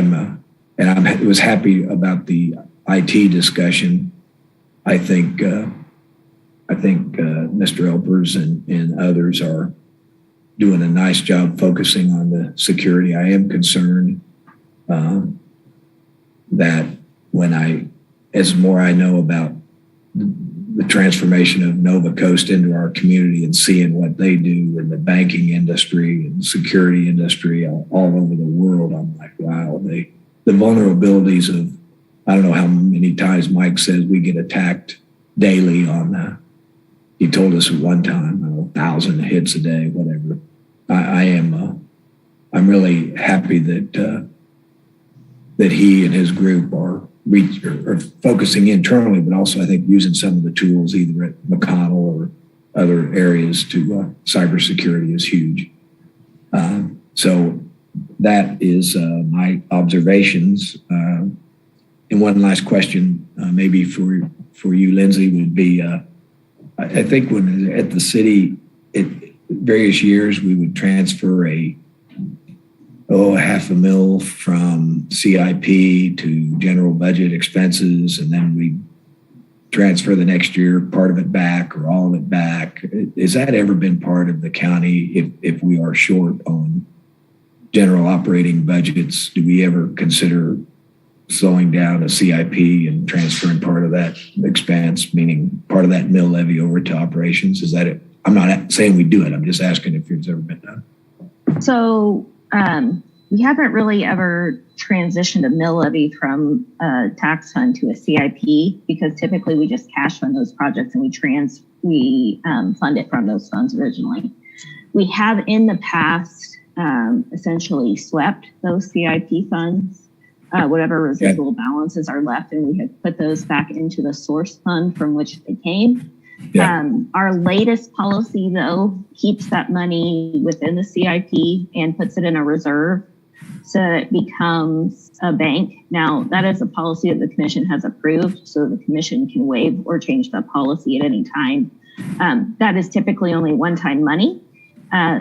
Speaker 9: was happy about the IT discussion. I think Mr. Elpers and others are doing a nice job focusing on the security. I am concerned that as more I know about the transformation of Nova Coast into our community and seeing what they do in the banking industry and security industry all over the world, I'm like, wow, the vulnerabilities of, I don't know how many times Mike says we get attacked daily on, he told us at one time, 1,000 hits a day, whatever. I'm really happy that he and his group are focusing internally, but also I think using some of the tools either at McConnell or other areas to cybersecurity is huge. So that is my observations. And one last question, maybe for you, Lindsay, would be, I think when at the city, various years, we would transfer $500,000 from CIP to general budget expenses, and then we transfer the next year part of it back or all of it back. Has that ever been part of the county if we are short on general operating budgets? Do we ever consider slowing down a CIP and transferring part of that expense, meaning part of that mill levy over to operations? Is that it? I'm not saying we do it. I'm just asking if it's ever been done.
Speaker 17: So we haven't really ever transitioned a mill levy from a tax fund to a CIP, because typically we just cash fund those projects and we fund it from those funds originally. We have in the past essentially swept those CIP funds, whatever residual balances are left, and we have put those back into the source fund from which they came. Our latest policy, though, keeps that money within the CIP and puts it in a reserve so that it becomes a bank. Now, that is a policy that the commission has approved, so the commission can waive or change that policy at any time. That is typically only one-time money.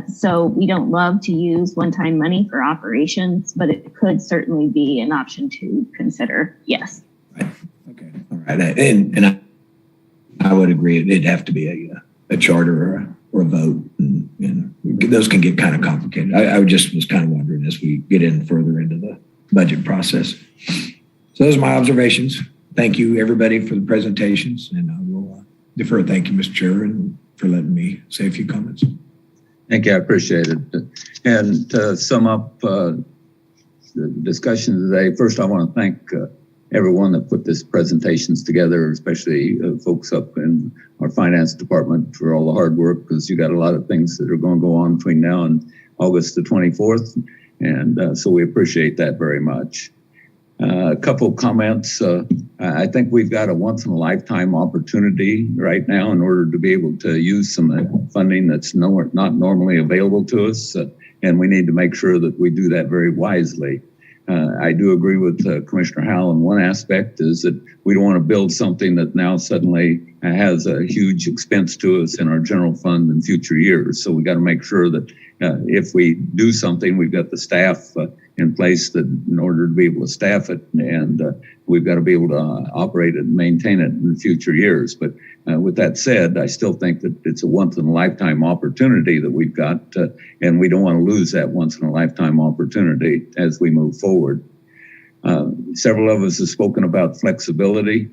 Speaker 17: So we don't love to use one-time money for operations, but it could certainly be an option to consider. Yes.
Speaker 9: Right. Okay. All right. And I would agree. It'd have to be a charter or a vote, and those can get kind of complicated. I just was kind of wondering as we get in further into the budget process. So those are my observations. Thank you, everybody, for the presentations, and I will defer. Thank you, Mr. Chair, and for letting me say a few comments.
Speaker 11: Thank you. I appreciate it. And to sum up the discussion today, first I want to thank everyone that put this presentations together, especially folks up in our finance department for all the hard work, because you got a lot of things that are going to go on between now and August the 24th. And so we appreciate that very much. A couple of comments. I think we've got a once in a lifetime opportunity right now in order to be able to use some funding that's not normally available to us. And we need to make sure that we do that very wisely. I do agree with Commissioner Howell in one aspect is that we don't want to build something that now suddenly has a huge expense to us in our general fund in future years. So we got to make sure that if we do something, we've got the staff in place that in order to be able to staff it, and we've got to be able to operate it and maintain it in future years. But with that said, I still think that it's a once in a lifetime opportunity that we've got, and we don't want to lose that once in a lifetime opportunity as we move forward. Several of us have spoken about flexibility.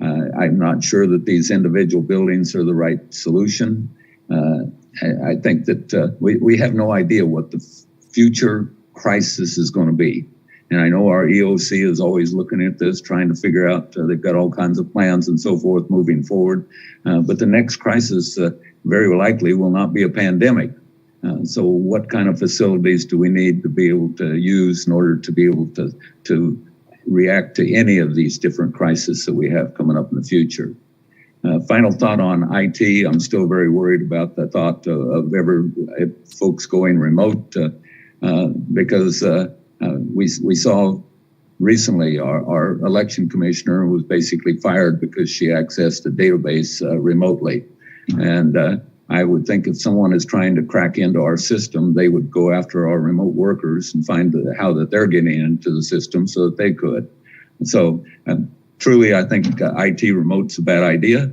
Speaker 11: I'm not sure that these individual buildings are the right solution. I think that we have no idea what the future crisis is going to be. And I know our EOC is always looking at this, trying to figure out, they've got all kinds of plans and so forth moving forward. But the next crisis very likely will not be a pandemic. So what kind of facilities do we need to be able to use in order to be able to react to any of these different crises that we have coming up in the future? Final thought on IT. I'm still very worried about the thought of folks going remote because we saw recently our election commissioner was basically fired because she accessed a database remotely. And I would think if someone is trying to crack into our system, they would go after our remote workers and find how that they're getting into the system so that they could. So truly, I think IT remote's a bad idea.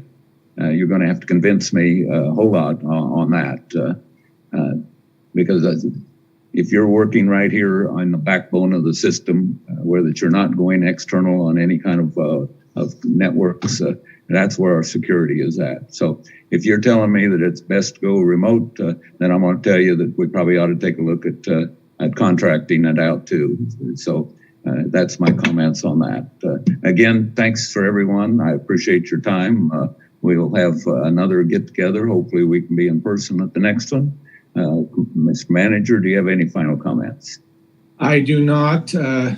Speaker 11: You're going to have to convince me a whole lot on that because if you're working right here on the backbone of the system, where that you're not going external on any kind of networks, that's where our security is at. So if you're telling me that it's best to go remote, then I'm going to tell you that we probably ought to take a look at contracting it out too. So that's my comments on that. Again, thanks for everyone. I appreciate your time. We'll have another get together. Hopefully we can be in person at the next one. Mr. Manager, do you have any final comments?
Speaker 4: I do not.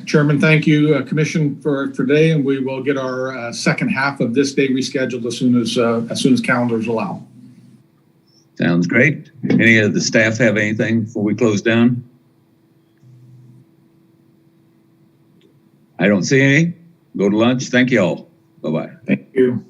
Speaker 4: Chairman, thank you, Commission, for today, and we will get our second half of this day rescheduled as soon as calendars allow.
Speaker 11: Sounds great. Any of the staff have anything before we close down? I don't see any. Go to lunch. Thank you all. Bye-bye.
Speaker 4: Thank you.